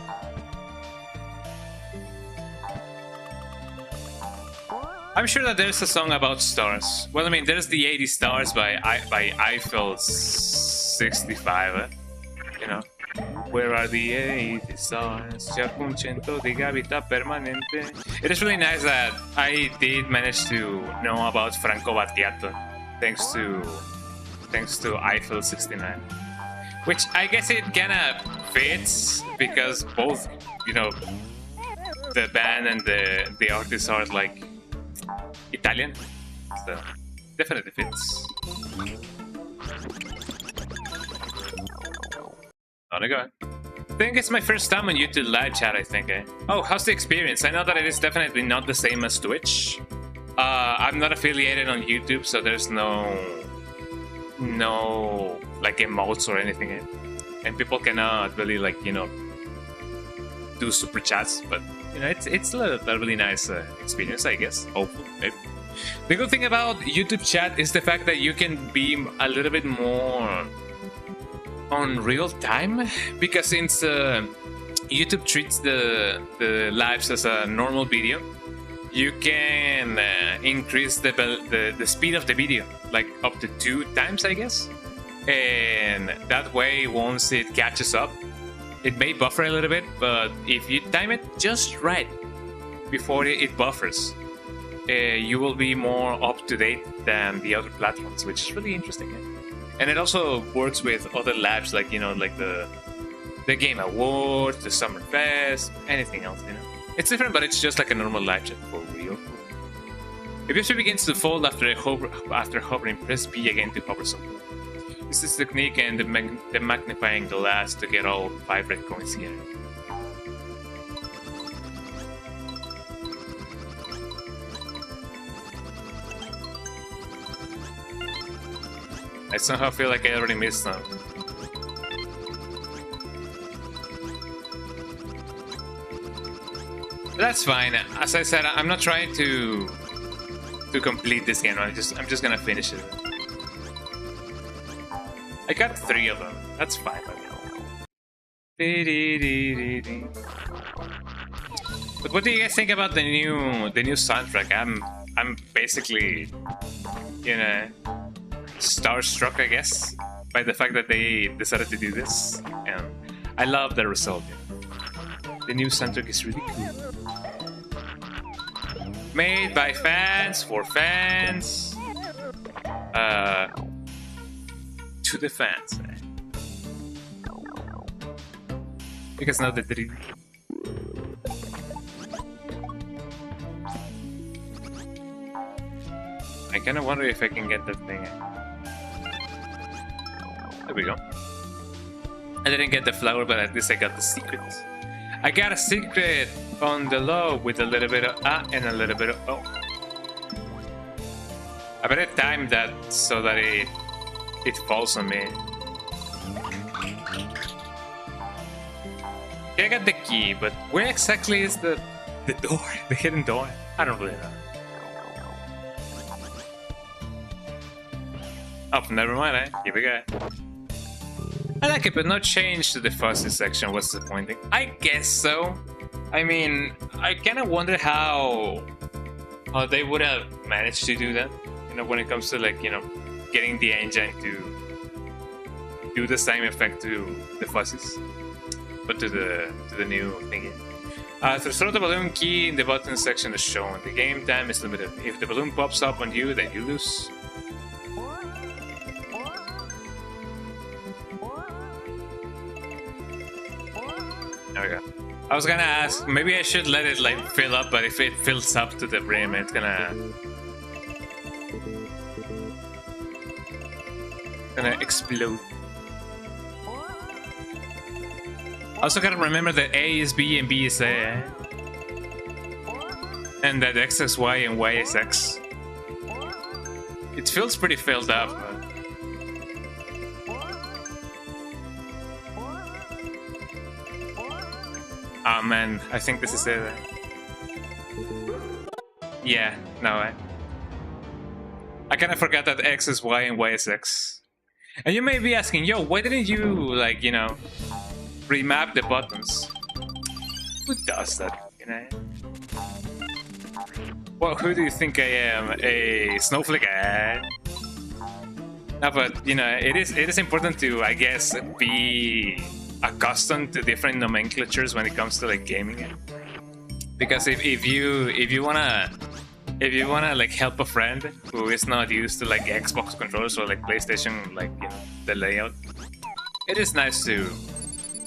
I'm sure that there's a song about stars. Well, I mean, there's the 80 Stars by Eiffel 65, you know. Where are the 80 stars? It is really nice that I did manage to know about Franco Battiato thanks to Eiffel 69. Which I guess it kinda fits because both, you know, the band and the artists are like Italian, so definitely fits. On I go. I think it's my first time on YouTube live chat, I think. Oh, how's the experience? I know that it is definitely not the same as Twitch. I'm not affiliated on YouTube, so there's no like emotes or anything, and people cannot really, like, you know, do super chats, but you know, it's a really nice experience, I guess. Hopefully, maybe. The good thing about YouTube chat is the fact that you can be a little bit more on real time, because since YouTube treats the lives as a normal video, you can increase the speed of the video, like up to 2 times, I guess. And that way, once it catches up, it may buffer a little bit, but if you time it just right before it buffers, you will be more up to date than the other platforms, which is really interesting. And it also works with other labs, like, you know, like the Game Awards, the Summer Fest, anything else, you know. It's different, but it's just like a normal live chat for real. If Yoshi begins to fold after hovering, press B again to hover something. Use this technique and the magnifying glass to get all 5 red coins here. I somehow feel like I already missed some. That's fine. As I said, I'm not trying to complete this game. I'm just gonna finish it. I got 3 of them. That's fine by me. But what do you guys think about the new soundtrack? I'm basically, you know, starstruck, I guess, by the fact that they decided to do this, and I love the result. The new soundtrack is really cool. Made by fans, for fans, to the fans. Because now the 3D. I kind of wonder if I can get that thing. There we go. I didn't get the flower, but at least I got the secret. I got a secret on the low with a little bit of and a little bit of O. I better time that so that it falls on me. Okay, I got the key, but where exactly is the door? The hidden door? I don't really know. Oh, never mind, eh? Here we go. I like it, but no change to the fuzzy section. What's disappointing? I guess so. I mean, I kind of wonder how they would have managed to do that. You know, when it comes to like, you know, getting the engine to do the same effect to the fuzzies, but to the new thingy. To throw the balloon, key in the button section is shown. The game time is limited. If the balloon pops up on you, then you lose. There we go. I was gonna ask, maybe I should let it like fill up, but if it fills up to the brim, it's gonna explode. Also gotta remember that A is B and B is A, and that X is Y and Y is X. It feels pretty filled up. Oh man, I think this is it. Yeah, no, I kind of forgot that X is Y and Y is X. And you may be asking, yo, why didn't you, like, you know, remap the buttons? Who does that, you know? Well, who do you think I am? A snowflake? No, but, you know, it is important to, I guess, be accustomed to different nomenclatures when it comes to like gaming, because if you wanna like help a friend who is not used to like Xbox controllers or like PlayStation, like, you know, the layout, it is nice to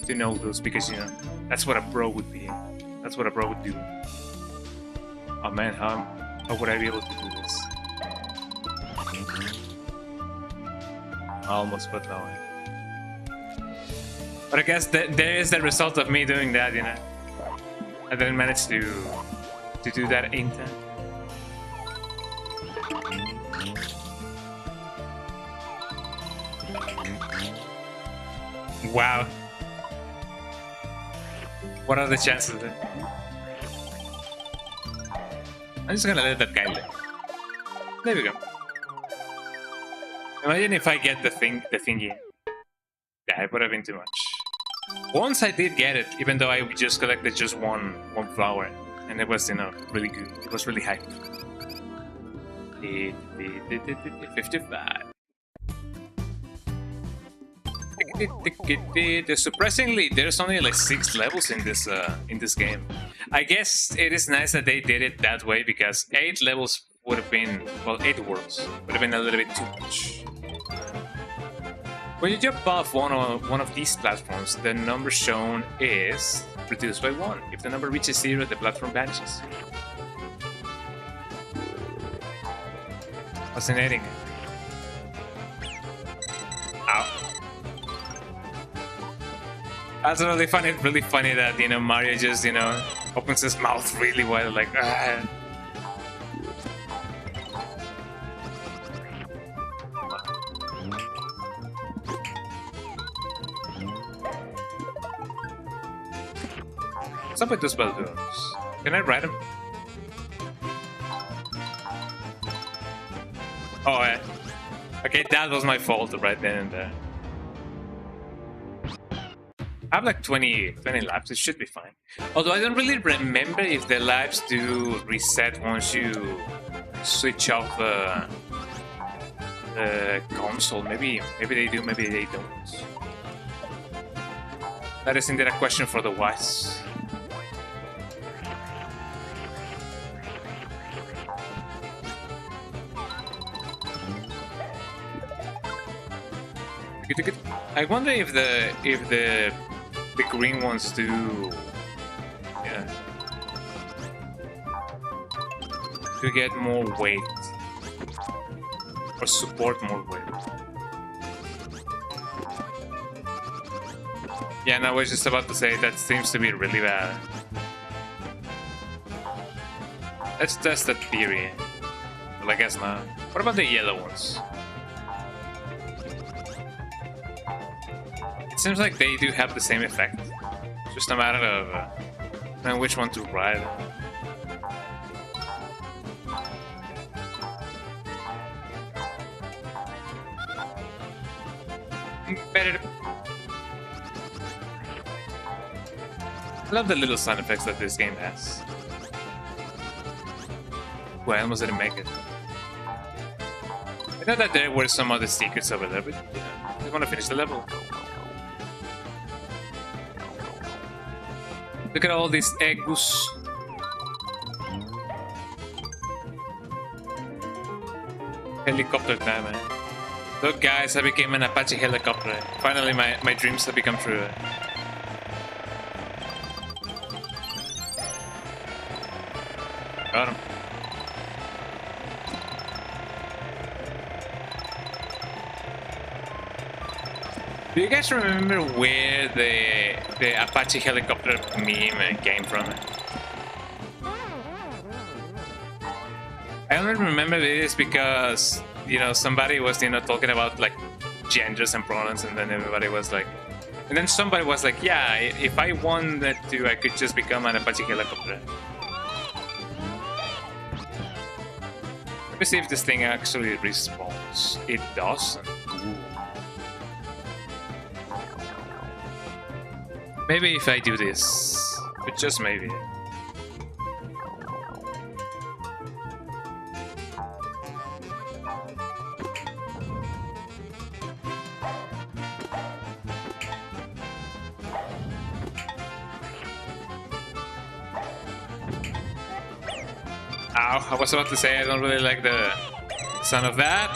know those, because, you know, that's what a pro would be. That's what a pro would do. Oh man, how would I be able to do this? Almost, but no. But I guess there is the result of me doing that, you know. I didn't manage to do that in time. Wow. What are the chances of that? I'm just gonna let that guy live. There we go. Imagine if I get the thingy. Yeah, it would have been too much. Once I did get it, even though I just collected just one flower, and it was, you know, really good. It was really high. 55. Surprisingly, there's only like 6 levels in this game. I guess it is nice that they did it that way, because 8 levels would have been, well, 8 worlds would have been a little bit too much. When you jump off one of these platforms, the number shown is reduced by 1. If the number reaches 0, the platform vanishes. Fascinating. Ow. That's really funny that, you know, Mario just, you know, opens his mouth really wide, like, ah. What's up with those balloons? Can I ride them? Oh, yeah. Okay, that was my fault right then and there. I have like 20 lives, it should be fine. Although I don't really remember if the lives do reset once you switch off the console. Maybe they do, maybe they don't. That is indeed a question for the wise. I wonder if the green ones do, yeah, to get more weight or support more weight. Yeah, no, I was just about to say that seems to be really bad. Let's test that theory. Well, I guess not. What about the yellow ones? It seems like they do have the same effect. Just a matter of knowing which one to ride. Better. I love the little sound effects that this game has. Well, I almost didn't make it. I know that there were some other secrets over there, but yeah, I just want to finish the level. Look at all these eggs. Helicopter time, man. Look, guys, I became an Apache helicopter. Finally, my dreams have become true. Got him. Do you guys remember where the Apache helicopter meme came from? I only remember this because, you know, somebody was, you know, talking about like genders and pronouns, and then everybody was like, and then somebody was like, yeah, if I wanted to, I could just become an Apache helicopter. Let me see if this thing actually responds. It doesn't. Ooh. Maybe if I do this, but just maybe. Ow, I was about to say I don't really like the sound of that.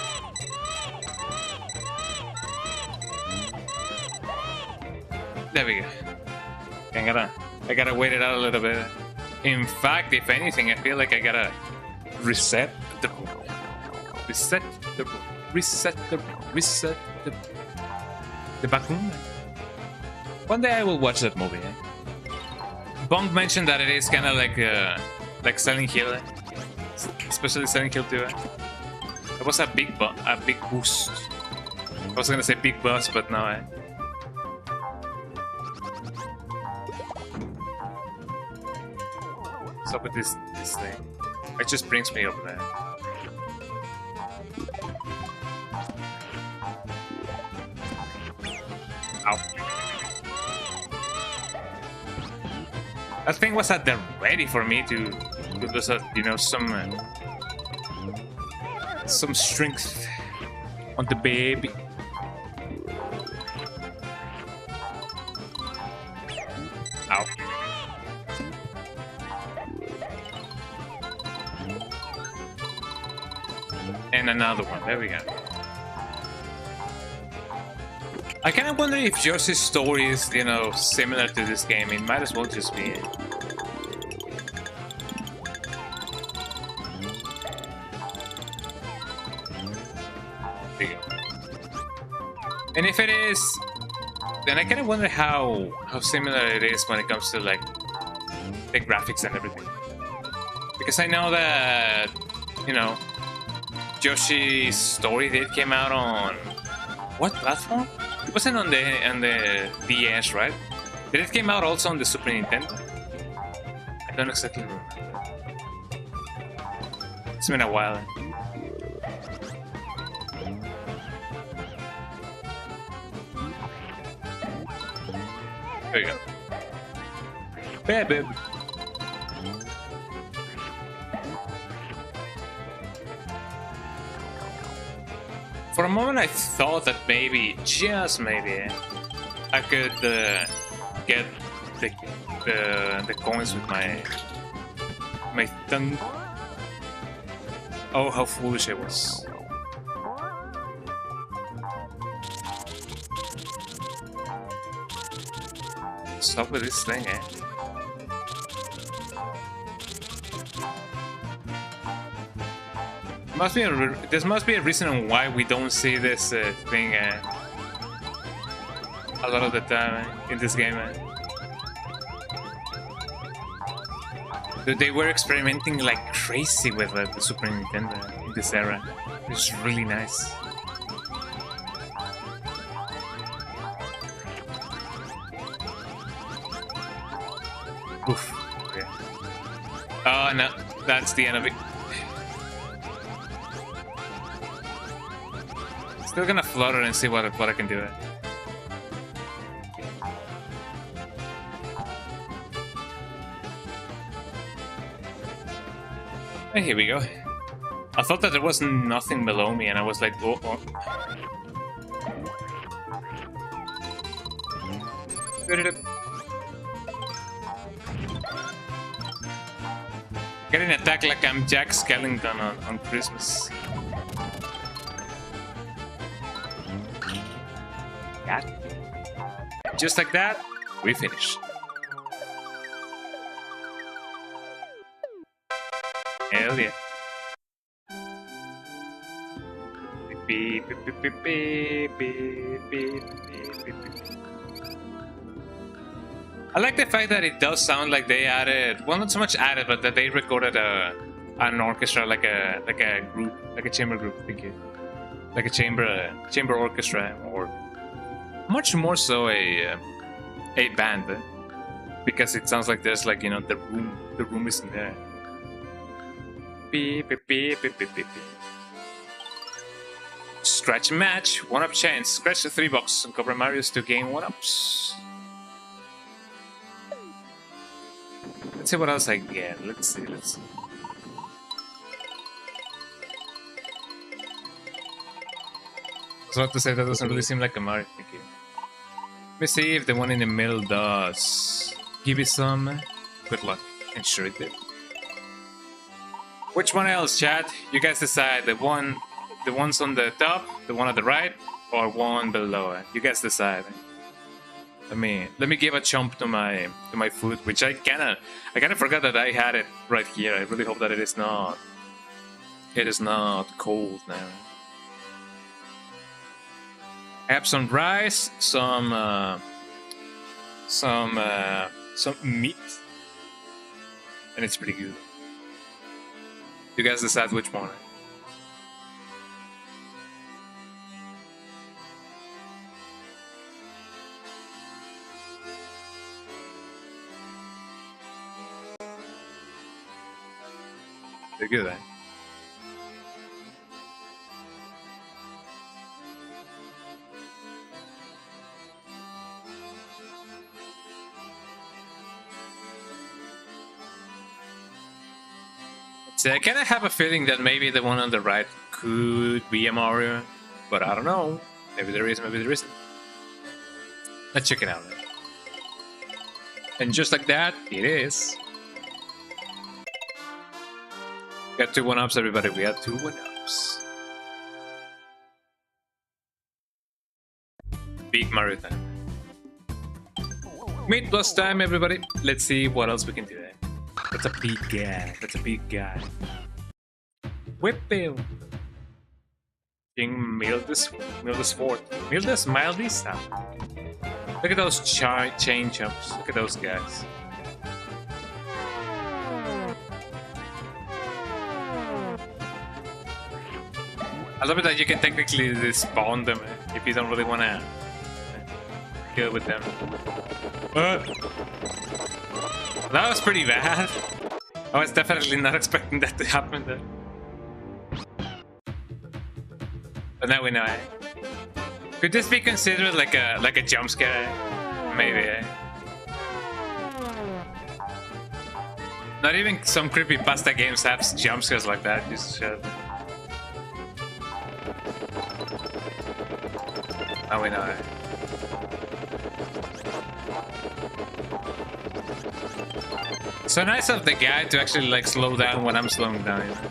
There we go. I gotta wait it out a little bit. In fact, if anything, I feel like I gotta reset the background. One day I will watch that movie. Bonk mentioned that it is kind of like Silent Hill, especially Silent Hill 2. It was a big boost. I was gonna say big buzz, but no. What's up with this thing? It just brings me over there. Ow. That thing was at the ready for me to lose, you know, some strength on the baby. Ow. And another one. There we go. I kind of wonder if Yoshi's story is, you know, similar to this game. It might as well just be. There you go. And if it is, then I kind of wonder how similar it is when it comes to like the graphics and everything. Because I know that, you know, Yoshi's story did came out on what platform? It wasn't on the DS, right? Did it came out also on the Super Nintendo? I don't exactly remember. It's been a while. There you go. Baby. For a moment I thought that maybe, just maybe, I could get the coins with my thumb. Oh, how foolish I was. Stop with this thing, eh? There must be a reason why we don't see this thing a lot of the time in this game. They were experimenting like crazy with the Super Nintendo in this era. It's really nice. Oof. Okay. Oh no, that's the end of it. Still gonna flutter and see what I can do. Hey, here we go. I thought that there was nothing below me, and I was like, oh, oh. Getting attacked like I'm Jack Skellington on Christmas. Got it. Just like that, we finish. Hell yeah. Beep, beep, beep, beep, beep, beep, beep, beep. I like the fact that it does sound like they added, well, not so much added, but that they recorded an orchestra, like a group, like a chamber group. Thank you. Like a chamber orchestra, or much more so a band, because it sounds like there's like, you know, the room is in there. Beep, beep, beep, beep, beep, beep. Scratch and match, 1-up chance. Scratch the 3 box and cover Marius to gain 1-ups. Let's see what else I get. Let's see. I was about to say that doesn't really seem like a Mario. Thank you. Let me see if the one in the middle does. Give it some good luck. And sure it did. Which one else, chat? You guys decide. The ones on the top, the one on the right, or one below it. You guys decide. Let me give a chomp to my food, which I kinda forgot that I had it right here. I really hope that it is not cold now. I have some rice, some meat, and it's pretty good. You guys decide which one. They're good, eh? So I kind of have a feeling that maybe the one on the right could be a Mario, but I don't know. Maybe there is, maybe there isn't. Let's check it out. And just like that, it is. We got 2 1-ups, everybody. We got 2 1-ups. Big Mario time. Meat plus time, everybody. Let's see what else we can do there. That's a big guy. That's a big guy. Whippeal. King Mildis Fort. Mildis Mildis. Look at those chain jumps. Look at those guys. I love it that you can technically despawn them if you don't really want to deal with them. That was pretty bad. I was definitely not expecting that to happen there. But now we know, eh? Could this be considered like a jump scare? Maybe, eh? Not even some creepypasta games have jump scares like that. Just shut. Now we know, eh? So nice of the guy to actually like slow down when I'm slowing down. You know?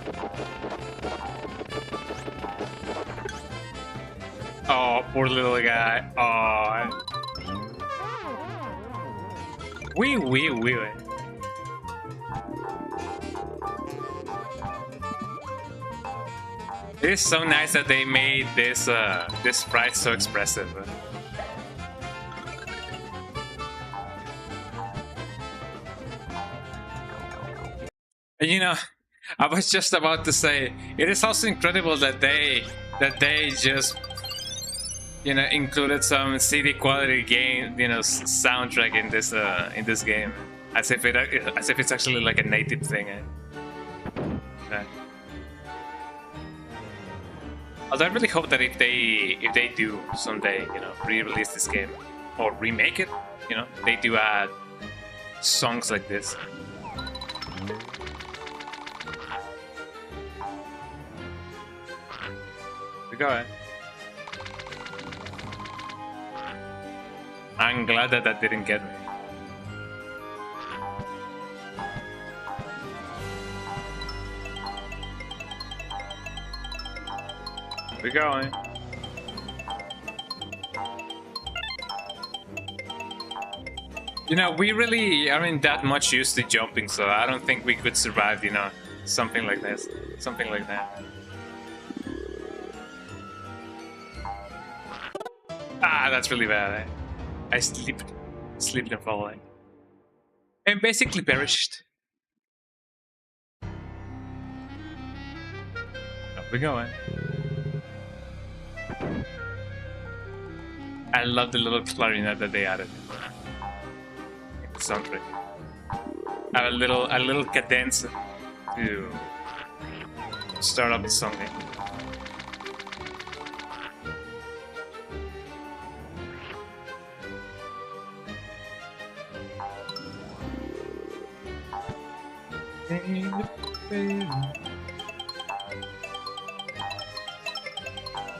Oh, poor little guy. Oh. Wee. It is so nice that they made this sprite so expressive. And you know, I was just about to say, it is also incredible that they just, you know, included some CD quality game, you know, soundtrack in this game, as if it's actually like a native thing. Eh? Okay. Although I really hope that if they do someday, you know, re-release this game or remake it, you know, they do add songs like this. Go ahead. I'm glad that that didn't get me. We're going. You know, we really aren't that much used to jumping, so I don't think we could survive, you know, something like this. Something like that. Ah, that's really bad. I slipped and falling. And basically perished. Up we going. I love the little clarinet that they added in the soundtrack. A little cadence to start up the song.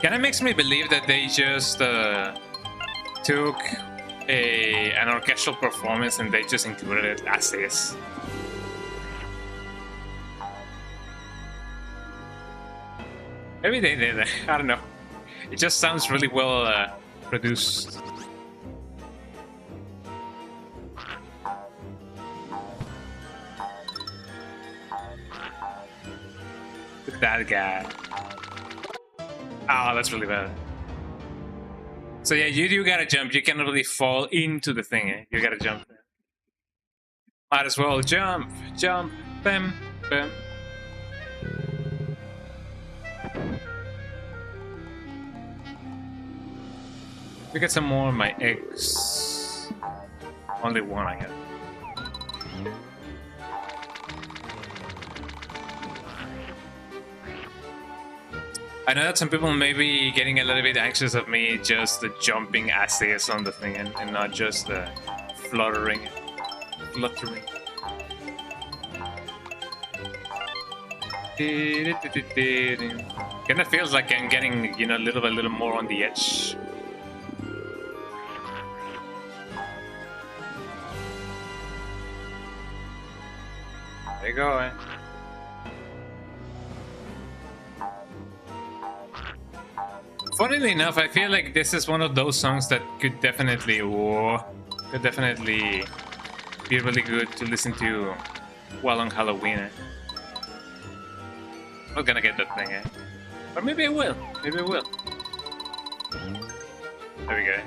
Kinda makes me believe that they just took an orchestral performance and they just included it as is. Maybe they did. I don't know. It just sounds really well produced. Look at that guy. Oh, that's really bad. So yeah, you do gotta jump. You cannot really fall into the thing, eh? You gotta jump. Might as well jump, jump, bam, bam. We get some more of my eggs. Only one, I guess. I know that some people may be getting a little bit anxious of me just jumping as is on the thing and not just fluttering. Kinda feels like I'm getting, you know, a little more on the edge. There you go, eh? Funnily enough, I feel like this is one of those songs that could definitely be really good to listen to while on Halloween. Eh? I'm not gonna get that thing, eh? Or maybe I will. Maybe I will. There we go.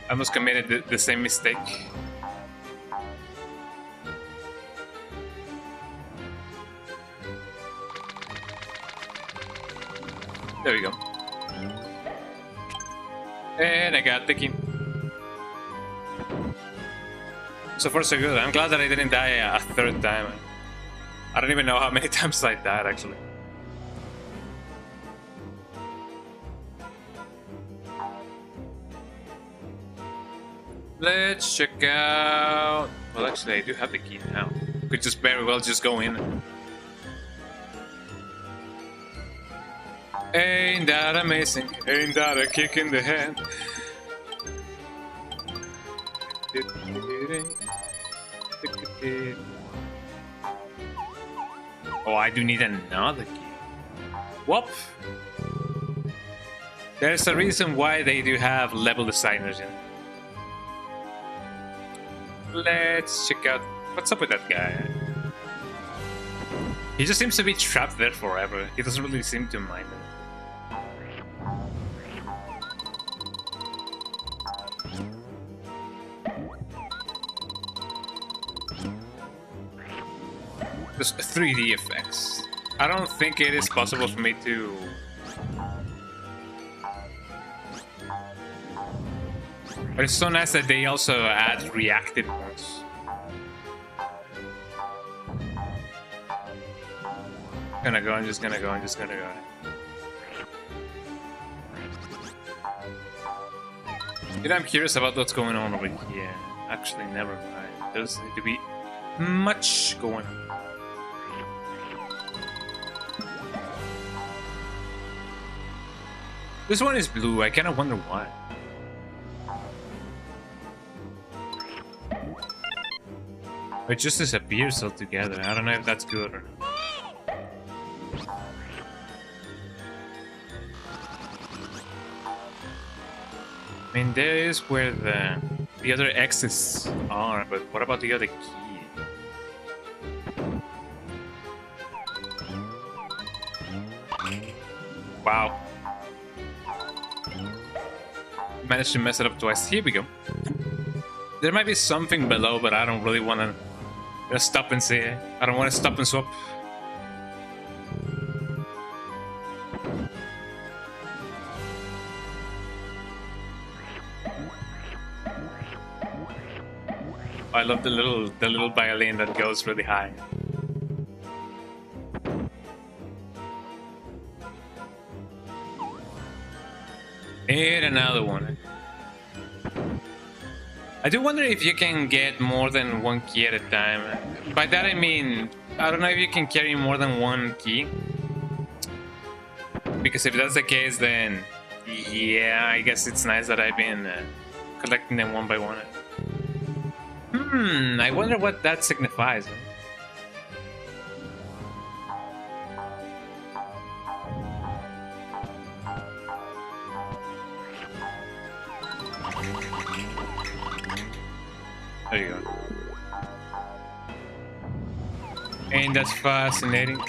I almost committed the same mistake. There we go. And I got the key. So far so good. I'm glad that I didn't die a third time. I don't even know how many times I died actually. Let's check out... Well, actually I do have the key now. Could just very well just go in. Ain't that amazing? Ain't that a kick in the head? Oh, I do need another key. Whoop! There's a reason why they do have level designers in. Let's check out what's up with that guy. He just seems to be trapped there forever. He doesn't really seem to mind it. There's 3D effects. I don't think it is possible for me to... But it's so nice that they also add reactive ones. I'm just gonna go. You know, I'm curious about what's going on over here. Actually, never mind. There's need to be much going on. This one is blue. I kind of wonder why. It just disappears altogether. I don't know if that's good or not. I mean, there is where the other X's are, but what about the other key? Wow. Managed to mess it up twice. Here we go. There might be something below, but I don't really want to stop and see it. I don't want to stop and swap. I love the little violin that goes really high. And another one. I do wonder if you can get more than one key at a time. By that I mean, I don't know if you can carry more than one key. Because if that's the case, then yeah, I guess it's nice that I've been collecting them one by one. I wonder what that signifies. There you go. Ain't that fascinating?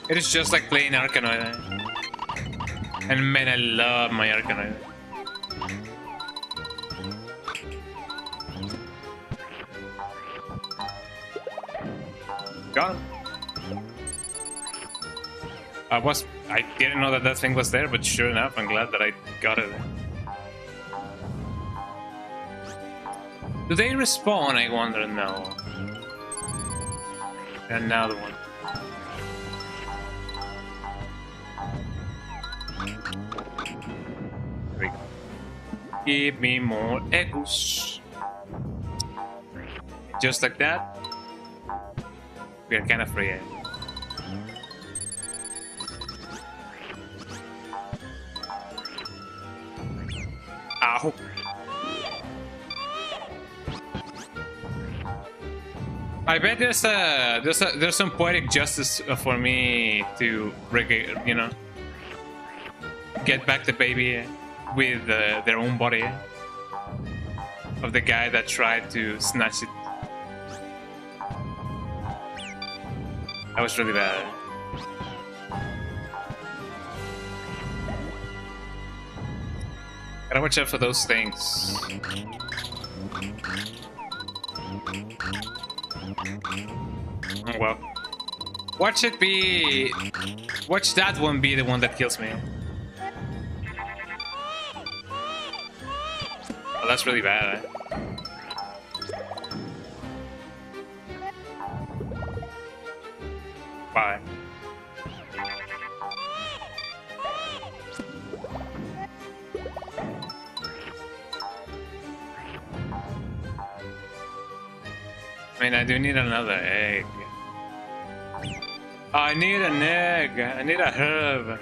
It is just like playing Arkanoid. And man, I love my Arkanoid. Got him. I didn't know that that thing was there, but sure enough, I'm glad that I got it. Do they respawn, I wonder? No. Another one. There we go. Give me more echoes. Just like that. We are kind of free. Ow. I bet there's some poetic justice for me to, you know, get back the baby with their own body of the guy that tried to snatch it. That was really bad. Gotta watch out for those things. Oh, well. Watch it be... Watch that one be the one that kills me. Oh, that's really bad, eh? Bye. I mean, I do need another egg. I need an egg. I need a herb.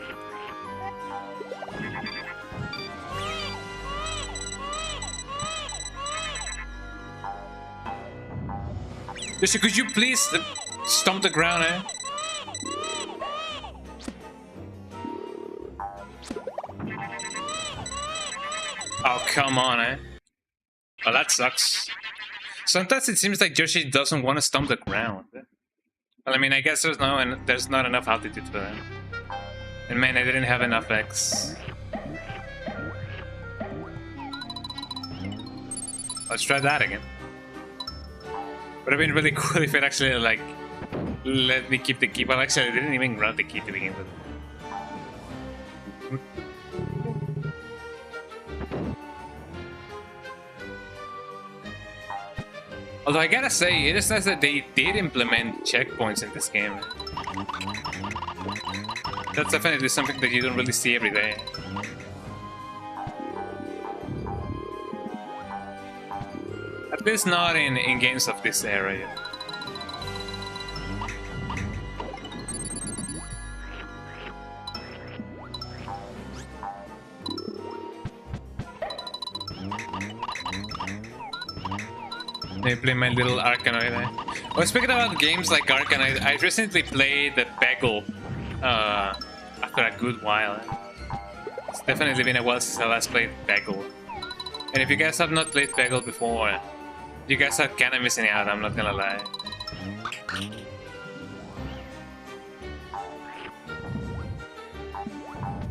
Yoshi, could you please stomp the ground, eh? Oh, come on, eh? Oh, that sucks. Sometimes it seems like Yoshi doesn't want to stomp the ground. Well, I mean, I guess there's not enough altitude for that. And man, I didn't have enough X. Let's try that again. Would have been really cool if it actually, like, let me keep the key. Well, actually, I didn't even grab the key to begin with. Although I gotta say, it is nice that they did implement checkpoints in this game. That's definitely something that you don't really see every day. At least not in games of this era yet. They play my little Arkanoid. Oh, speaking about games like Arkanoid, I recently played the Peggle after a good while. It's definitely been a while since I last played Peggle. And if you guys have not played Peggle before, you guys are kind of missing out, I'm not gonna lie.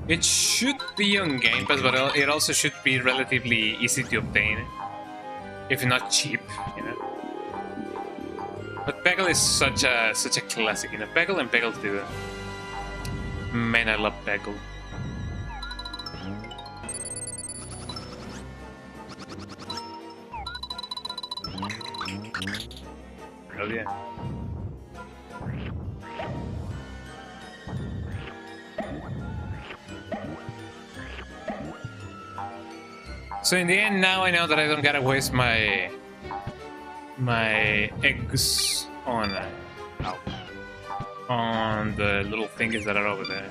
It should be on Game Pass, but it also should be relatively easy to obtain. If not cheap, you know. But Peggle is such a classic, you know. Peggle and Peggle 2. Man, I love Peggle. Oh yeah. So in the end, now I know that I don't gotta waste my eggs on the little thingies that are over there.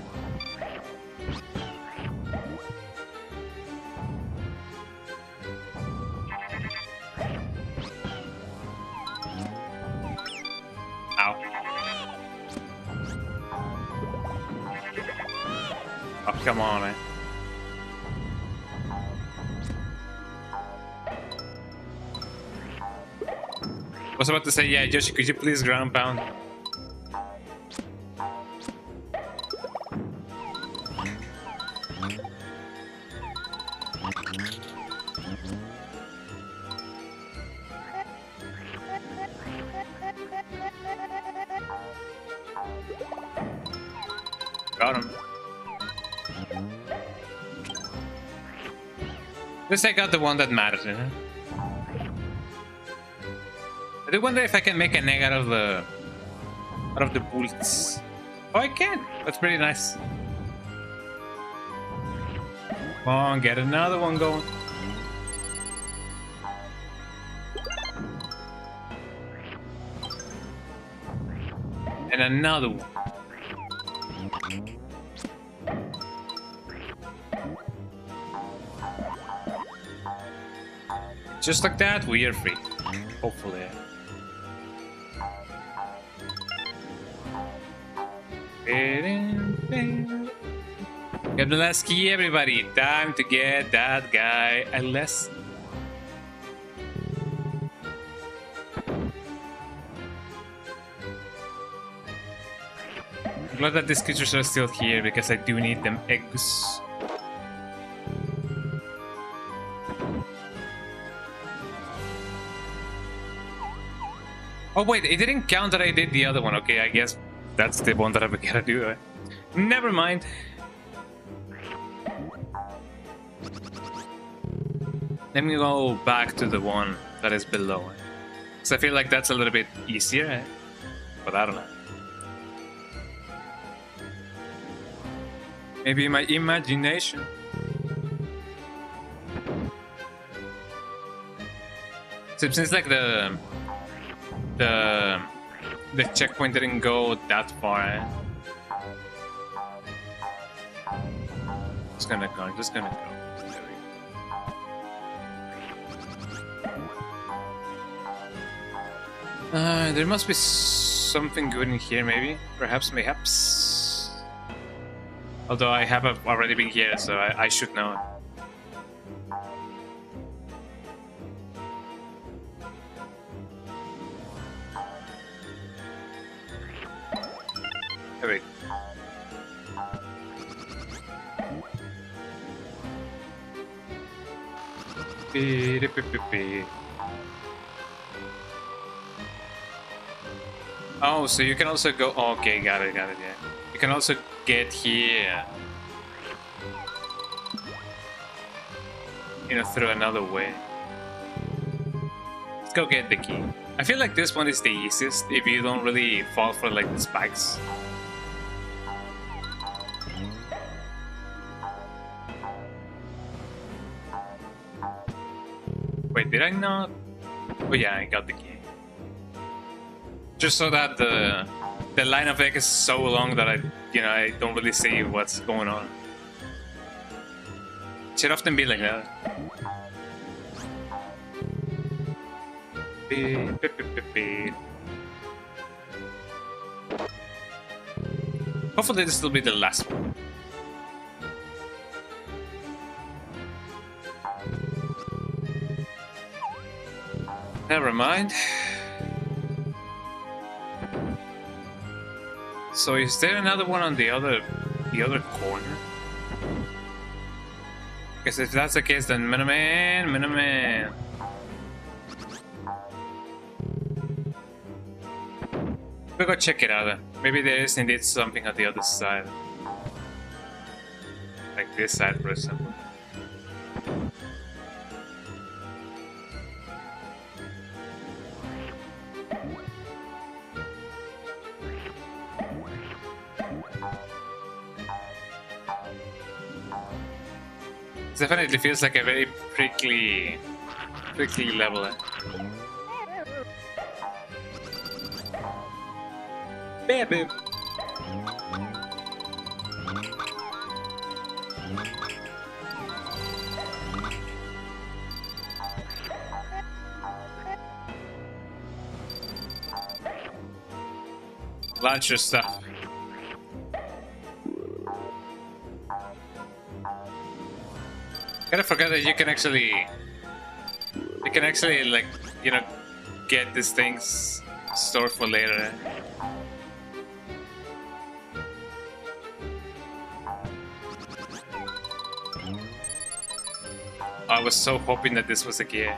Ow. Oh, come on, man. I was about to say, yeah, Yoshi, could you please ground pound? Got him. Just take out the one that matters, you know? I do wonder if I can make an egg out of the bullets. Oh, I can. That's pretty nice. Come on, get another one going. And another one. Just like that, we are free. Hopefully. Get the last key, everybody. Time to get that guy a lesson. I'm glad that these creatures are still here because I do need them eggs. Oh wait, it didn't count that I did the other one. Okay, I guess that's the one that I gotta do. Right? Never mind. Let me go back to the one that is below. Because I feel like that's a little bit easier. But I don't know. Maybe my imagination. So it seems like the checkpoint didn't go that far. Just gonna go. There must be something good in here, maybe. Mayhaps. Although I have already been here, so I should know. Wait. Oh, so you can also go. Oh, okay, got it. Yeah, you can also get here. You know, through another way. Let's go get the key. I feel like this one is the easiest if you don't really fall for like the spikes. Wait, did I not? Oh yeah, I got the key. Just so that the line of egg is so long that I don't really see what's going on. It should often be like that. Hopefully this will be the last one. Never mind. So is there another one on the other corner? Because if that's the case, then Miniman. We'll go check it out. Maybe there is indeed something on the other side. Like this side, for example. It definitely feels like a very prickly level. Baby. Launch your stuff. Gotta forget that you can actually like, you know, get these things stored for later. I was so hoping that this was a gear.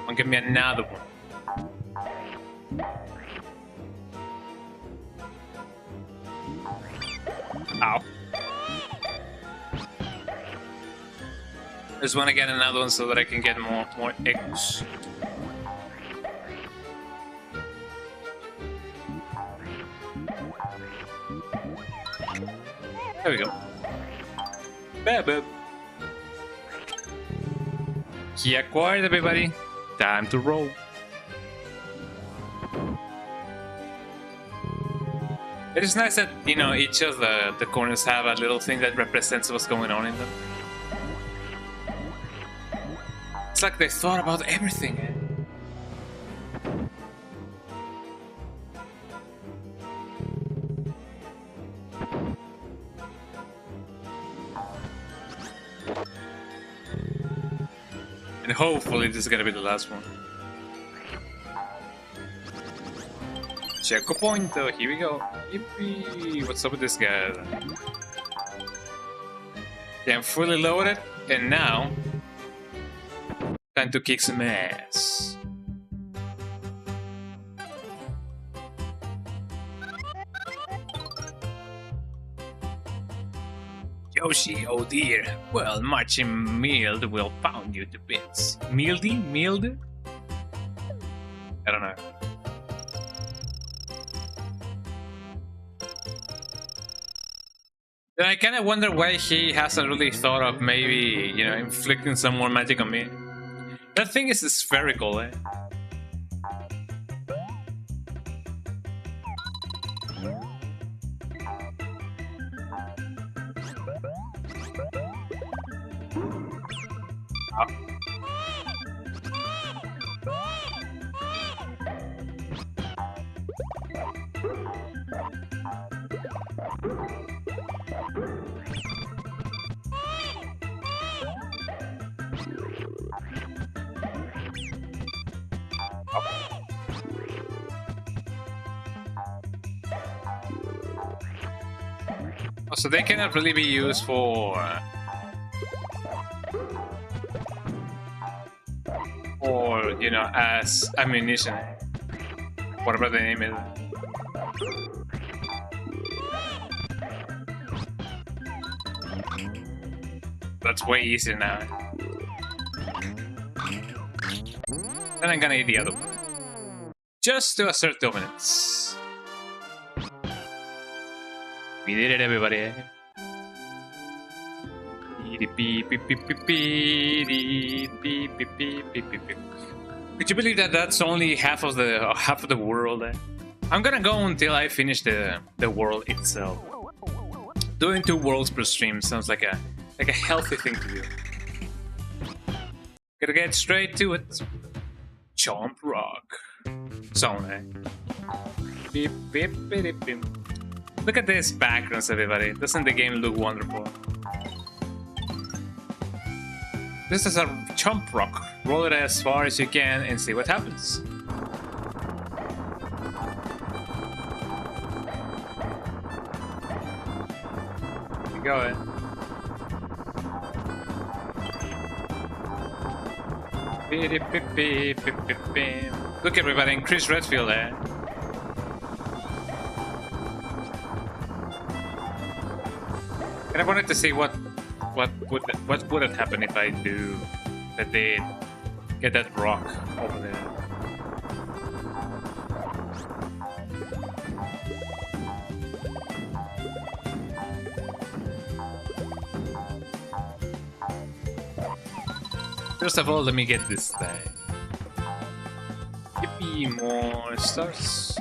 I'll give me another one. Ow. I just want to get another one so that I can get more eggs. There we go. Bab. Key acquired, everybody. Time to roll. It is nice that, you know, each of the corners have a little thing that represents what's going on in them. It's like they thought about everything. And hopefully this is gonna be the last one. Checkpoint, here we go. Yippee! What's up with this guy? Yeah, I'm fully loaded, and now time to kick some ass. Yoshi, oh dear. Well, marching Mild will pound you to bits. Mildy? Mild? I don't know. Then I kind of wonder why he hasn't really thought of maybe, you know, inflicting some more magic on me. That thing is spherical, eh? So they cannot really be used for you know, as ammunition, whatever the name is. That's way easier now. Then I'm gonna eat the other one. Just to assert dominance. We did it, everybody. Could you believe that that's only half of the world? I'm gonna go until I finish the world itself. Doing 2 worlds per stream sounds like a healthy thing to do. Gotta get straight to it. Chomp rock. Song, eh? Beep, beep, beep, beep. Look at these backgrounds, everybody. Doesn't the game look wonderful? This is a chomp rock. Roll it as far as you can and see what happens. There you go, eh? Look, everybody, increase Redfield there. And I wanted to see what would have happened if I did get that rock over there. First of all, let me get this thing. Yippee, more stars.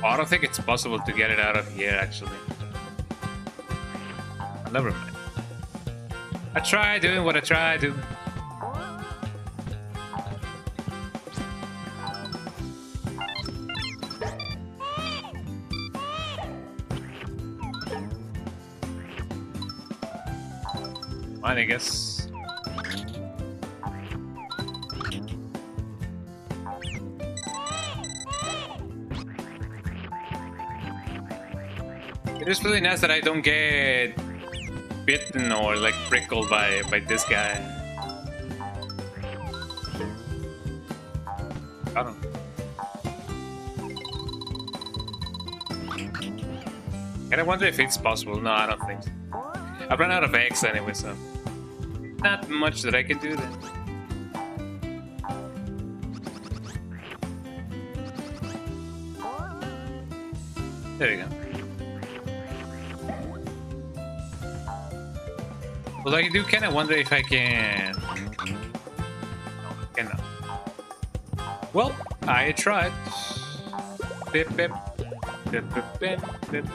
Oh, I don't think it's possible to get it out of here, actually. Never mind. I tried doing what I tried to. Fine, I guess. It is really nice that I don't get bitten or like prickled by this guy. I don't know. And I wonder if it's possible. No, I don't think so. I've run out of eggs anyway, so not much that I can do then. There we go. Well, I do kind of wonder if I can. No, cannot. Well, I tried. Bip, bip. Bip, bip, bip, bip.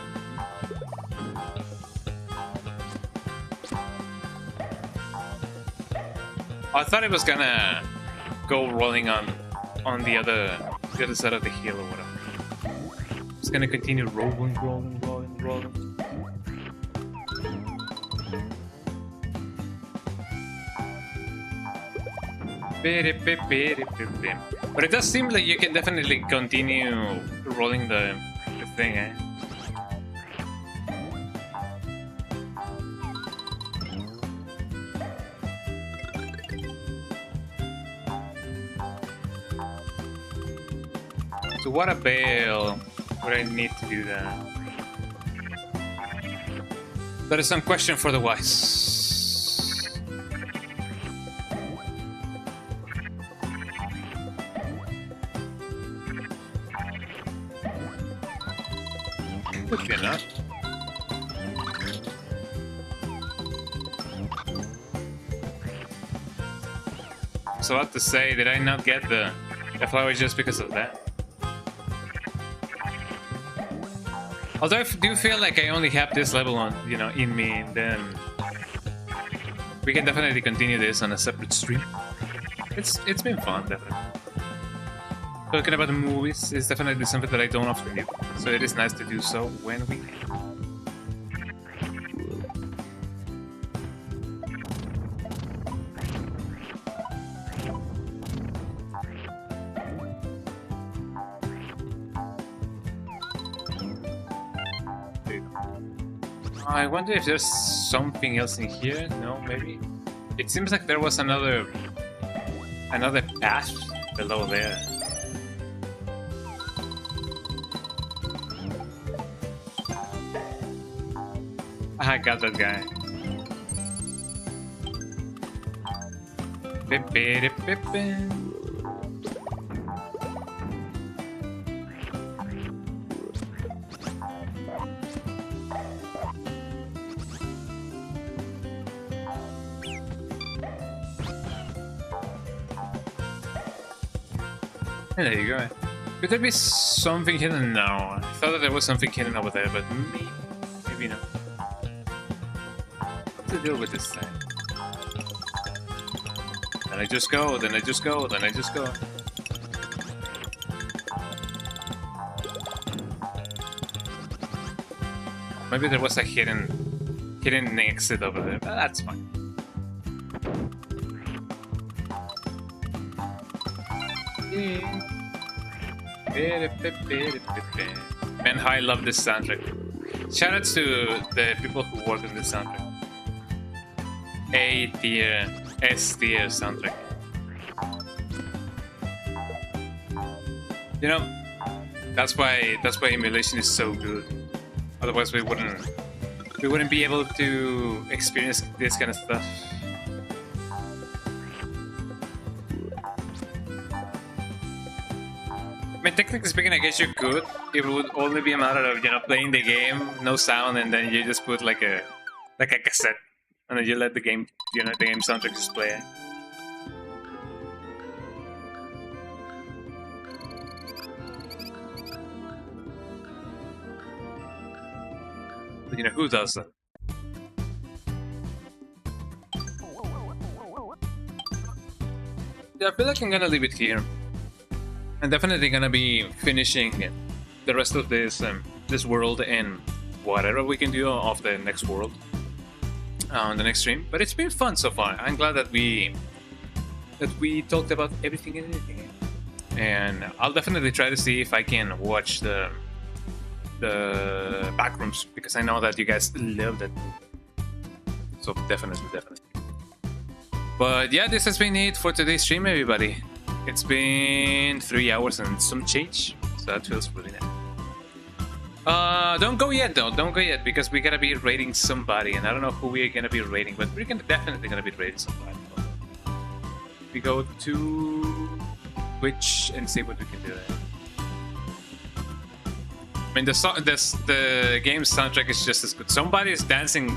I thought it was gonna go rolling on the other side of the hill or whatever. It's gonna continue rolling. But it does seem like you can definitely continue rolling the thing, eh? So what a bale would I need to do that? That is some question for the wise. Could be enough. So what to say, did I not get the flower just because of that? Although I do feel like I only have this level on, in me, and then we can definitely continue this on a separate stream. It's been fun, definitely. Talking about the movies is definitely something that I don't often do, so it is nice to do so when we can. I wonder if there's something else in here. No, maybe. It seems like there was another path below there. I got that guy. And there you go. Could there be something hidden? No. I thought that there was something hidden over there, but maybe not. What's the deal with this thing? Then I just go, then I just go, then I just go. Maybe there was a hidden exit over there, but that's fine. Man, how I love this soundtrack. Shout out to the people who work on this soundtrack. A tier, S tier soundtrack. You know, that's why emulation is so good. Otherwise, we wouldn't be able to experience this kind of stuff. I mean, technically speaking, I guess you could. It would only be a matter of, you know, playing the game, no sound, and then you just put like a cassette, and then you let the game, you know, the game soundtrack just play it. But you know, who does that? Yeah, I feel like I'm gonna leave it here. I'm definitely gonna be finishing the rest of this this world and whatever we can do of the next world on the next stream. But it's been fun so far. I'm glad that we talked about everything and anything. And I'll definitely try to see if I can watch the backrooms, because I know that you guys love that. So definitely. But yeah, this has been it for today's stream, everybody. It's been 3 hours and some change, so that feels really nice. Don't go yet though, don't go yet, because we gotta be raiding somebody, and I don't know who we're gonna be raiding, but we're definitely gonna be raiding somebody. We go to Twitch and see what we can do there. I mean, the game's soundtrack is just as good. Somebody is dancing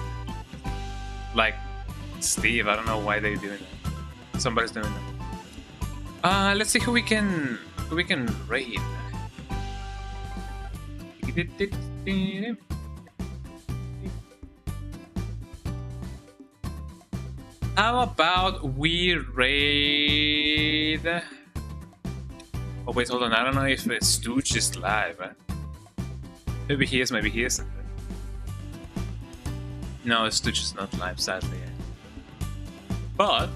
like Steve. I don't know why they're doing that. Somebody's doing that. Let's see who we can raid. How about we raid? Oh wait, hold on. I don't know if Stooge is live. Maybe he is, maybe he isn't. No, Stooge is not live, sadly. But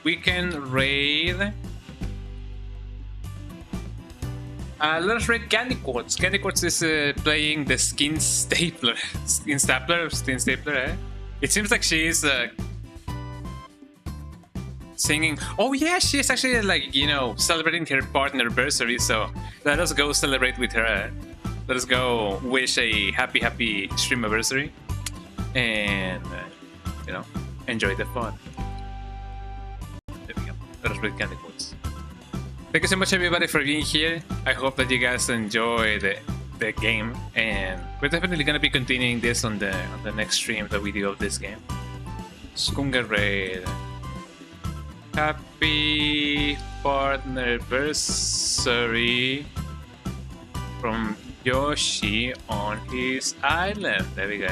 we can raid. Let us raid Candy Quartz. Candy Quartz is playing the Skin Stapler. Skin Stapler, eh? It seems like she is singing. Oh yeah, she is actually, like, you know, celebrating her partner anniversary. So let us go celebrate with her. Let us go wish a happy stream anniversary, and you know, enjoy the fun. There we go. Let us raid Candy Quartz. Thank you so much, everybody, for being here. I hope that you guys enjoy the game, and we're definitely gonna be continuing this on the next stream that we do of this game. Skunga raid. Happy partner anniversary from Yoshi on his island. There we go.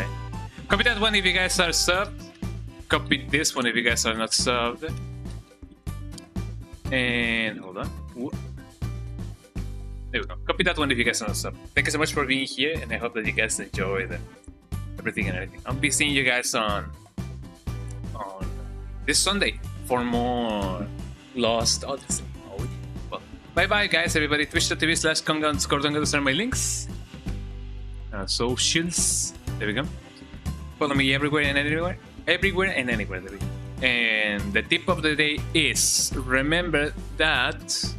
Copy that one if you guys are subbed. Copy this one if you guys are not subbed. And hold on. There we go. Copy that one if you guys are not subbed. Thank you so much for being here, and I hope that you guys enjoy everything and everything. I'll be seeing you guys on this Sunday for more Lost Odyssey. Oh, yeah. Well, bye bye, guys, everybody. Twitch.tv/Conga_Discord. Those are my links. Socials. There we go. Follow me everywhere and anywhere. Everywhere and anywhere. There we go. And the tip of the day is, remember that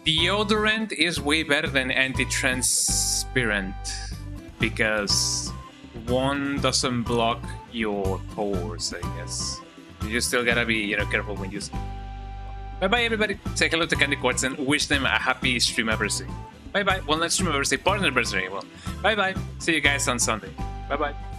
deodorant is way better than anti-transparent. because one doesn't block your pores, I guess. You still gotta be, you know, careful when using. Bye bye, everybody. Say hello to Candy Quartz and wish them a happy stream anniversary. Bye bye. Well, not stream anniversary, partner anniversary. Well, bye bye. See you guys on Sunday. Bye bye.